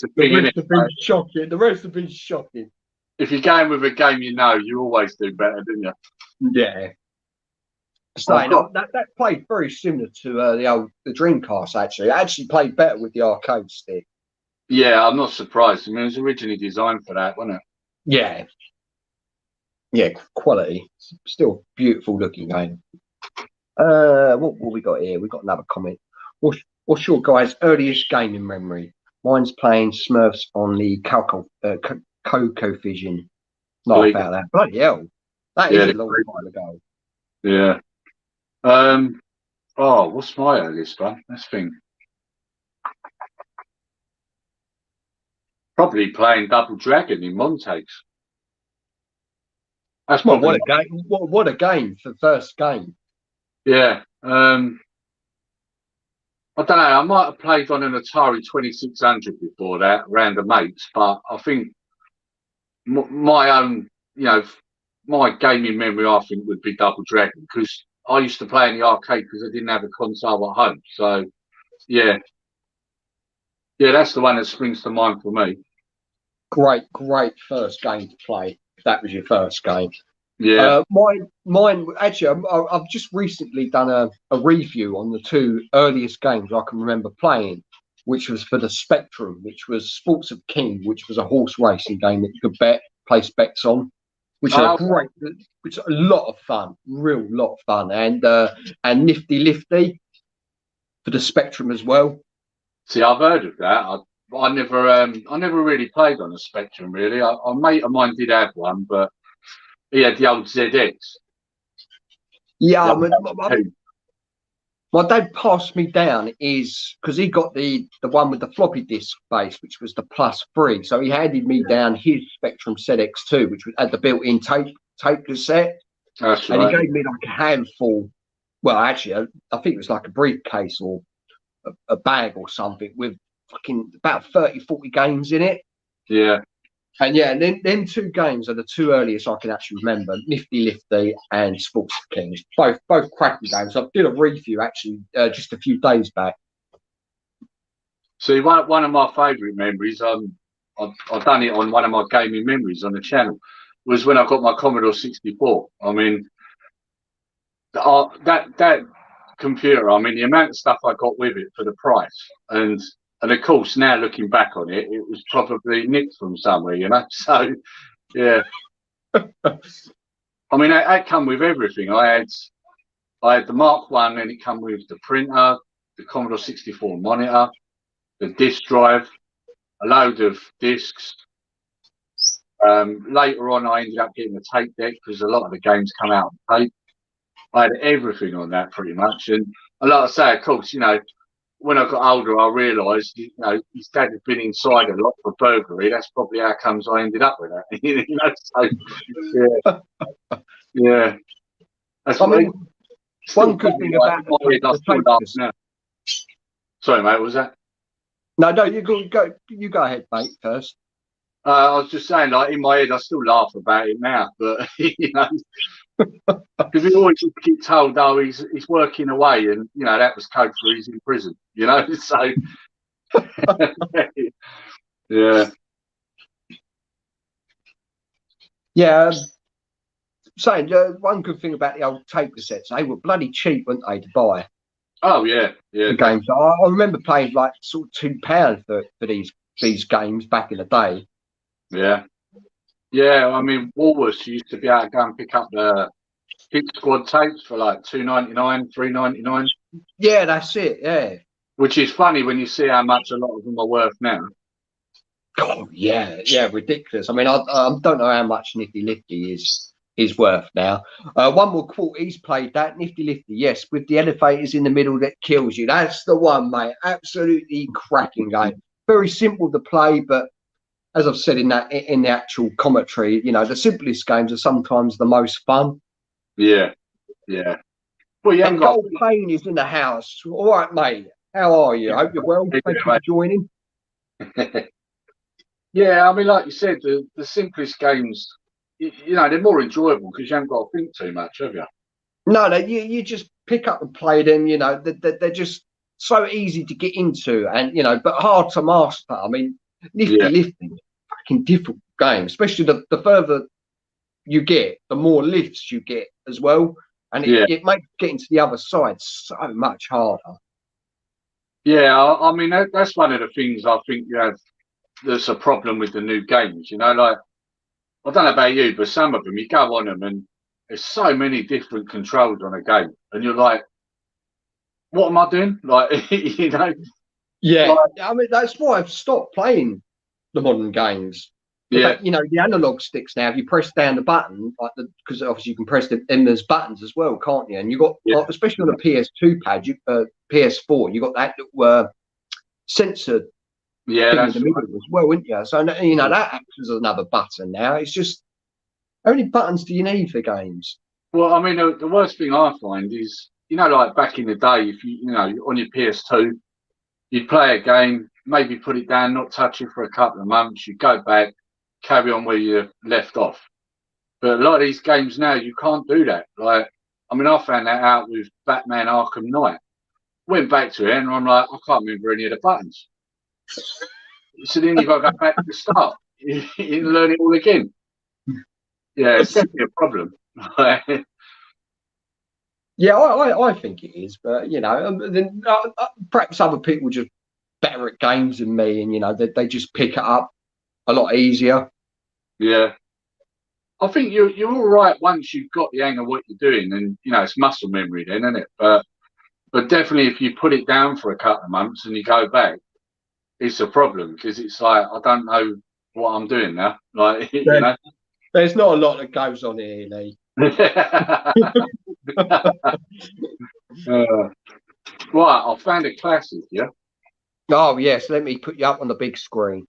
the The thing, isn't rest it? have been shocking. The rest have been shocking. If you're going with a game, you always do better, don't you? Yeah. Saying that played very similar to the Dreamcast. Actually, it actually played better with the arcade stick. Yeah, I'm not surprised. I mean, it was originally designed for that, wasn't it? Yeah. Yeah, quality. Still beautiful looking game. What we got here? We got another comment. What's your guys' earliest gaming memory? Mine's playing Smurfs on the CocoVision. Laugh about that. Bloody hell. That is a long time ago. Yeah. What's my earliest one? Let's think. Probably playing Double Dragon in Montagues. That's well, what a game! What a game for first game. Yeah. I don't know. I might have played on an Atari 2600 before that, around the mates, but I think my own, my gaming memory, I think, would be Double Dragon, because I used to play in the arcade because I didn't have a console at home. So, yeah, that's the one that springs to mind for me. Great first game to play. If that was your first game. Yeah. Mine. Actually, I've just recently done a review on the two earliest games I can remember playing, which was for the Spectrum, which was Sports of King, which was a horse racing game that you could place bets on, which are great, which are a lot of fun, real lot of fun, and Nifty Lifty for the Spectrum as well. See, I've heard of that. I never really played on a Spectrum, really. A mate of mine did have one, but he had the old ZX. Yeah, my dad passed me down is because he got the one with the floppy disk base, which was the +3. So he handed me down his Spectrum ZX2, which had the built-in tape cassette. That's and right. He gave me like a handful. Well, actually, I think it was like a briefcase or a bag or something with fucking about 30, 40 games in it. Yeah. And yeah, then two games are the two earliest I can actually remember: Nifty Lifty and Sports King. Both cracking games. I did a review actually just a few days back. See, one of my favourite memories, I've done it on one of my gaming memories on the channel, was when I got my Commodore 64. I mean, that computer, I mean, the amount of stuff I got with it for the price, and of course, now looking back on it, it was probably nicked from somewhere, So, yeah. I mean, that come with everything. I had the Mark I, and it come with the printer, the Commodore 64 monitor, the disk drive, a load of discs. Later on, I ended up getting a tape deck because a lot of the games come out on tape. I had everything on that pretty much, and like I say, of course, when I got older, I realised, his dad had been inside a lot for burglary. That's probably how comes I ended up with that. So, yeah. That's one good thing about the tape cassette. Sorry, mate. What was that? No, you go ahead, mate. First. I was just saying, like in my head, I still laugh about it now, but because we always get told, "Oh, he's working away," and that was code for he's in prison. So yeah. Saying one good thing about the old tape cassettes, they were bloody cheap, weren't they, to buy? Oh yeah. The games. I remember paying like sort of £2 for these games back in the day. Yeah. I mean, Woolworths used to be able to go and pick up the Hit Squad tapes for like $2.99, $3.99. Yeah, that's it. Yeah. Which is funny when you see how much a lot of them are worth now. Oh yeah, ridiculous. I mean, I don't know how much Nifty Lifty is worth now. One more quote. He's played that Nifty Lifty. Yes, with the elevators in the middle that kills you. That's the one, mate. Absolutely cracking game. Very simple to play, but as I've said in the actual commentary, the simplest games are sometimes the most fun. Yeah. Yeah. Well, you haven't And got. Gold Payne is in the house. All right, mate. How are you? I hope you're well. Yeah, Thank you for joining. Yeah, I mean, like you said, the simplest games, you know, they're more enjoyable because you haven't got to think too much, have you? No, no, you just pick up and play them. You know, they're just so easy to get into, and you know, but hard to master. I mean, Yeah, lifting, fucking difficult game, especially the further you get, the more lifts you get as well, and yeah, it makes getting to the other side so much harder. yeah. I mean, that's one of the things I think you have. There's a problem with the new games. You know, like I don't know about you, but some of them you go on them and there's so many different controls on a game, and you're like, what am I doing? Like, you know, Yeah, like, I mean that's why I've stopped playing the modern games. In yeah, fact, you know the analog sticks now. If you press down the button, like because obviously you can press them, and there's buttons as well, can't you? And you got, yeah, especially on the PS2 pad, PS4, you got that little sensor yeah. thing in That's the middle as well, isn't you? So you know right. that acts as another button now. It's just how many buttons do you need for games? Well, I mean, the worst thing I find is, you know, like back in the day, if you know, on your PS2, you'd play a game, maybe put it down, not touch it for a couple of months, you go back, carry on where you left off. But a lot of these games now, you can't do that. Like, I mean, I found that out with Batman Arkham Knight. Went back to it and I'm like, I can't remember any of the buttons. So then you've got to go back to the start. You learn it all again. Yeah, it's definitely a problem. Yeah, I think it is, but you know, then perhaps other people just better at games than me, and you know, they just pick it up a lot easier. Yeah. I think you're all right once you've got the hang of what you're doing, and you know it's muscle memory then, isn't it? But definitely if you put it down for a couple of months and you go back, it's a problem because it's like I don't know what I'm doing now. Like you There, know. there's not a lot that goes on here, Lee. Right, I found a classic. Yeah, Oh yes, let me put you up on the big screen.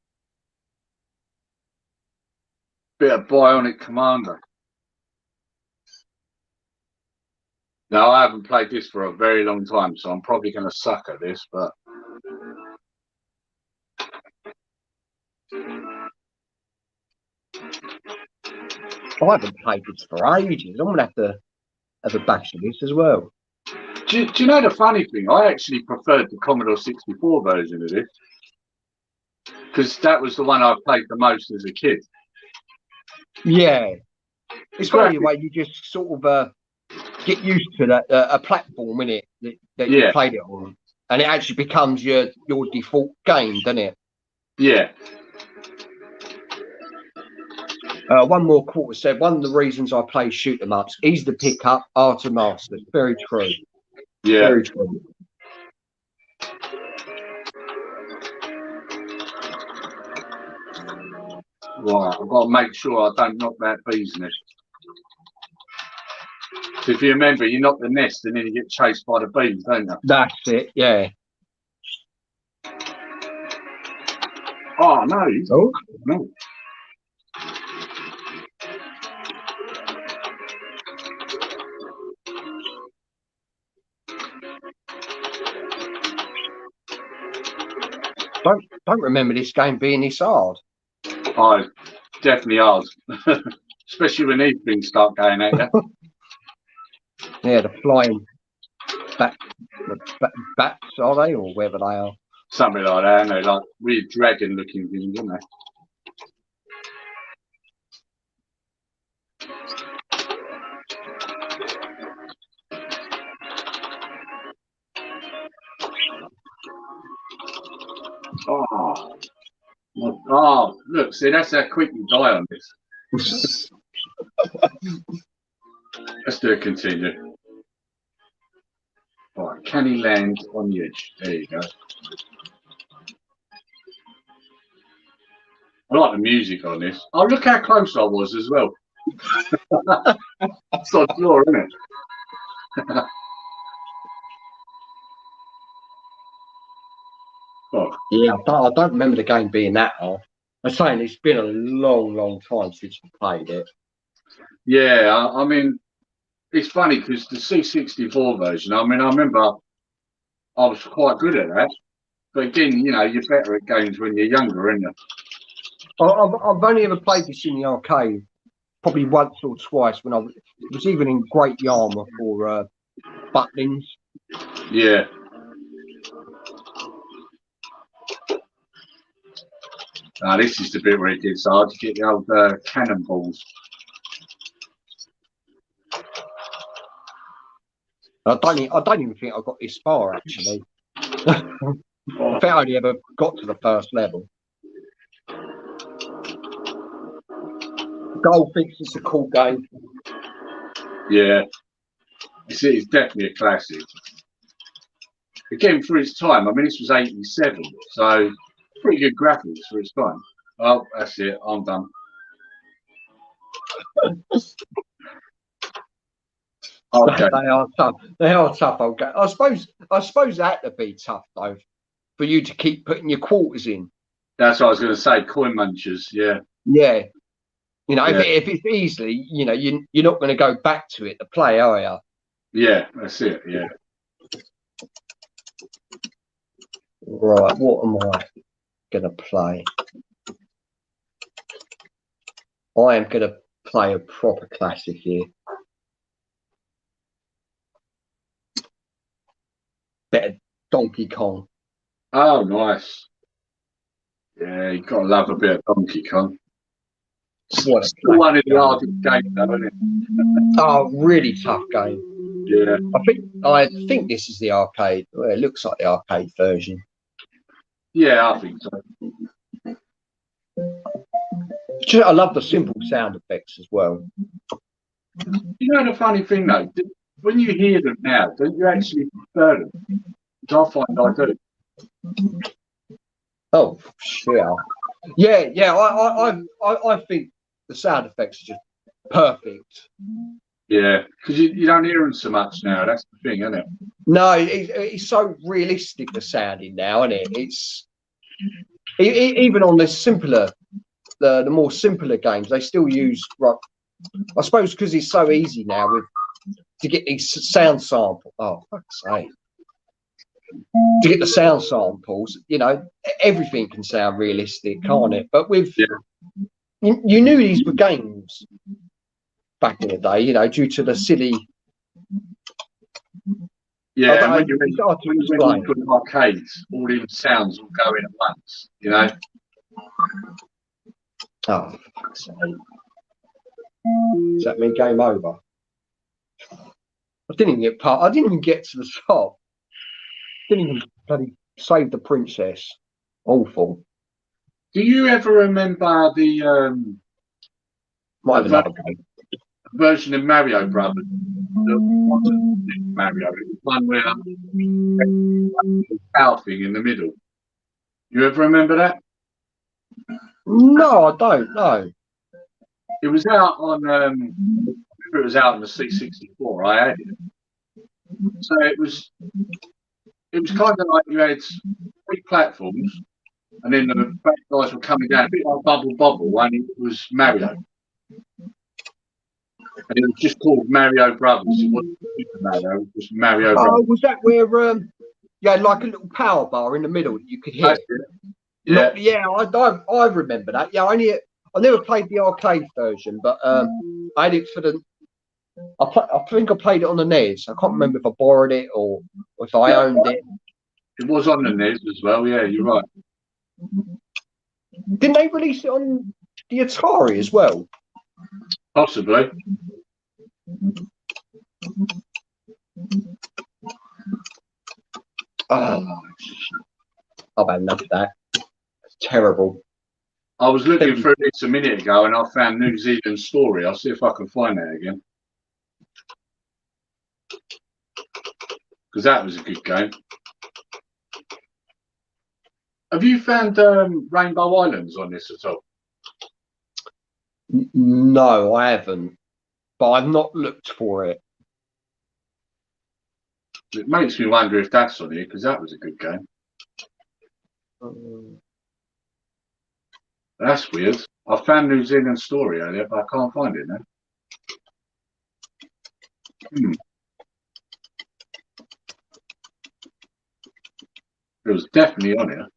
bit of Bionic Commander. Now I haven't played this for a very long time, so I'm probably going to suck at this, but. I haven't played this for ages. I'm gonna have a bash of this as well. Do you know the funny thing? I actually preferred the Commodore 64 version of this because that was the one I played the most as a kid. Yeah, The it's funny the graphic, way you just sort of get used to that a platform in it that you yeah, played it on, and it actually becomes your default game, doesn't it? yeah, One more quarter said one of the reasons I play shoot 'em ups, easy to pick up, hard to master. Very true. yeah. Very true. Right, I've got to make sure I don't knock that bee's nest. If you remember, you knock the nest and then you get chased by the bees, don't you? That's it. Yeah. Oh no, Oh, no. don't remember this game being this hard. Oh, definitely ours. Especially when these things start going at you. Yeah, the flying bat, bats are they, or wherever they are? Something like that, and they're like weird dragon looking things, aren't they? Oh, oh, look, see, that's how quick you die on this. Let's do a continue. All right, can he land on the edge? There you go. I like the music on this. Oh, look how close I was as well. It's on the floor, isn't it? Oh, Yeah, I don't remember the game being that hard. I'm saying it's been a long time since I played it. yeah, I mean, it's funny because the C64 version, I mean, I remember I was quite good at that. But again, you know, you're better at games when you're younger, aren't you? I've only ever played this in the arcade, probably once or twice when it was even in Great Yarmouth or Butlins. Yeah. Now, this is the bit where it gets hard to get the old cannonballs. I don't even think I got this far actually. I think I only ever got to the first level. Goal thinks it's a cool game. Yeah, it's definitely a classic. Again, for its time, I mean, this was '87, so pretty good graphics for its time. Oh, that's it. I'm done. Okay. They are tough. They are tough. Okay. I suppose that would be tough though, for you to keep putting your quarters in. That's what I was going to say. Coin munchers. Yeah. Yeah. You know, Yeah. if it's easily, you know, you're not going to go back to it to play, are you? Yeah, that's it. Yeah. Right. What am I going to play? I am going to play a proper classic here. Better Donkey Kong. Oh, nice. Yeah, you got to love a bit of Donkey Kong. What Still one of the hardest games, though, isn't it? Oh, really tough game. Yeah. I think this is the arcade. Well, it looks like the arcade version. Yeah, I think so. I love the simple sound effects as well. You know the funny thing though, when you hear them now, don't you actually prefer them? Which I find I do. Oh, sure. Yeah. I think the sound effects are just perfect. Yeah, because you don't hear them so much now. That's the thing, isn't it? No, it's so realistic the sounding now, isn't it? It's even on the simpler, the more simpler games, they still use. Right, I suppose because it's so easy now to get these sound samples. Oh, fuck's sake. To get the sound samples, you know, everything can sound realistic, can't it? But with you knew these were games back in the day, you know, due to the silly. Yeah, and when you went into an arcade, all these sounds will go in at once, you know. Oh, for fuck's sake. Does that mean game over? I didn't even get to the top. Didn't even bloody save the princess. Awful. Do you ever remember the version of Mario Brothers? Mario, one where the power thing in the middle. You ever remember that? No, I don't. No. It was out on. It was out on the C64. I had it. So it was kind of like you had 3 platforms, and then the bad guys were coming down, a bit like Bubble Bobble, and it was Mario. And it was just called Mario Brothers. It wasn't Super Mario, it was Mario Brothers. Oh, was that where you had like a little power bar in the middle that you could hit? Yeah. I remember that. Yeah, I never played the arcade version, but I had it for the. I think I played it on the NES. I can't remember if I borrowed it or if I owned it. It was on the NES as well. Yeah, you're right. Didn't they release it on the Atari as well? Possibly. Oh, I've had enough of that. It's terrible. I was looking through this a minute ago and I found New Zealand Story. I'll see if I can find that again. Because that was a good game. Have you found Rainbow Islands on this at all? No, I haven't. But I've not looked for it. It makes me wonder if that's on here, because that was a good game. That's weird. I found New Zealand Story earlier, but I can't find it now. Hmm. It was definitely on here.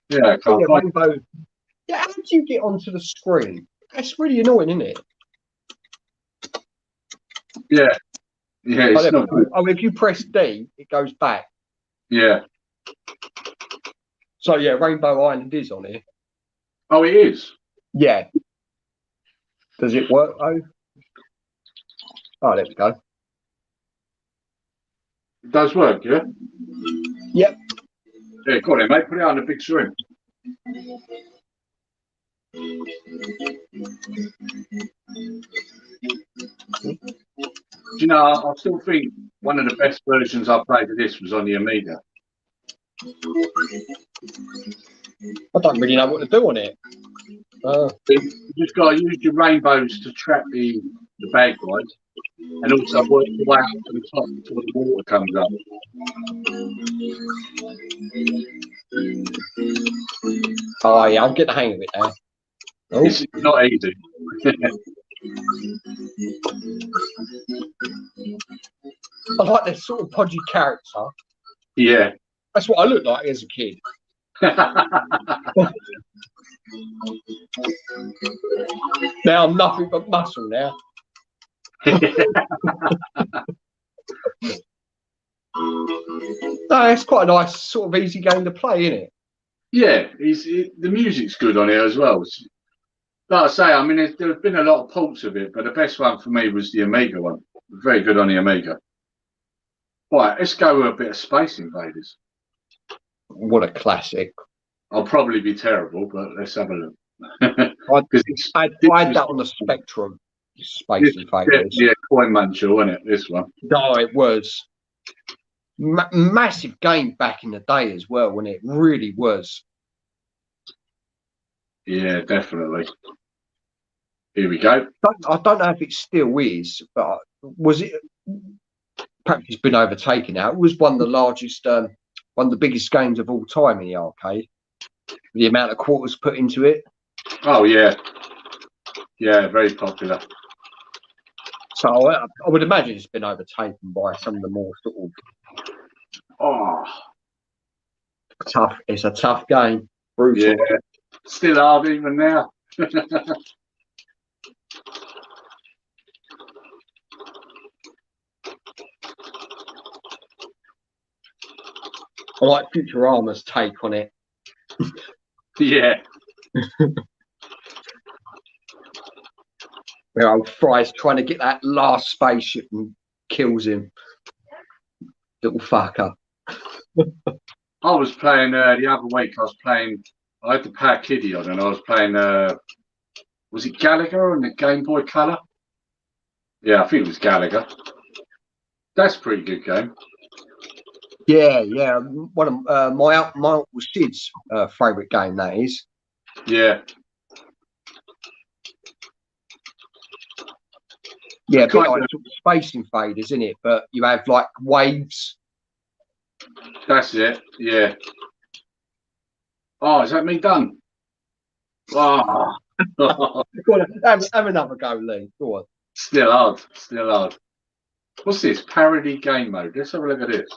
Yeah, I can't Yeah, find. Rainbow. Yeah, how do you get onto the screen? That's really annoying, isn't it? Yeah, yeah, Oh, it's there we not go. good. Oh, if you press D, it goes back. Yeah. So yeah, Rainbow Island is on here. Oh, it is. Yeah. Does it work though? Oh, there we go. It does work, yeah. Yep. Yeah, got it, mate. Put it on the big screen. Do you know, I still think one of the best versions I played of this was on the Amiga. I don't really know what to do on it. You just got to use your rainbows to trap the bad guys, and also work your way up to the top before the water comes up. Oh yeah, I'll get the hang of it now. Oh. It's not easy. I like this sort of podgy character. Yeah. That's what I looked like as a kid. Now I'm nothing but muscle now. No, it's quite a nice sort of easy game to play, isn't it? Yeah, the music's good on it as well. Like I say, I mean, there have been a lot of ports of it, but the best one for me was the Amiga one. Very good on the Amiga. Right, let's go with a bit of Space Invaders. What a classic. I'll probably be terrible, but let's have a look. I had that on the Spectrum. Space Invaders. Yeah, coin muncher, wasn't it? This one. No, it was massive game back in the day as well, when it really was. Yeah, definitely. Here we go. I don't know if it still is, but was it? Perhaps it's been overtaken now. It was one of the largest, one of the biggest games of all time in the arcade. The amount of quarters put into it. Oh yeah, yeah, very popular. So I would imagine it's been overtaken by some of the more sort of tough. It's a tough game, brutal. Yeah, still hard even now. I like Futurama's take on it. Yeah. Where old Fry's trying to get that last spaceship and kills him. Little fucker. I was playing the other week. I had the Power Kiddie on, and I was playing. Was it Gallagher on the Game Boy Color? Yeah, I think it was Gallagher. That's a pretty good game. Yeah, yeah. One of my Uncle Sid's favourite game, that is. Yeah. Yeah, a bit like sort of Space Invaders, isn't it? But you have like waves. That's it. Yeah. Oh, is that me done? Oh. Go on, have another go, Lee. Go on. Still hard. Still hard. What's this? Parody game mode. Let's have a look at this.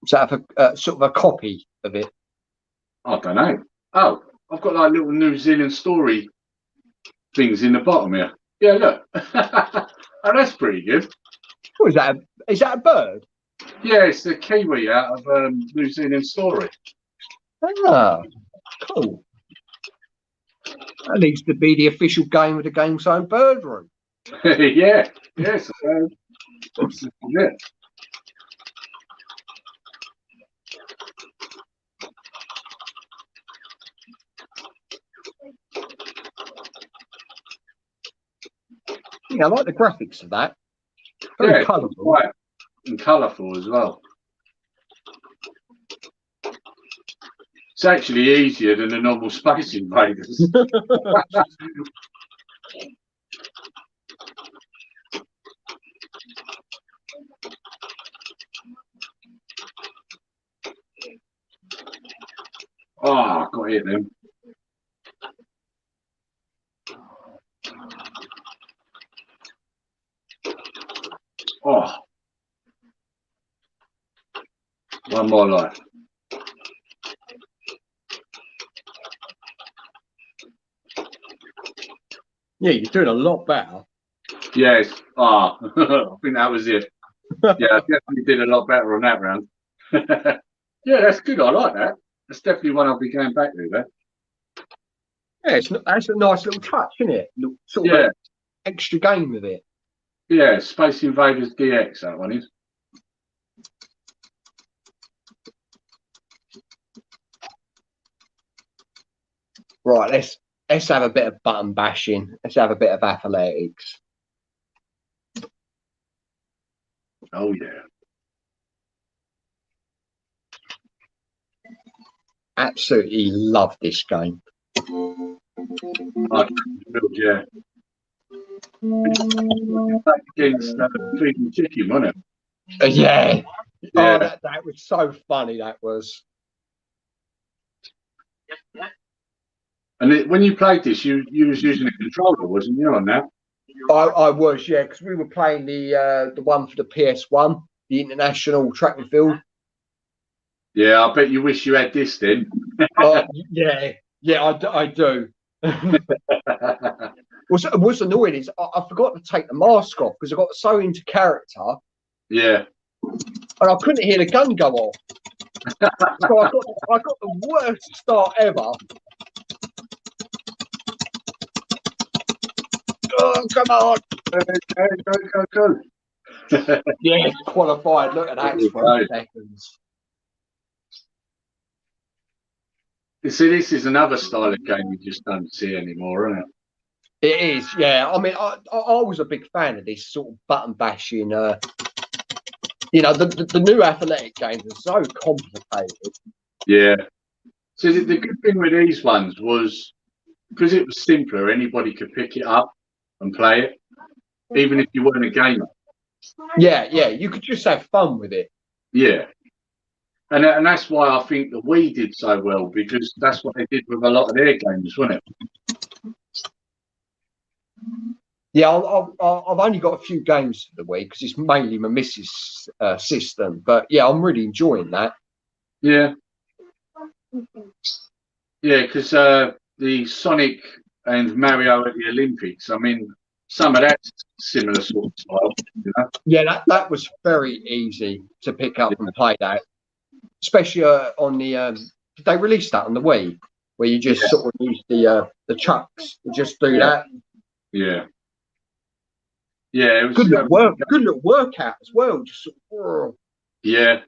Is that sort of a copy of it? I don't know. Oh, I've got like little New Zealand story things in the bottom here. Yeah, look. Oh, that's pretty good. Oh, is that a bird? Yeah, it's the Kiwi out of New Zealand story. Ah, cool. That needs to be the official game of the GameZone Birdroom. Yeah, yes. Yeah. Yeah, I like the graphics of that. Very colourful. Right. And colourful as well. It's actually easier than the normal Space Invaders. Oh, got hit then. Oh, one more life. Yeah, you're doing a lot better. Yes. I think that was it. Yeah, I definitely did a lot better on that round. Yeah, that's good. I like that. That's definitely one I'll be going back to. There. Yeah, that's a nice little touch, isn't it? Sort of Yeah. an extra game with it. Yeah, Space Invaders DX, that one is. Right, let's have a bit of button bashing. Let's have a bit of athletics. Oh yeah. Absolutely love this game. Yeah. Back against Feeding Chicken, wasn't it? Yeah. Yeah. Oh, that was so funny. That was. And when you played this, you was using a controller, wasn't you, on that? I was, yeah, because we were playing the one for the PS1, the International Track and Field. Yeah, I bet you wish you had this then. Yeah, I do. What's annoying is I forgot to take the mask off because I got so into character. Yeah. And I couldn't hear the gun go off. So I got the worst start ever. Oh, come on. Go. Yeah, qualified. Look at that. 3 seconds. You see, this is another style of game you just don't see anymore, isn't it? It is, yeah. I mean, I was a big fan of this sort of button bashing. You know, the new athletic games are so complicated. Yeah. So the good thing with these ones was because it was simpler, anybody could pick it up and play it, even if you weren't a gamer. Yeah, you could just have fun with it. Yeah. And that's why I think the Wii did so well, because that's what they did with a lot of their games, wasn't it? Yeah, I've only got a few games for the Wii because it's mainly my missus' system. But yeah, I'm really enjoying that. Yeah. Yeah, because the Sonic and Mario at the Olympics, I mean, some of that's similar sort of style, you know? Yeah, that was very easy to pick up and play that, especially on the. They released that on the Wii, where you just sort of use the chucks and just do that. Yeah. Yeah, it was good little workout as well. Just sort of, yeah.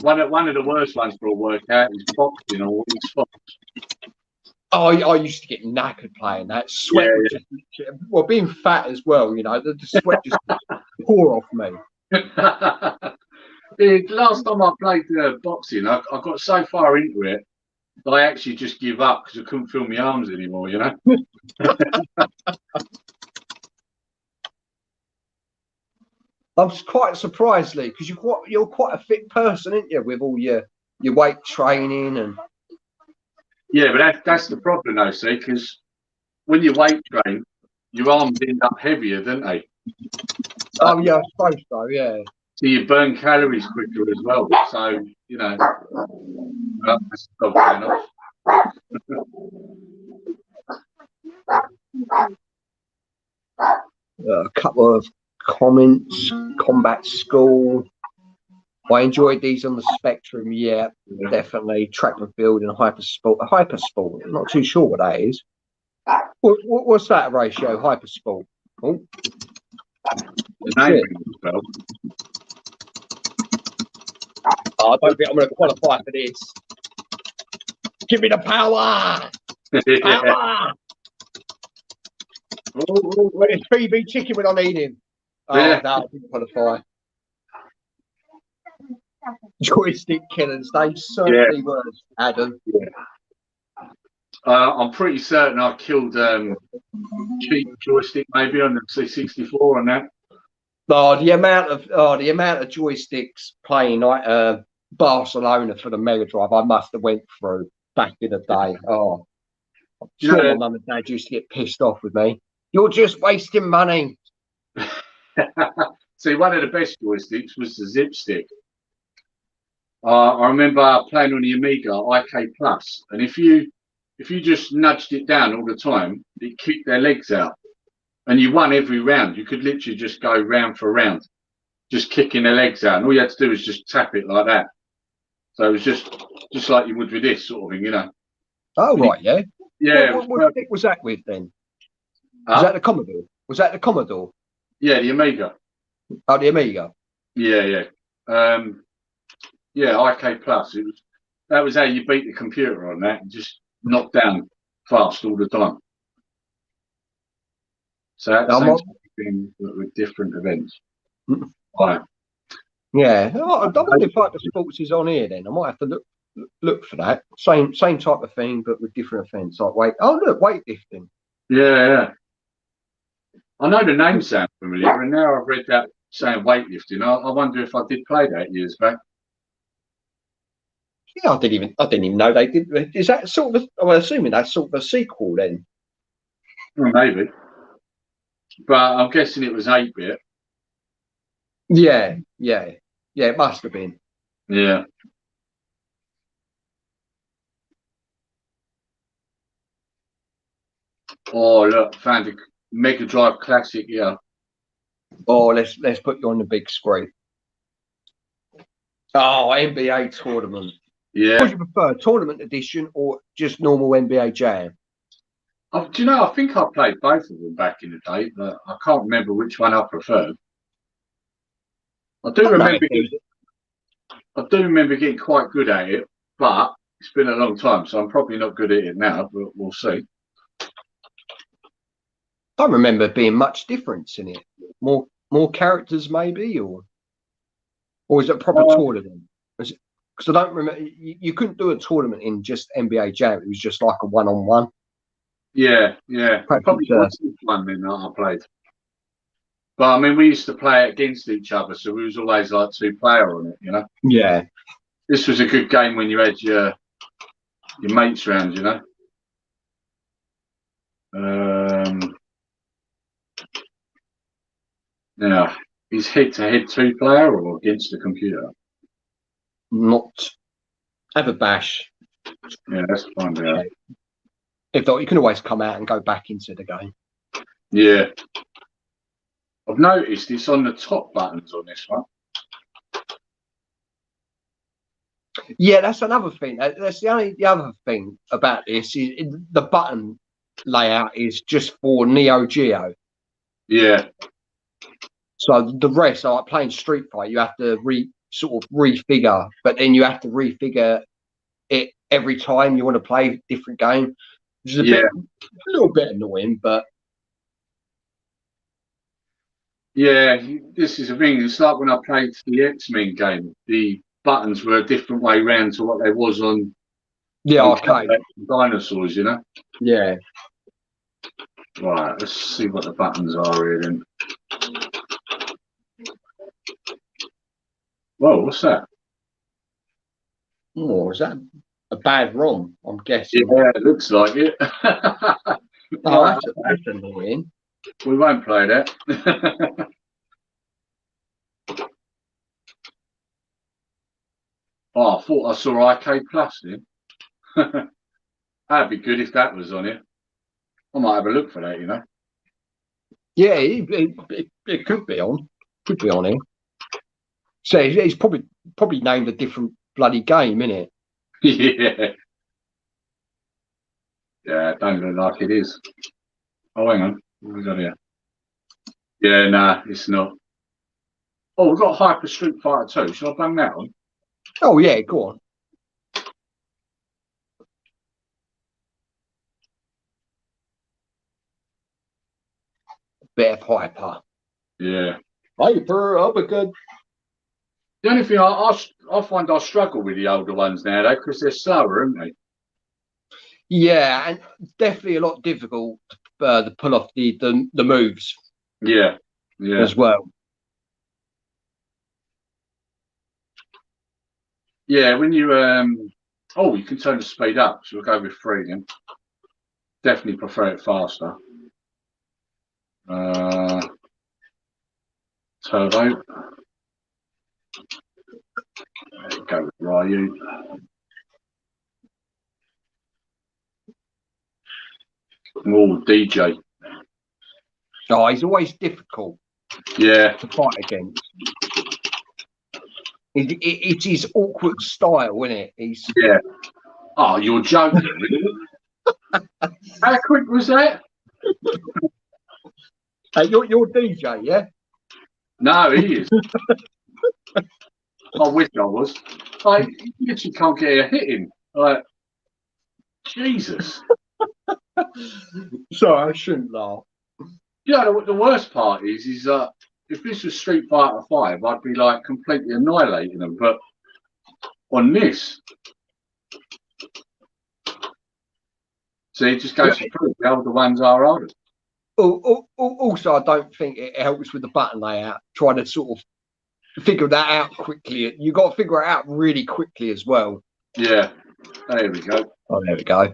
one of the worst ones for a workout is boxing or these spots. Oh, I used to get knackered playing that. Sweat would just, well, being fat as well, you know, the sweat just pour off me. The last time I played boxing, I got so far into it that I actually just give up because I couldn't feel my arms anymore, you know? I was quite surprised, Lee, because you're quite a fit person, aren't you, with all your weight training and. Yeah, but that's the problem, though, see, because when you weight train, your arms end up heavier, don't they? Oh yeah, I suppose so. Yeah. So you burn calories quicker as well. So you know, that's A couple of comments. Combat School. I enjoyed these on the Spectrum. Yeah, definitely. Track and Field and Hypersport. Hypersport. I'm not too sure what that is. What's that ratio? Hypersport. Oh. The name well. I don't think I'm going to qualify for this. Give me the power! Power! Where's PB Chicken when I need him? Oh, no, I didn't qualify. Joystick killers, they certainly were, Adam. Yeah. I'm pretty certain I killed cheap joystick maybe on the C64 on that. Oh, the amount of joysticks playing like Barcelona for the Mega Drive I must have went through back in the day. Oh, I'm sure my mum and dad used to get pissed off with me. You're just wasting money. See, one of the best joysticks was the zip stick. I remember playing on the Amiga IK Plus, and if you just nudged it down all the time, it kicked their legs out, and you won every round. You could literally just go round for round, just kicking their legs out, and all you had to do was just tap it like that. So it was just like you would with this sort of thing, you know. Oh right, yeah. Yeah. What stick was that with then? Was that the Commodore? Was that the Commodore? Yeah, the Amiga. Oh, the Amiga. Yeah. Yeah, IK Plus. That was how you beat the computer on that. Just knock down fast all the time. So that's something with different events. Right. Yeah. I wonder if like the sports is on here then. I might have to look for that. Same type of thing, but with different events. Like weightlifting. Yeah. I know the name sounds familiar, and now I've read that saying weightlifting. I wonder if I did play that years back. Yeah, I didn't even know they did. Is that sort of? I'm assuming that's sort of a sequel then. Well, maybe, but I'm guessing it was 8-bit. Yeah. It must have been. Yeah. Oh look, found a Mega Drive Classic. Yeah. Oh, let's put you on the big screen. Oh, NBA tournament. Yeah. Would you prefer tournament edition or just normal NBA Jam? Oh, do you know? I think I played both of them back in the day, but I can't remember which one I preferred. I do remember getting quite good at it, but it's been a long time, so I'm probably not good at it now. But we'll see. I don't remember being much difference in it. More characters maybe, or is it a proper tournament? Because I don't remember. You couldn't do a tournament in just NBA Jam. It was just like a one-on-one. Yeah. Probably was one then that I played. But I mean, we used to play against each other, so we was always like 2-player on it, you know. Yeah. This was a good game when you had your mates round, you know. Now, is head-to-head 2-player or against the computer? Not have a bash. Yeah, let's find out. If not, you can always come out and go back into the game. Yeah. I've noticed it's on the top buttons on this one. Yeah, that's another thing. That's the other thing about this is the button layout is just for Neo Geo. Yeah. So the rest, like playing Street Fighter, you have to sort of refigure, but then you have to refigure it every time you want to play a different game, which is a little bit annoying, but. Yeah, this is the thing. It's like when I played the X-Men game. The buttons were a different way round to what they was on. Yeah, arcade. Dinosaurs, you know. Yeah. Right. Let's see what the buttons are here then. Whoa, what's that? Oh, is that a bad ROM? I'm guessing. Yeah, it looks like it. Oh, that's annoying. We won't play that. Oh, I thought I saw IK Plus then. That'd be good if that was on it. I might have a look for that, you know. Yeah, it could be on. Could be on here. So it's probably named a different bloody game, innit? Yeah. Yeah, it don't look like it is. Oh, hang on. What have we got here? Yeah, nah, it's not. Oh, we've got Hyper Street Fighter 2. Shall I bang that on? Oh, yeah, go on. Bit of Hyper. Yeah. Hyper, uppercut. The only thing I find I struggle with the older ones now, because they're slower, aren't they? Yeah, and definitely a lot difficult to pull off the moves. Yeah. As well. Yeah, when you you can turn the speed up, so we'll go with 3 then. Definitely prefer it faster. Turbo. There you go with Ryu. Oh, DJ. Oh, he's always difficult Yeah. to fight against. It's his awkward style, isn't it? He's Yeah. Oh, you're joking, really? How quick was that? Hey, you're DJ, yeah? No, he is. I wish I was. I literally can't get a hit in. Like, Jesus. Sorry, I shouldn't laugh. You know what the worst part is if this was Street Fighter 5, I'd be like completely annihilating them. But on this, so it just goes to prove the older ones are older. Also, I don't think it helps with the button layout. Trying to sort of figure that out quickly. You got to figure it out really quickly as well. Yeah, there we go. Oh, there we go.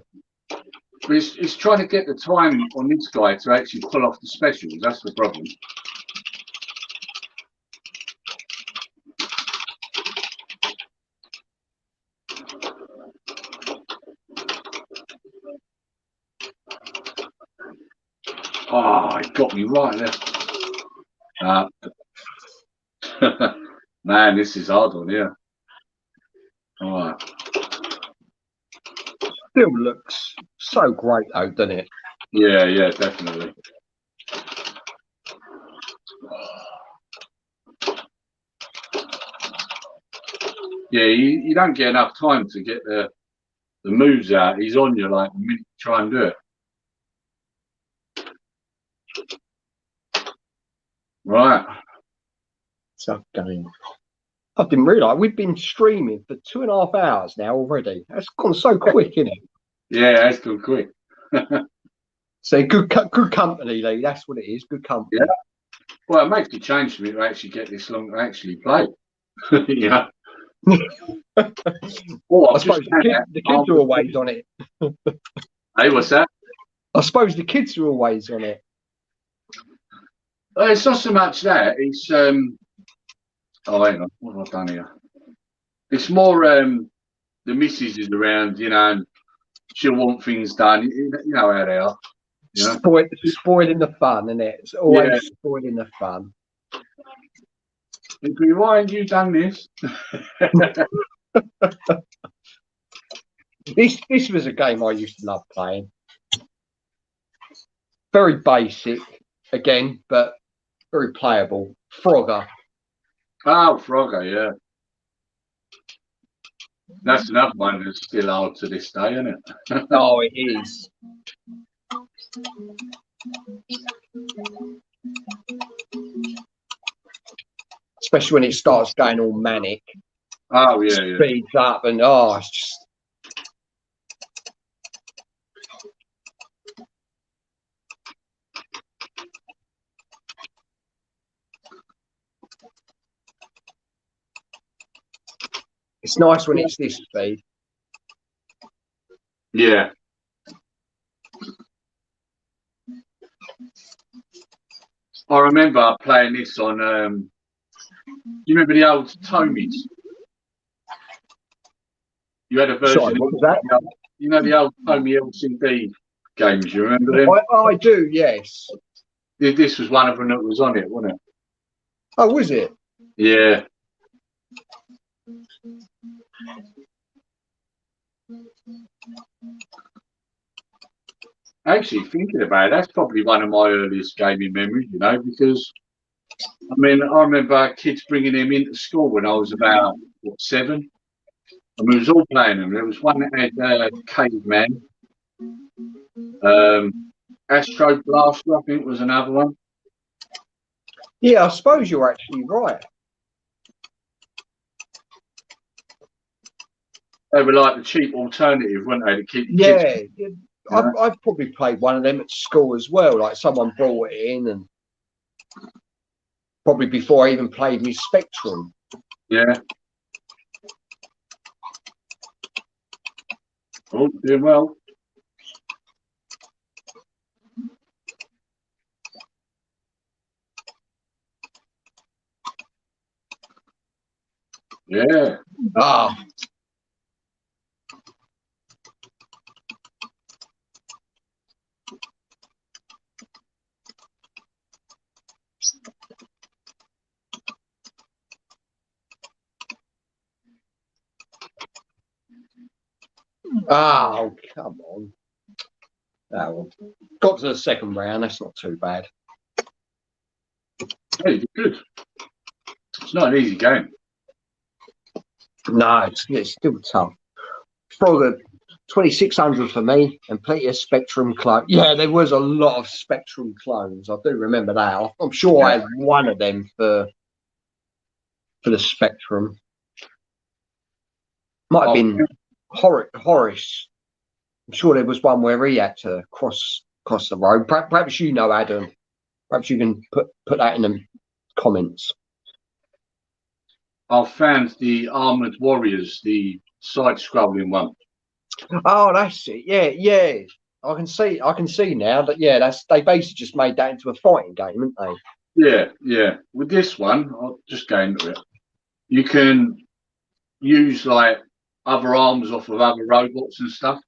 But it's trying to get the time on this guy to actually pull off the specials. That's the problem. Oh, it got me right there. Man, this is hard on here. All right. Still looks so great though, doesn't it? Yeah, yeah, definitely. Yeah, you don't get enough time to get the moves out. He's on you like a minute to try and do it. Right. Tough game. I didn't realise we've been streaming for 2.5 hours now already. That's gone so quick, isn't it? Yeah, that's gone quick. So good company, Lee. That's what it is. Good company. Yeah. Well, it makes a change for me to actually get this long to actually play. Yeah. Oh, I suppose the kids are always on it. Hey, what's that? I suppose the kids are always on it. It's not so much that. It's oh, hang on. What have I done here? It's more the missus is around, you know, and she'll want things done. You know how they are. You know? Spoiling the fun, isn't it? It's always spoiling the fun. Why haven't you done this? This was a game I used to love playing. Very basic, again, but very playable. Frogger. Oh, Frogger, yeah. That's another one that's still hard to this day, isn't it? Oh, it is. Especially when it starts going all manic. Oh, yeah, yeah. Speeds up and it's just. It's nice when it's this speed. Yeah. I remember playing this on, do you remember the old Tomies? You had a version. Sorry, what was that? You know the old Tommy LCD games, you remember them? I do, yes. This was one of them that was on it, wasn't it? Oh, was it? Yeah. Actually, thinking about it, that's probably one of my earliest gaming memories, you know, because, I mean, I remember kids bringing them into school when I was about, what, 7? And we was all playing them. There was one that had Caveman. Astro Blaster, I think, was another one. Yeah, I suppose you're actually right. They were like the cheap alternative, weren't they, to keep the kids? Yeah. I've probably played one of them at school as well. Like someone brought it in, and probably before I even played my Spectrum. Yeah. Oh, doing well. Yeah. Ah. Oh, come on. Oh, got to the second round. That's not too bad. Hey, good. It's not an easy game. No, it's still tough. For the 2600 for me and plenty of Spectrum clones. Yeah, there was a lot of Spectrum clones. I do remember that. I'm sure I had one of them for the Spectrum. Might have been Horace. I'm sure there was one where he had to cross the road. Perhaps you know, Adam. Perhaps you can put that in the comments. I found the Armored Warriors, the side-scrolling one. Oh, that's it. Yeah. I can see now that they basically just made that into a fighting game, haven't they? Yeah. With this one, I'll just go into it. You can use like other arms off of other robots and stuff.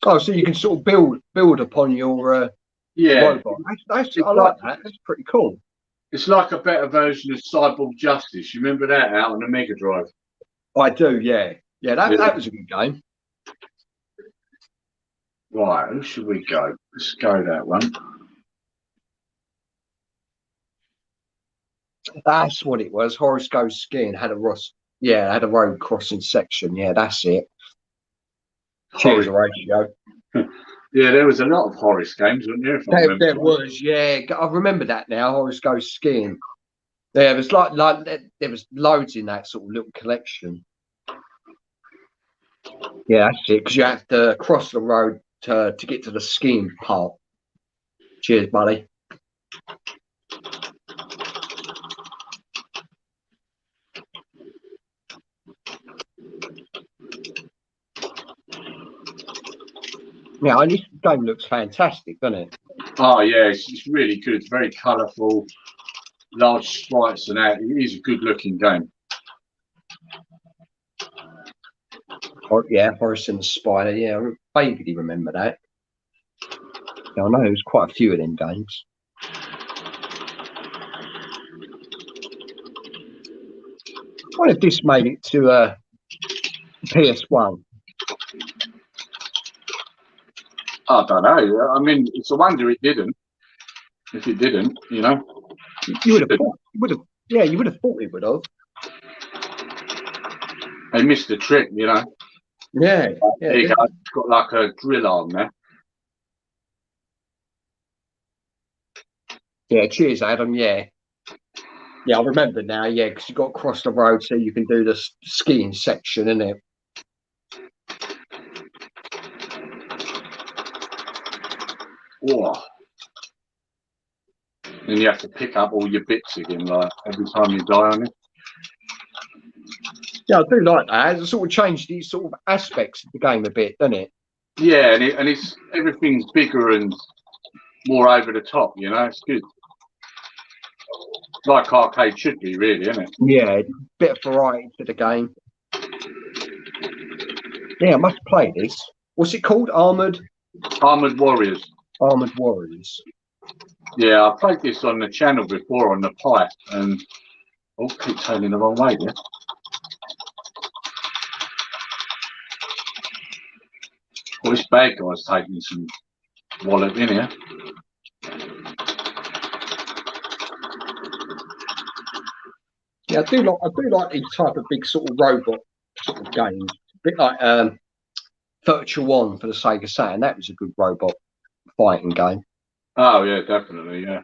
Oh, so you can sort of build upon your robot. I like that. That's pretty cool. It's like a better version of Cyborg Justice. You remember that out on the Mega Drive? I do, yeah. That was a good game. Right, who should we go? Let's go that one. That's what it was. Horace Goes Skiing had a road crossing section. Yeah, that's it. Cheers, Horatio. Yeah, there was a lot of Horace games, wasn't there? There was, yeah. I remember that now. Horace Goes Skiing. Yeah, it was like there was loads in that sort of little collection. Yeah, that's it. Because you have to cross the road to get to the skiing part. Cheers, buddy. Yeah, and this game looks fantastic, doesn't it? Oh yeah, it's really good. It's very colourful, large sprites and that. It is a good-looking game. Yeah, Horace and the Spider. Yeah, I vaguely remember that. Yeah, I know there was quite a few of them games. I wonder if this made it to PS1. I don't know. I mean, it's a wonder it didn't. If it didn't, you know, you would have thought it would have. They missed the trick, you know. Yeah. There you go. It's got like a drill arm there. Yeah, cheers, Adam. Yeah, I remember now. Yeah, because you got to cross the road so you can do the skiing section, innit? Whoa. Then you have to pick up all your bits again, like every time you die on it. Yeah, I do like that. It sort of changed these sort of aspects of the game a bit, doesn't it? Yeah, and it's everything's bigger and more over the top. You know, it's good. Like arcade should be, really, isn't it? Yeah, bit of variety to the game. Yeah, I must play this. What's it called? Armored Warriors. Armored Warriors. Yeah, I played this on the channel before on the Pi, and keep turning the wrong way there. Well, this bad guy's taking some wallet in here. Yeah, I do like these type of big sort of robot sort of games. A bit like Virtual On for the Sega Saturn. That was a good robot fighting game. Oh yeah, definitely, yeah.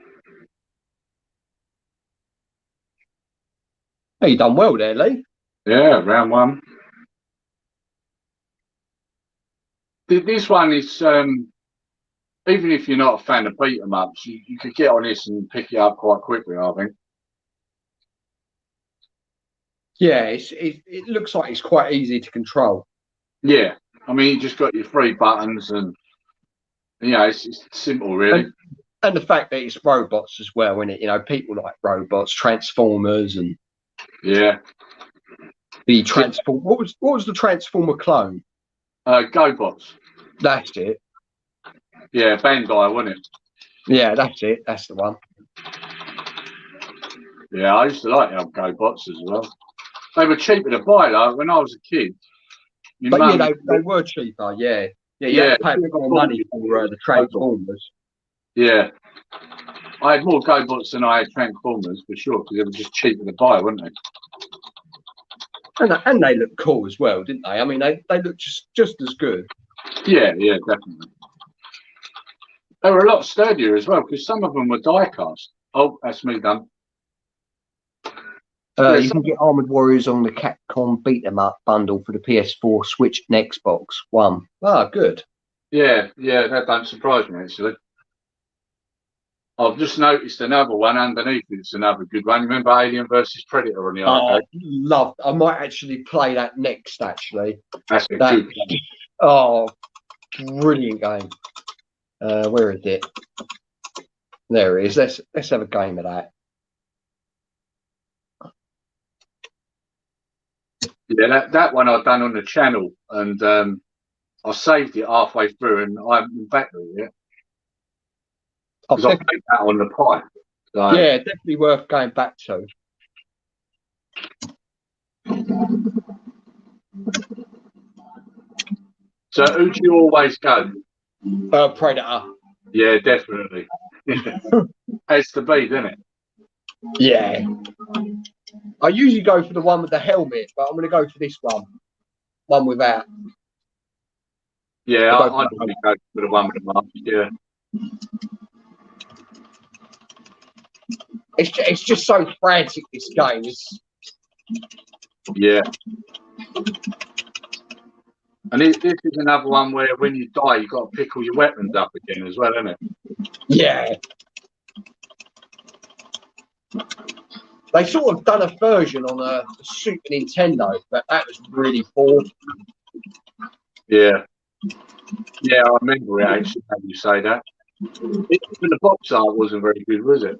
Hey, you done well there, Lee. Yeah, round one. This one is even if you're not a fan of beat 'em ups, you could get on this and pick it up quite quickly, I think. Yeah, it looks like it's quite easy to control. Yeah, I mean, you just got your 3 buttons, and you know, it's simple, really. And the fact that it's robots as well, isn't it? You know, people like robots, Transformers, and yeah. The transform. What was the Transformer clone? GoBots. That's it. Yeah, Bandai, wasn't it? Yeah, that's it. That's the one. Yeah, I used to like the old GoBots as well. They were cheaper to buy, though, when I was a kid. But yeah, they were cheaper. Yeah, you had to pay a bit more money for the Transformers. Yeah, I had more GoBots than I had Transformers for sure, because they were just cheaper to buy, weren't they? And they look cool as well, didn't they? I mean, they look just as good. Yeah, definitely. They were a lot sturdier as well, because some of them were die cast. Oh, that's me done. You can get Armored Warriors on the Capcom Beat 'em Up bundle for the PS4, Switch, and Xbox One. Ah, good. Yeah, that don't surprise me, actually. I've just noticed another one underneath. It's another good one. Remember Alien versus Predator on the arcade? Love. I might actually play that next. Actually, that's a good game. Oh, brilliant game. Where is it? There it is. Let's have a game of that. Yeah, that one I've done on the channel, and I saved it halfway through, and I haven't been back to it yet. Because I played that on the Pi. So. Yeah, definitely worth going back to. So, who do you always go? Predator. Yeah, definitely. Has to be, doesn't it? Yeah. I usually go for the one with the helmet, but I'm going to go for this one without. Yeah, I'd probably go for the one with the mask. Yeah. It's just so frantic, this game. Yeah. And this is another one where when you die, you've got to pick all your weapons up again as well, isn't it? Yeah. They sort of done a version on a Super Nintendo, but that was really poor. Yeah. Yeah, I remember it actually, how you say that. Even the box art wasn't very good, was it?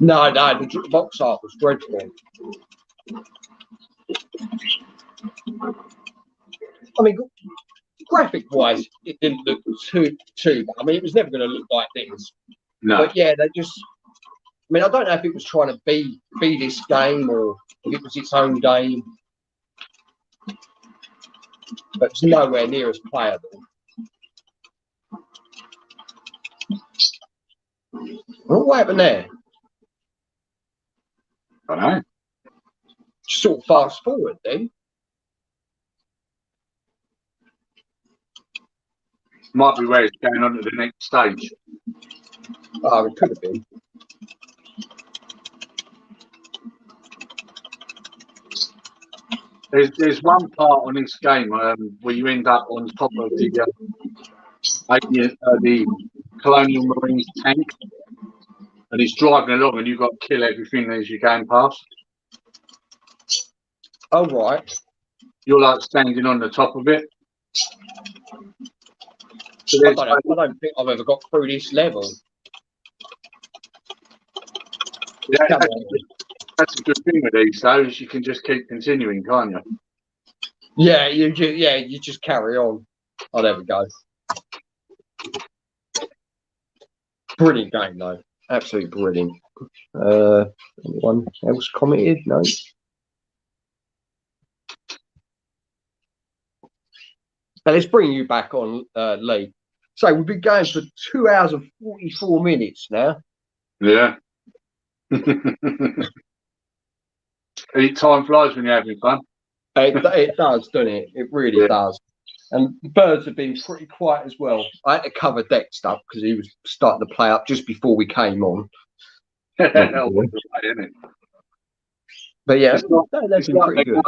No, the box art was dreadful. I mean, graphic-wise, it didn't look too bad. I mean, it was never going to look like this. No. But yeah, they just. I mean, I don't know if it was trying to be this game or if it was its own game, but it's nowhere near as playable. What happened there? I know. Just sort of fast forward then. Might be where it's going on to the next stage. Oh, it could have been. There's one part on this game where you end up on top of the Colonial Marines tank, and it's driving along, and you've got to kill everything as you're going past. Oh, right. You're like standing on the top of it. So I don't think I've ever got through this level. Yeah, that's a good thing with these, though, is you can just keep continuing, can't you? Yeah, you just carry on. Oh, there we go. Brilliant game, though. Absolutely brilliant. Anyone else commented? No. Now, let's bring you back on, Lee. So we've been going for 2 hours and 44 minutes now. Yeah. Time flies when you're having fun. It does, doesn't it? It really does. And the birds have been pretty quiet as well. I had to cover Dex stuff because he was starting to play up just before we came on. But yeah, it's not, they've been pretty good.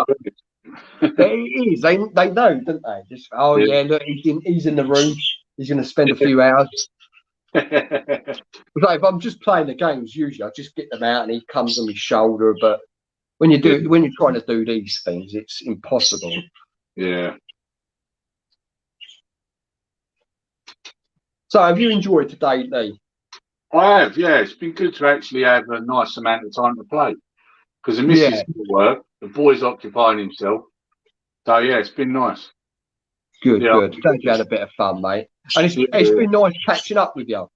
It is. They know, don't they? Just look, he's in the room. He's going to spend a few hours. Like if I'm just playing the games, usually I just get them out and he comes on my shoulder. But when you're trying to do these things, it's impossible. Yeah. So have you enjoyed today, Lee? I have, yeah. It's been good to actually have a nice amount of time to play. Because the missus is at work, the boy's occupying himself. So yeah, it's been nice. Good, Yeah, good. Glad you had a bit of fun, mate. And it's yeah, been nice catching up with you.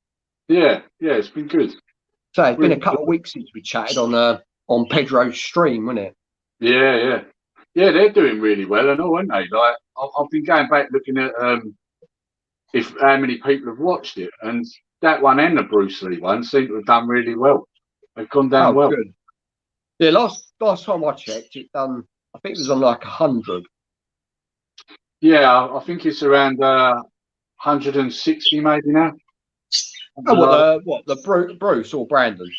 yeah, it's been good. So it's been Really a couple of weeks since we chatted on Pedro's stream, wasn't it? Yeah. They're doing really well and all, aren't they? Like I've been going back looking at if how many people have watched it, and that one and the Bruce Lee one seem to have done really well. They've gone down Oh, well. good. Yeah, last time I checked, it I think it was on like 100. Yeah, I think it's around 160 maybe now. Oh, the Bruce or Brandon?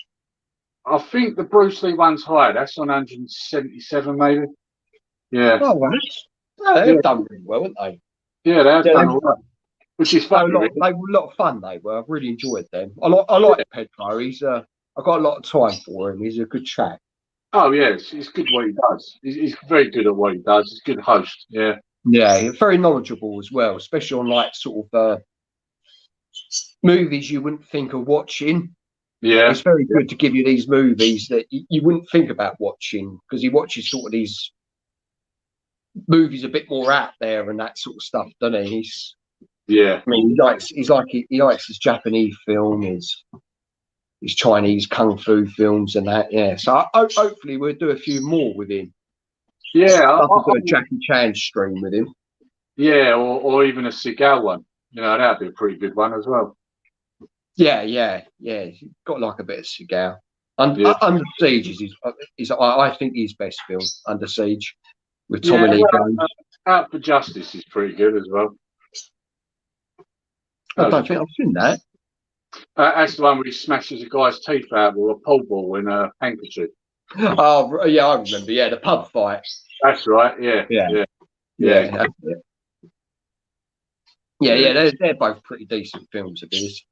I think the Bruce Lee one's higher. That's on 177 maybe. Yeah, Oh, well, yeah, they've done really well, haven't they? yeah. They have Yeah, done all right, which is funny, really. they were a lot of fun. They were. I really enjoyed them. I Yeah. like Pedro. I've got a lot of time for him. He's a good chap. Oh yeah, it's good what he does. He's very good at what he does. He's a good host. Yeah, Yeah, very knowledgeable as well, especially on like sort of movies you wouldn't think of watching. yeah, It's very good to give you these movies that you wouldn't think about watching, because he watches sort of these movies a bit more out there and that sort of stuff, doesn't he? yeah. I mean, he likes his Japanese film, his Chinese kung fu films and that. Yeah, so hopefully we'll do a few more with him. Yeah, I'll do a Jackie Chan stream with him. yeah, or even a Seagal one. You know, that'd be a pretty good one as well. Yeah. He's got like a bit of Seagal. Yeah. Under Siege is I think his best film. Under Siege with Tommy Lee Jones. Out for Justice is pretty good as well. I don't think I've seen that. That's the one where he smashes a guy's teeth out with a pole ball in a handkerchief. Oh yeah, I remember. Yeah, the pub fight. That's right. Yeah. Yeah. They're both pretty decent films of his.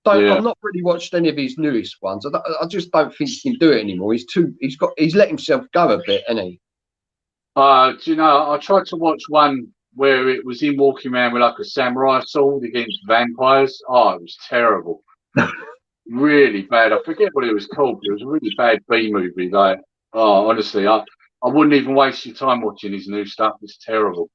I've not really watched any of his newest ones. I just don't think he can do it anymore. He's let himself go a bit, hasn't he? Do you know? I tried to watch one where it was him walking around with like a samurai sword against vampires. Oh, it was terrible. Really bad. I forget what it was called, but it was a really bad B movie. Like, oh, honestly, I wouldn't even waste your time watching his new stuff. It's terrible.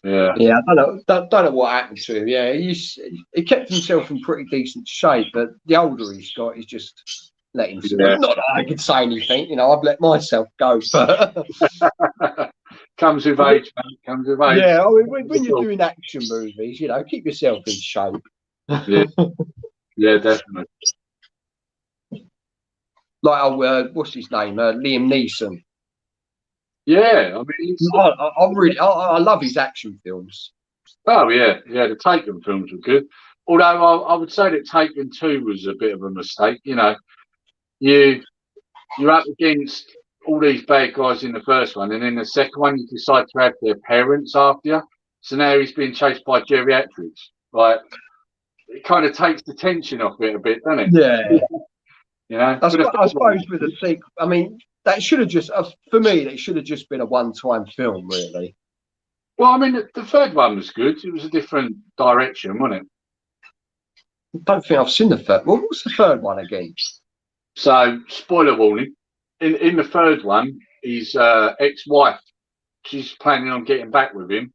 Yeah. Yeah, I don't know what happened to him. Yeah, he kept himself in pretty decent shape, but the older he's got, he's just let himself. Yeah. Not that I could say anything, I've let myself go. But Comes with age, man. Comes with age. Yeah, I mean, when you're doing action movies, keep yourself in shape. Yeah, definitely. Like, what's his name? Liam Neeson. Yeah, I mean, I love his action films. Oh yeah, the Taken films were good. Although I would say that Taken 2 was a bit of a mistake. You know, you're up against all these bad guys in the first one, and in the second one you decide to have their parents after you. So now he's being chased by geriatrics. Like, it kind of takes the tension off it a bit, doesn't it? Yeah. You know, I suppose with a sequel, I mean, that should have just, for me, that should have just been a one-time film, really. Well, I mean, the third one was good. It was a different direction, wasn't it? I don't think I've seen the third. Well, what's the third one again? So, spoiler warning. In the third one, his ex-wife, she's planning on getting back with him,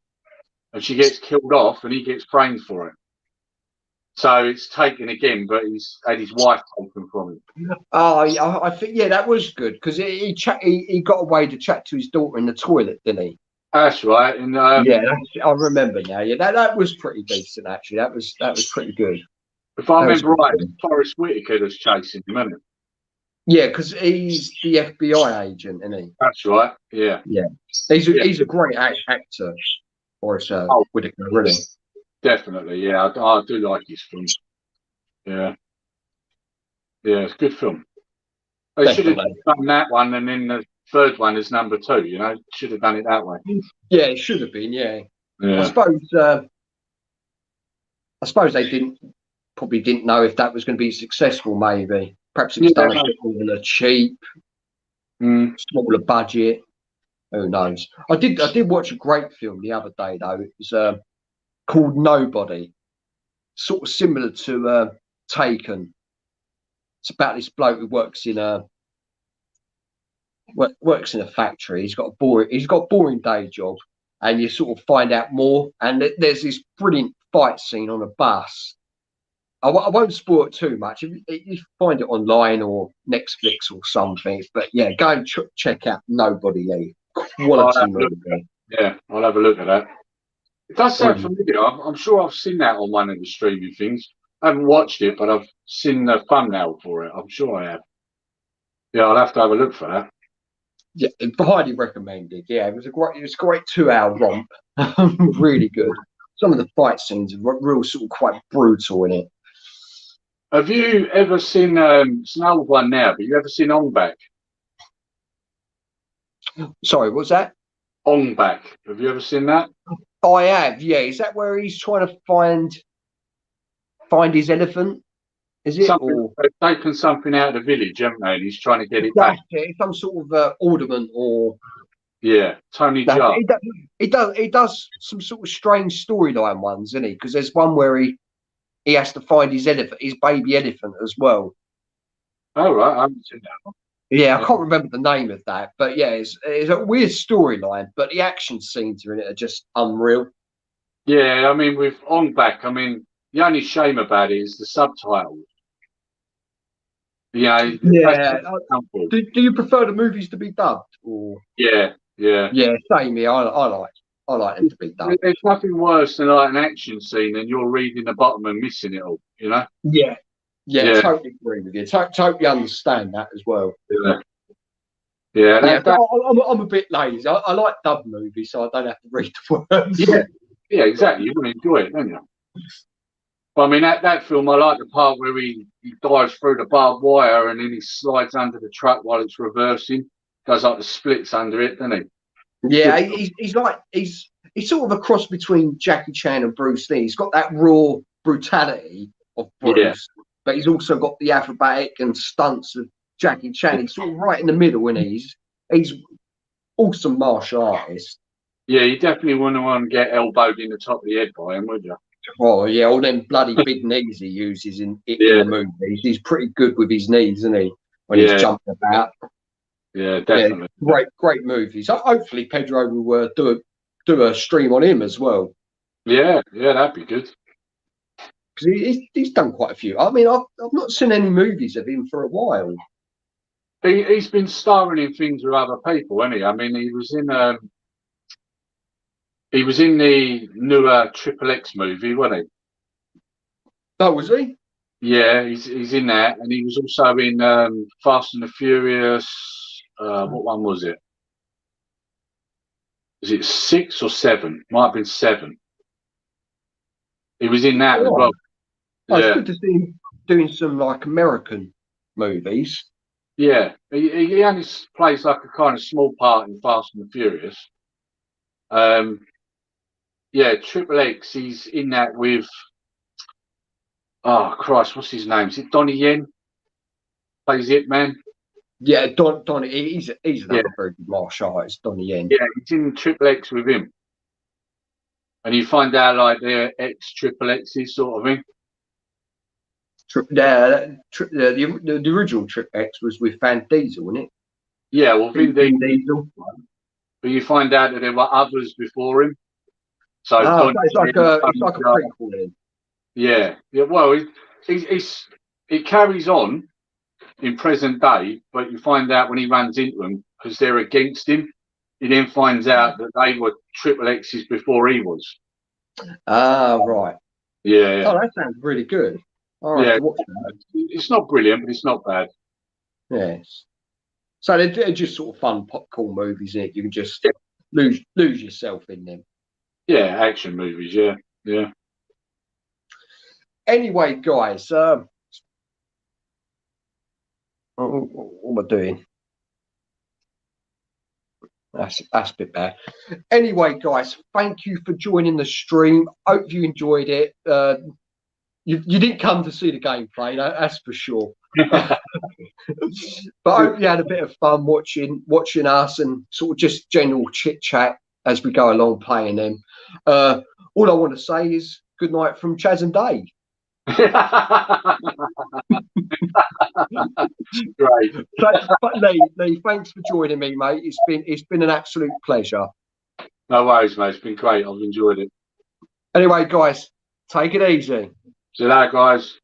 and she gets killed off, and he gets framed for it. So it's taken again, but he's had his wife taken from him. Oh, I think that was good, because he got away to chat to his daughter in the toilet, didn't he? That's right. And I remember now. Yeah, that was pretty decent actually. That was pretty good. If I remember right, Forrest Whitaker was chasing him, isn't it? Yeah, because he's the FBI agent, isn't he? That's right. Yeah. He's a great actor, Forrest Whitaker, really. Definitely, yeah. I do like his films. Yeah, it's a good film. They should have done that one, and then the third one is number 2. You know, should have done it that way. Yeah, it should have been. Yeah. I suppose they probably didn't know if that was going to be successful. Maybe perhaps it was done a bit more than a cheap, smaller budget. Who knows? I did watch a great film the other day though. It was called Nobody, sort of similar to Taken. It's about this bloke who works in a factory. He's got a boring day job, and you sort of find out more. And there's this brilliant fight scene on a bus. I won't spoil it too much. You find it online or Netflix or something. But yeah, go and check out Nobody Lee. Quality movie. Yeah, I'll have a look at that. It does sound familiar. I'm sure I've seen that on one of the streaming things. I haven't watched it, but I've seen the thumbnail for it. I'm sure I have. Yeah, I'll have to have a look for that. Yeah, highly recommended. Yeah, it was a great 2-hour romp. Really good. Some of the fight scenes are real sort of quite brutal in it. Have you ever seen it's an old one now, but you ever seen Ong Bak? Sorry, what's that? Ong Bak. Have you ever seen that? I have, yeah. Is that where he's trying to find his elephant? Is it? They've taken something out of the village, haven't they? And he's trying to get it back. Yeah, some sort of ornament or. Yeah, Tony Jaa. He does some sort of strange storyline ones, isn't he? Because there's one where he has to find his elephant, his baby elephant as well. Oh right, I haven't seen that. Yeah, I can't remember the name of that, but yeah, it's a weird storyline, but the action scenes in it are just unreal. Yeah, I mean with Ong Bak, I mean the only shame about it is the subtitles. Yeah. Do you prefer the movies to be dubbed or? Yeah. Same here. I like them to be dubbed. There's nothing worse than like an action scene and you're reading the bottom and missing it all. You know? Yeah. Totally agree with you. Totally understand that as well. Yeah. I'm a bit lazy. I like dub movies, so I don't have to read the words. Yeah, exactly. You want to enjoy it, don't you? But I mean, that film, I like the part where he dives through the barbed wire and then he slides under the truck while it's reversing. Does like the splits under it, doesn't he? Yeah, he's sort of a cross between Jackie Chan and Bruce Lee. He's got that raw brutality of Bruce, but he's also got the acrobatic and stunts of Jackie Chan. He's sort of right in the middle, and he's awesome martial artist. Yeah, you definitely wouldn't want to get elbowed in the top of the head by him, would you? Oh yeah, all them bloody big knees he uses in the movies. He's pretty good with his knees, isn't he? When he's jumping about. Yeah, definitely. Yeah, great movies. Hopefully Pedro will do a stream on him as well. Yeah, that'd be good. Because he's done quite a few. I mean, I've not seen any movies of him for a while. He's been starring in things with other people, hasn't he? I mean, he was in the newer Triple X movie, wasn't he? Oh, was he? Yeah, he's in that, and he was also in Fast and the Furious. What one was it? Is it 6 or 7? Might have been 7. He was in that as well. It's good to see him doing some like American movies. Yeah, he only plays like a kind of small part in Fast and the Furious. Yeah, Triple X. He's in that with. Oh Christ, what's his name? Is it Donnie Yen? Plays it, man. Yeah, Donnie. He's another very good martial artist, Donnie Yen. Yeah, he's in Triple X with him, and you find out like they're ex Triple X's sort of thing. The original Triple X was with Van Diesel, wasn't it? Yeah, well, Vin Diesel. But you find out that there were others before him. So it's like a prequel then. Yeah. Well, it carries on in present day, but you find out when he runs into them because they're against him. He then finds out that they were Triple X's before he was. Right. Yeah. Oh, that sounds really good. All right. Yeah. It's not brilliant, but it's not bad. Yes. So they're just sort of fun popcorn movies, isn't it? You can just lose yourself in them. Yeah, action movies. Yeah. Anyway, guys, what am I doing? That's a bit bad. Anyway, guys, thank you for joining the stream. Hope you enjoyed it. You didn't come to see the gameplay, that's for sure. But I hope you had a bit of fun watching us and sort of just general chit chat as we go along playing them. All I want to say is good night from Chaz and Dave. Great. But Lee, thanks for joining me, mate. It's been an absolute pleasure. No worries, mate. It's been great. I've enjoyed it. Anyway, guys, take it easy. See you later, guys.